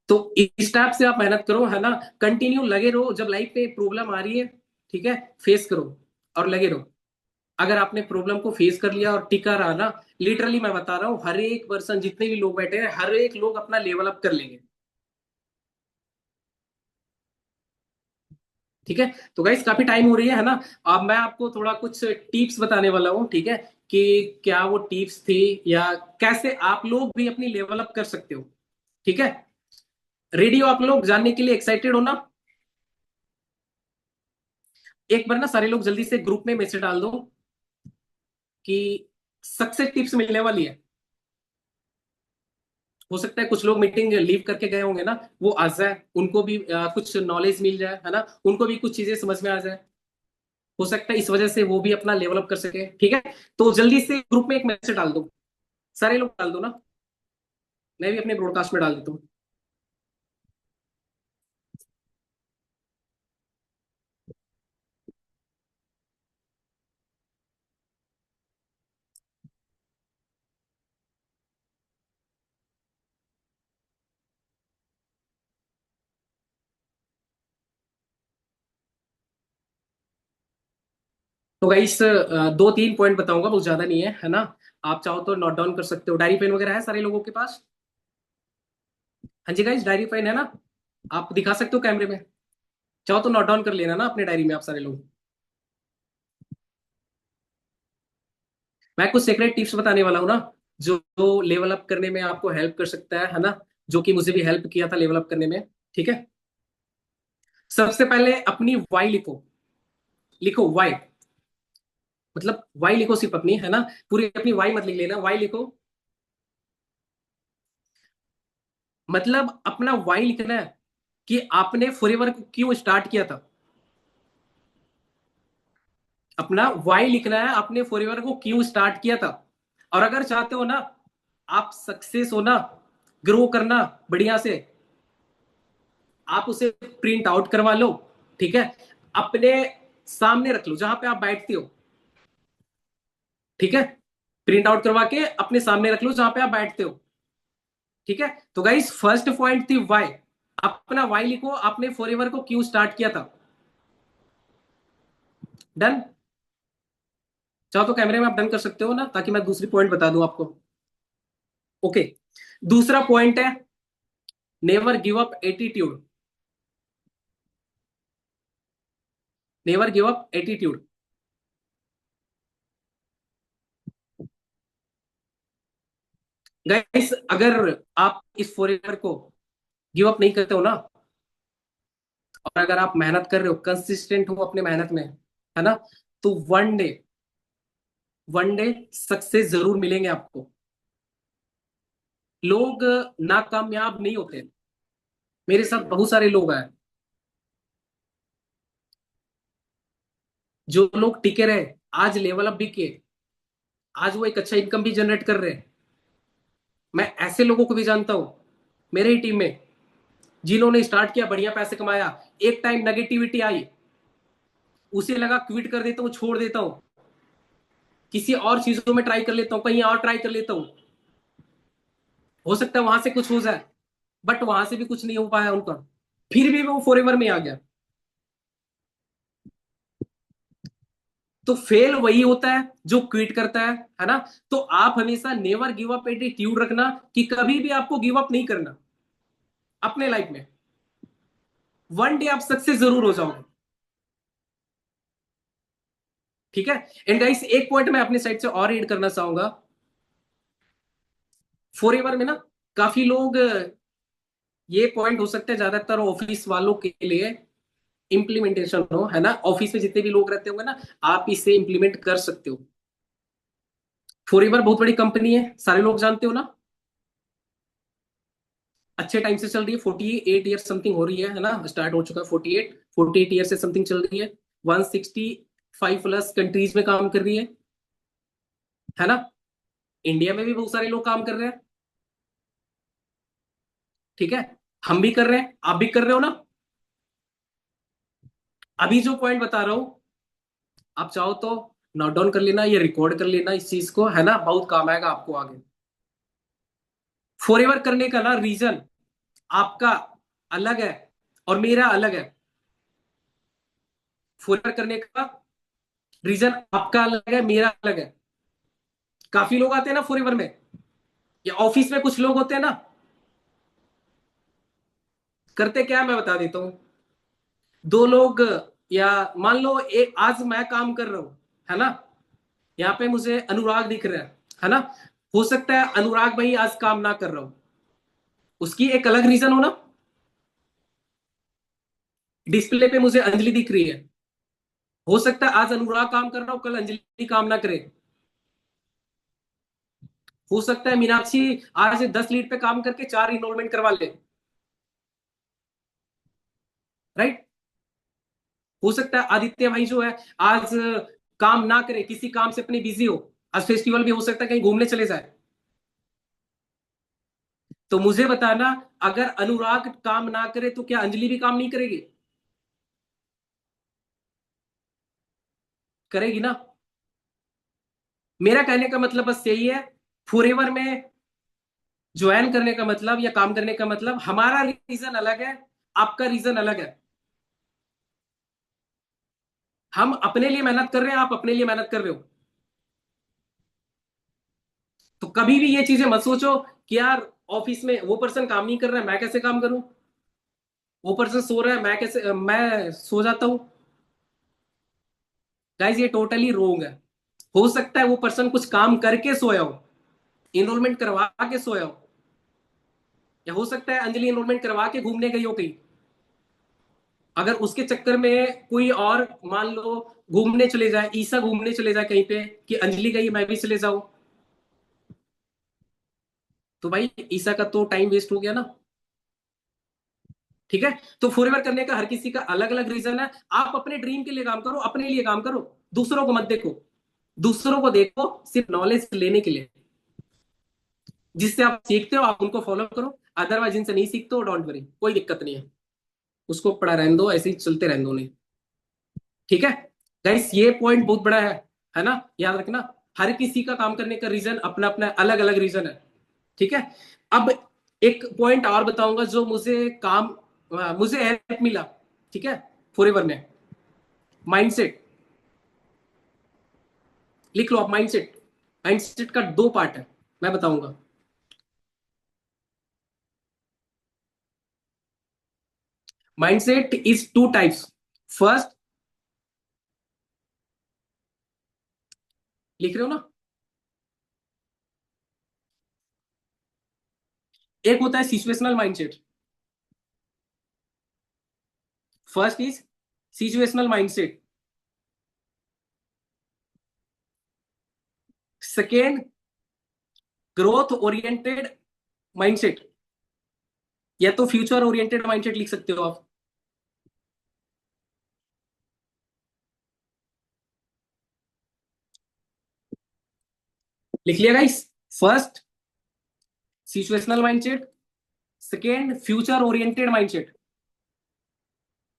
तो इस टाइप से आप मेहनत करो, है ना, कंटिन्यू लगे रहो, जब लाइफ में प्रॉब्लम आ रही है, ठीक है, फेस करो और लगे रहो। अगर आपने प्रॉब्लम को फेस कर लिया और टिका रहा ना, लिटरली मैं बता रहा हूँ, हर एक पर्सन, जितने भी लोग बैठे हैं, हर एक लोग अपना लेवल अप कर लेंगे। ठीक है। तो गाइस काफी टाइम हो रही है ना। अब मैं आपको थोड़ा कुछ टिप्स बताने वाला हूँ, ठीक है, कि क्या वो टिप्स थी, या कैसे आप लोग भी अपनी लेवल अप कर सकते हो। ठीक है। रेडी हो आप लोग जानने के लिए, एक्साइटेड हो ना? एक बार ना सारे लोग जल्दी से ग्रुप में मैसेज डाल दो कि सक्सेस टिप्स मिलने वाली है। हो सकता है कुछ लोग मीटिंग लीव करके गए होंगे ना, वो आ जाए, उनको भी कुछ नॉलेज मिल जाए, है ना, उनको भी कुछ चीजें समझ में आ जाए। हो सकता है इस वजह से वो भी अपना लेवल अप कर सके। ठीक है। तो जल्दी से ग्रुप में एक मैसेज डाल दो, सारे लोग डाल दो ना, मैं भी अपने ब्रॉडकास्ट में डाल देता हूँ। तो गाइस, दो तीन पॉइंट बताऊंगा, बहुत ज्यादा नहीं है, है ना। आप चाहो तो नोट डाउन कर सकते हो, डायरी पेन वगैरह है सारे लोगों के पास? हाँ जी गाइस, डायरी पेन है ना, आप दिखा सकते हो कैमरे में। चाहो तो नोट डाउन कर लेना ना अपने डायरी में आप सारे लोग। मैं कुछ सीक्रेट टिप्स बताने वाला हूँ ना, जो लेवल अप करने में आपको हेल्प कर सकता है ना, जो कि मुझे भी हेल्प किया था लेवल अप करने में। ठीक है। सबसे पहले अपनी वाई लिखो। लिखो वाई, मतलब वाई लिखो सिर्फ अपनी, है ना, पूरी अपनी वाई मत लिख लेना, वाई लिखो। मतलब अपना वाई लिखना है कि आपने फॉरएवर को क्यों स्टार्ट किया था। अपना वाई लिखना है, आपने फॉरएवर को क्यों स्टार्ट किया था। और अगर चाहते हो ना आप सक्सेस होना, ग्रो करना बढ़िया से, आप उसे प्रिंट आउट करवा लो। ठीक है। अपने सामने रख लो जहां पे आप बैठते हो। ठीक है। प्रिंट आउट करवा के अपने सामने रख लो जहां पे आप बैठते हो। ठीक है। तो गाइस फर्स्ट पॉइंट थी वाई। अपना वाई लिखो, आपने फॉरएवर को क्यों स्टार्ट किया था। डन। चाहो तो कैमरे में आप डन कर सकते हो ना, ताकि मैं दूसरी पॉइंट बता दूं आपको। ओके। दूसरा पॉइंट है never give up attitude. Never give up attitude. Guys अगर आप इस फॉरएवर को गिव अप नहीं करते हो ना, और अगर आप मेहनत कर रहे हो, कंसिस्टेंट हो अपने मेहनत में, है ना, तो वन डे सक्सेस जरूर मिलेंगे आपको। लोग नाकामयाब नहीं होते। मेरे साथ बहुत सारे लोग आए, जो लोग टिके रहे, आज लेवल अप भी किए, आज वो एक अच्छा इनकम भी जनरेट कर रहे हैं। मैं ऐसे लोगों को भी जानता हूं मेरे ही टीम में, जिन्होंने स्टार्ट किया, बढ़िया पैसे कमाया, एक टाइम नेगेटिविटी आई, उसे लगा क्विट कर देता हूँ, छोड़ देता हूँ, किसी और चीजों में ट्राई कर लेता हूँ, कहीं और ट्राई कर लेता हूँ, हो सकता है वहां से कुछ हो जाए, बट वहां से भी कुछ नहीं हो पाया उनका, फिर भी वो फॉरएवर में आ गया। तो फेल वही होता है जो क्विट करता है ना। तो आप हमेशा नेवर गिव अप एटीट्यूड रखना, कि कभी भी आपको गिव अप नहीं करना अपने लाइफ में। वन डे आप सक्सेस जरूर हो जाओगे। ठीक है। एंड गाइस, एक पॉइंट मैं अपनी साइड से और ऐड करना चाहूंगा। फॉर एवर में ना, काफी लोग, ये पॉइंट हो सकता है ज्यादातर ऑफिस वालों के लिए इम्प्लीमेंटेशन हो, है ना। ऑफिस में जितने भी लोग रहते होंगे ना, आप इसे इम्प्लीमेंट कर सकते हो। फॉर एवर बहुत बड़ी कंपनी है, सारे लोग जानते हो ना। अच्छे टाइम से चल रही है, 48 ईयर समथिंग हो रही है ना, स्टार्ट हो चुका है 48 ईयर से समथिंग चल रही है। 165 प्लस कंट्रीज में काम कर रही है ना। इंडिया में भी बहुत सारे लोग काम कर रहे हैं। ठीक है। हम भी कर रहे हैं, आप भी कर रहे हो ना। अभी जो पॉइंट बता रहा हूं, आप चाहो तो नोट डाउन कर लेना, ये रिकॉर्ड कर लेना इस चीज को, है ना, बहुत काम आएगा आपको आगे। फॉर करने का ना रीजन आपका अलग है और मेरा अलग है। फॉर करने का रीजन आपका अलग है, मेरा अलग है। काफी लोग आते हैं ना फॉर में, या ऑफिस में कुछ लोग होते हैं ना, करते क्या है, मैं बता देता हूँ। दो लोग, या मान लो आज मैं काम कर रहा हूं, है ना। यहाँ पे मुझे अनुराग दिख रहा है ना। हो सकता है अनुराग भाई आज काम ना कर रहा हूं, उसकी एक अलग रीजन हो ना। डिस्प्ले पे मुझे अंजलि दिख रही है, हो सकता है आज अनुराग काम कर रहा हो, कल अंजलि काम ना करे। हो सकता है मीनाक्षी आज 10 लीड पे काम करके 4 इनरोलमेंट करवा ले। राइट। हो सकता है आदित्य भाई जो है आज काम ना करे, किसी काम से अपने बिजी हो, आज फेस्टिवल भी हो सकता है कहीं घूमने चले जाए। तो मुझे बताना, अगर अनुराग काम ना करे तो क्या अंजलि भी काम नहीं करेगी? करेगी ना। मेरा कहने का मतलब बस यही है, फॉरएवर में ज्वाइन करने का मतलब या काम करने का मतलब, हमारा रीजन अलग है, आपका रीजन अलग है। हम अपने लिए मेहनत कर रहे हैं, आप अपने लिए मेहनत कर रहे हो। तो कभी भी ये चीजें मत सोचो कि यार ऑफिस में वो पर्सन काम नहीं कर रहा है, मैं कैसे काम करूं। वो पर्सन सो रहा है, मैं सो जाता हूं। गाइस, ये टोटली रोंग है। हो सकता है वो पर्सन कुछ काम करके सोया हो, इनरोलमेंट करवा के सोया हो, या हो सकता है अंजलि इनरोलमेंट करवा के घूमने गई हो कहीं। अगर उसके चक्कर में कोई और, मान लो, घूमने चले जाए, ईसा घूमने चले जाए कहीं पे, कि अंजलि गई मैं भी चले जाऊं, तो भाई ईसा का तो टाइम वेस्ट हो गया ना। ठीक है। तो फॉरएवर करने का हर किसी का अलग अलग रीजन है। आप अपने ड्रीम के लिए काम करो, अपने लिए काम करो, दूसरों को मत देखो। दूसरों को देखो सिर्फ नॉलेज लेने के लिए, जिससे आप सीखते हो आप उनको फॉलो करो। अदरवाइज जिनसे नहीं सीखते हो, डोंट वरी, कोई दिक्कत नहीं है, उसको पड़ा रहने दो, ऐसे ही चलते रहने दो नहीं। ठीक है। गाइस, ये पॉइंट बहुत बड़ा है ना, याद रखना। हर किसी का काम करने का रीजन अपना अपना अलग अलग रीजन है। ठीक है। अब एक पॉइंट और बताऊंगा जो मुझे हेल्प मिला। ठीक है। फॉरएवर में माइंडसेट, लिख लो आप माइंडसेट। माइंडसेट का दो पार्ट है, मैं बताऊंगा। Mindset is two types. First, लिख रहे हो ना। एक होता है situational mindset. First is situational mindset. Second, growth oriented mindset, या तो फ्यूचर ओरिएंटेड माइंडसेट लिख सकते हो आप। लिख लिया guys. First situational mindset, second future oriented mindset.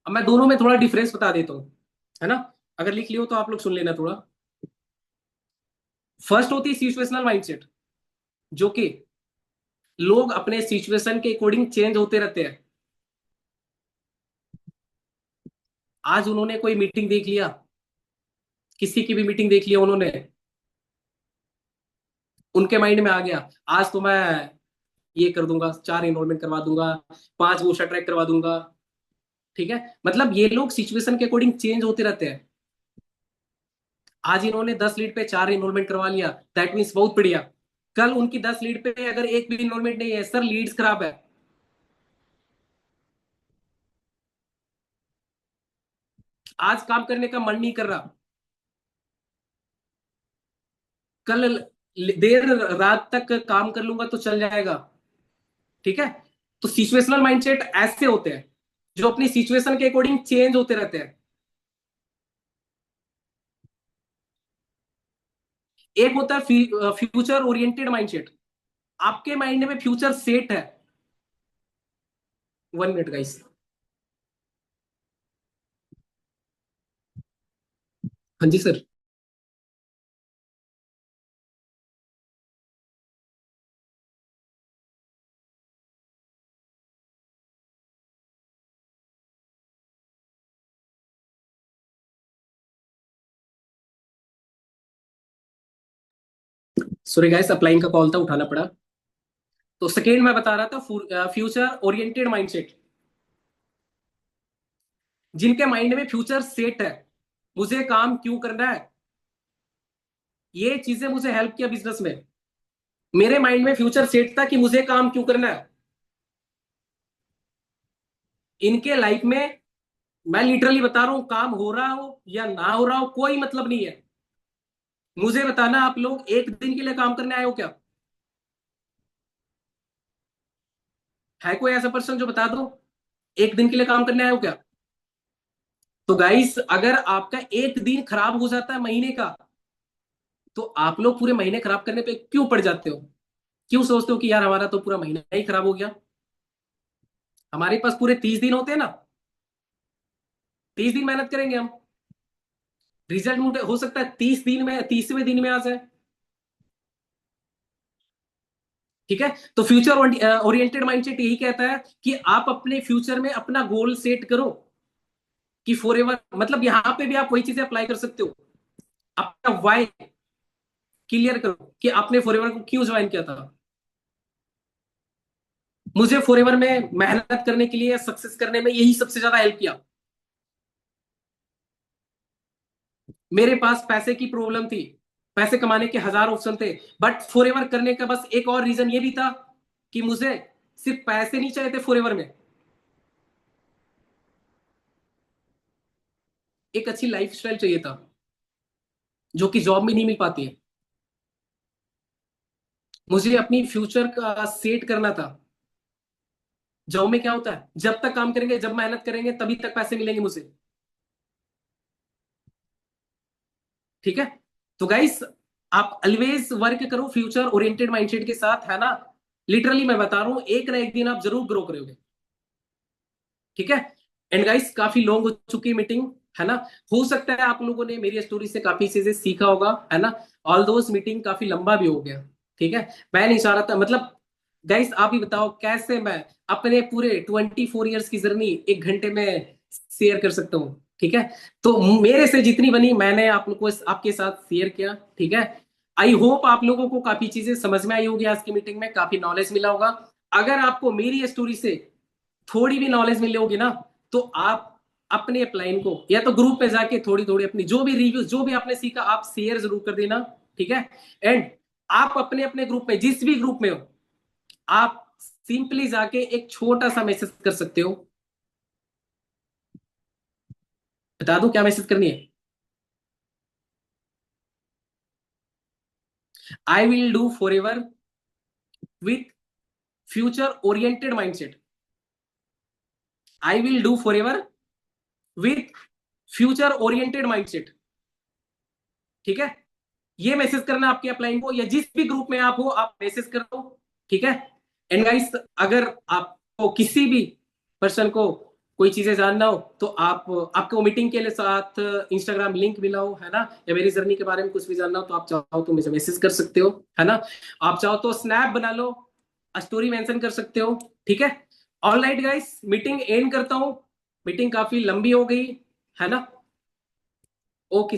अब मैं दोनों में थोड़ा डिफरेंस बता देता हूं, है ना। अगर लिख लियो तो आप लोग सुन लेना थोड़ा। फर्स्ट होती है सिचुएशनल माइंडसेट, जो कि लोग अपने सिचुएशन के अकॉर्डिंग चेंज होते रहते हैं। आज उन्होंने कोई मीटिंग देख लिया किसी की भी मीटिंग देख लिया उन्होंने, उनके माइंड में आ गया आज तो मैं ये कर दूंगा, 4 एनरोलमेंट करवा दूंगा, 5 बूस्टर ट्रैक करवा दूंगा। ठीक है, मतलब ये लोग सिचुएशन के अकॉर्डिंग चेंज होते रहते हैं। आज इन्होंने 10 लीड पे 4 एनरोलमेंट करवा लिया, दैट मीन्स बहुत बढ़िया। कल उनकी 10 लीड पे अगर एक भी एनरोलमेंट नहीं है, सर लीड्स खराब है, आज काम करने का मन नहीं कर रहा, कल देर रात तक काम कर लूंगा तो चल जाएगा। ठीक है, तो सिचुएशनल माइंडसेट ऐसे होते हैं जो अपनी सिचुएशन के अकॉर्डिंग चेंज होते रहते हैं। एक होता है फ्यूचर ओरिएंटेड माइंडसेट, आपके माइंड में फ्यूचर सेट है। 1 मिनट गाइस। हाँ जी सर। सॉरी गाइस, अपलाइन का कॉल था, उठाना पड़ा। तो सेकेंड मैं बता रहा था फ्यूचर ओरिएंटेड माइंडसेट, जिनके माइंड में फ्यूचर सेट है, मुझे काम क्यों करना है, ये चीजें मुझे हेल्प किया बिजनेस में। मेरे माइंड में फ्यूचर सेट था कि मुझे काम क्यों करना है। इनके लाइफ में, मैं लिटरली बता रहा हूं, काम हो रहा हो या ना हो रहा हो कोई मतलब नहीं है। मुझे बताना, आप लोग एक दिन के लिए काम करने आए हो क्या? है कोई ऐसा पर्सन जो बता दो, एक दिन के लिए काम करने आए हो क्या? तो गाइस, अगर आपका एक दिन खराब हो जाता है महीने का, तो आप लोग पूरे महीने खराब करने पे क्यों पड़ जाते हो? क्यों सोचते हो कि यार हमारा तो पूरा महीना ही खराब हो गया? हमारे पास पूरे 30 दिन होते हैं ना, 30 दिन मेहनत करेंगे हम, रिजल्ट हो सकता है 30 दिन में, 30वें दिन में आ जाए। ठीक है, तो फ्यूचर ओरिएंटेड माइंडसेट यही कहता है कि आप अपने फ्यूचर में अपना गोल सेट करो, कि फॉर एवर, मतलब यहां पे भी आप वही चीजें अप्लाई कर सकते हो। अपना वाई क्लियर करो कि आपने फॉर एवर को क्यों ज्वाइन किया था। मुझे फॉर एवर में मेहनत करने के लिए, सक्सेस करने में यही सबसे ज्यादा हेल्प किया। मेरे पास पैसे की प्रॉब्लम थी, पैसे कमाने के हजार ऑप्शन थे, बट फॉर एवर करने का बस एक और रीजन ये भी था कि मुझे सिर्फ पैसे नहीं चाहिए थे फॉर एवर में, एक अच्छी लाइफ स्टाइल चाहिए था, जो कि जॉब में नहीं मिल पाती है। मुझे अपनी फ्यूचर का सेट करना था। जॉब में क्या होता है, जब तक काम करेंगे, जब मेहनत करेंगे, तभी तक पैसे मिलेंगे मुझे। ठीक है, तो गाइस, आप ऑलवेज वर्क करो फ्यूचर ओरिएंटेड माइंडसेट के साथ, है ना। लिटरली मैं बता रहा हूं, एक ना एक दिन आप जरूर ग्रो करोगे। ठीक है, एंड गाइस, काफी लॉन्ग हो चुकी है मीटिंग, है ना। हो सकता है आप लोगों ने मेरी स्टोरी से काफी चीजें सीखा होगा, है ना। ऑल दोस मीटिंग काफी लंबा भी हो गया। ठीक है, मैं नहीं चाह रहा था, मतलब गाइस आप ही बताओ कैसे मैं अपने पूरे 24 ईयर्स की जर्नी 1 घंटे में शेयर कर सकता हूँ। ठीक है, तो मेरे से जितनी बनी मैंने आप लोग को आपके साथ शेयर किया। ठीक है, आई होप आप लोगों को काफी चीजें समझ में आई होगी, आज की मीटिंग में काफी नॉलेज मिला होगा। अगर आपको मेरी स्टोरी से थोड़ी भी नॉलेज मिली होगी ना, तो आप अपने अपलाइन को या तो ग्रुप पे जाके थोड़ी थोड़ी अपनी जो भी रिव्यूज, जो भी आपने सीखा, आप शेयर जरूर कर देना। ठीक है, एंड आप अपने अपने ग्रुप में, जिस भी ग्रुप में हो, आप सिंपली जाके एक छोटा सा मैसेज कर सकते हो। बता दो क्या मैसेज करनी है। I will do for ever with future oriented mindset. I will do for ever with future oriented mindset. ठीक है, ये मैसेज करना आपके अपलाइन को, या जिस भी ग्रुप में आप हो आप मैसेज कर दो। ठीक है, एंड गाइस, अगर आपको किसी भी पर्सन को कोई चीजें जानना हो, तो आप, आपको मीटिंग के लिए साथ इंस्टाग्राम लिंक मिला हो, है ना, या मेरी जर्नी के बारे में कुछ भी जानना हो, तो आप चाहो तो मुझे मैसेज कर सकते हो, है ना। आप चाहो तो स्नैप बना लो, स्टोरी मेंशन कर सकते हो। ठीक है, all right guys, meeting and करता हूं, मीटिंग काफी लंबी हो गई, है ना। ओके।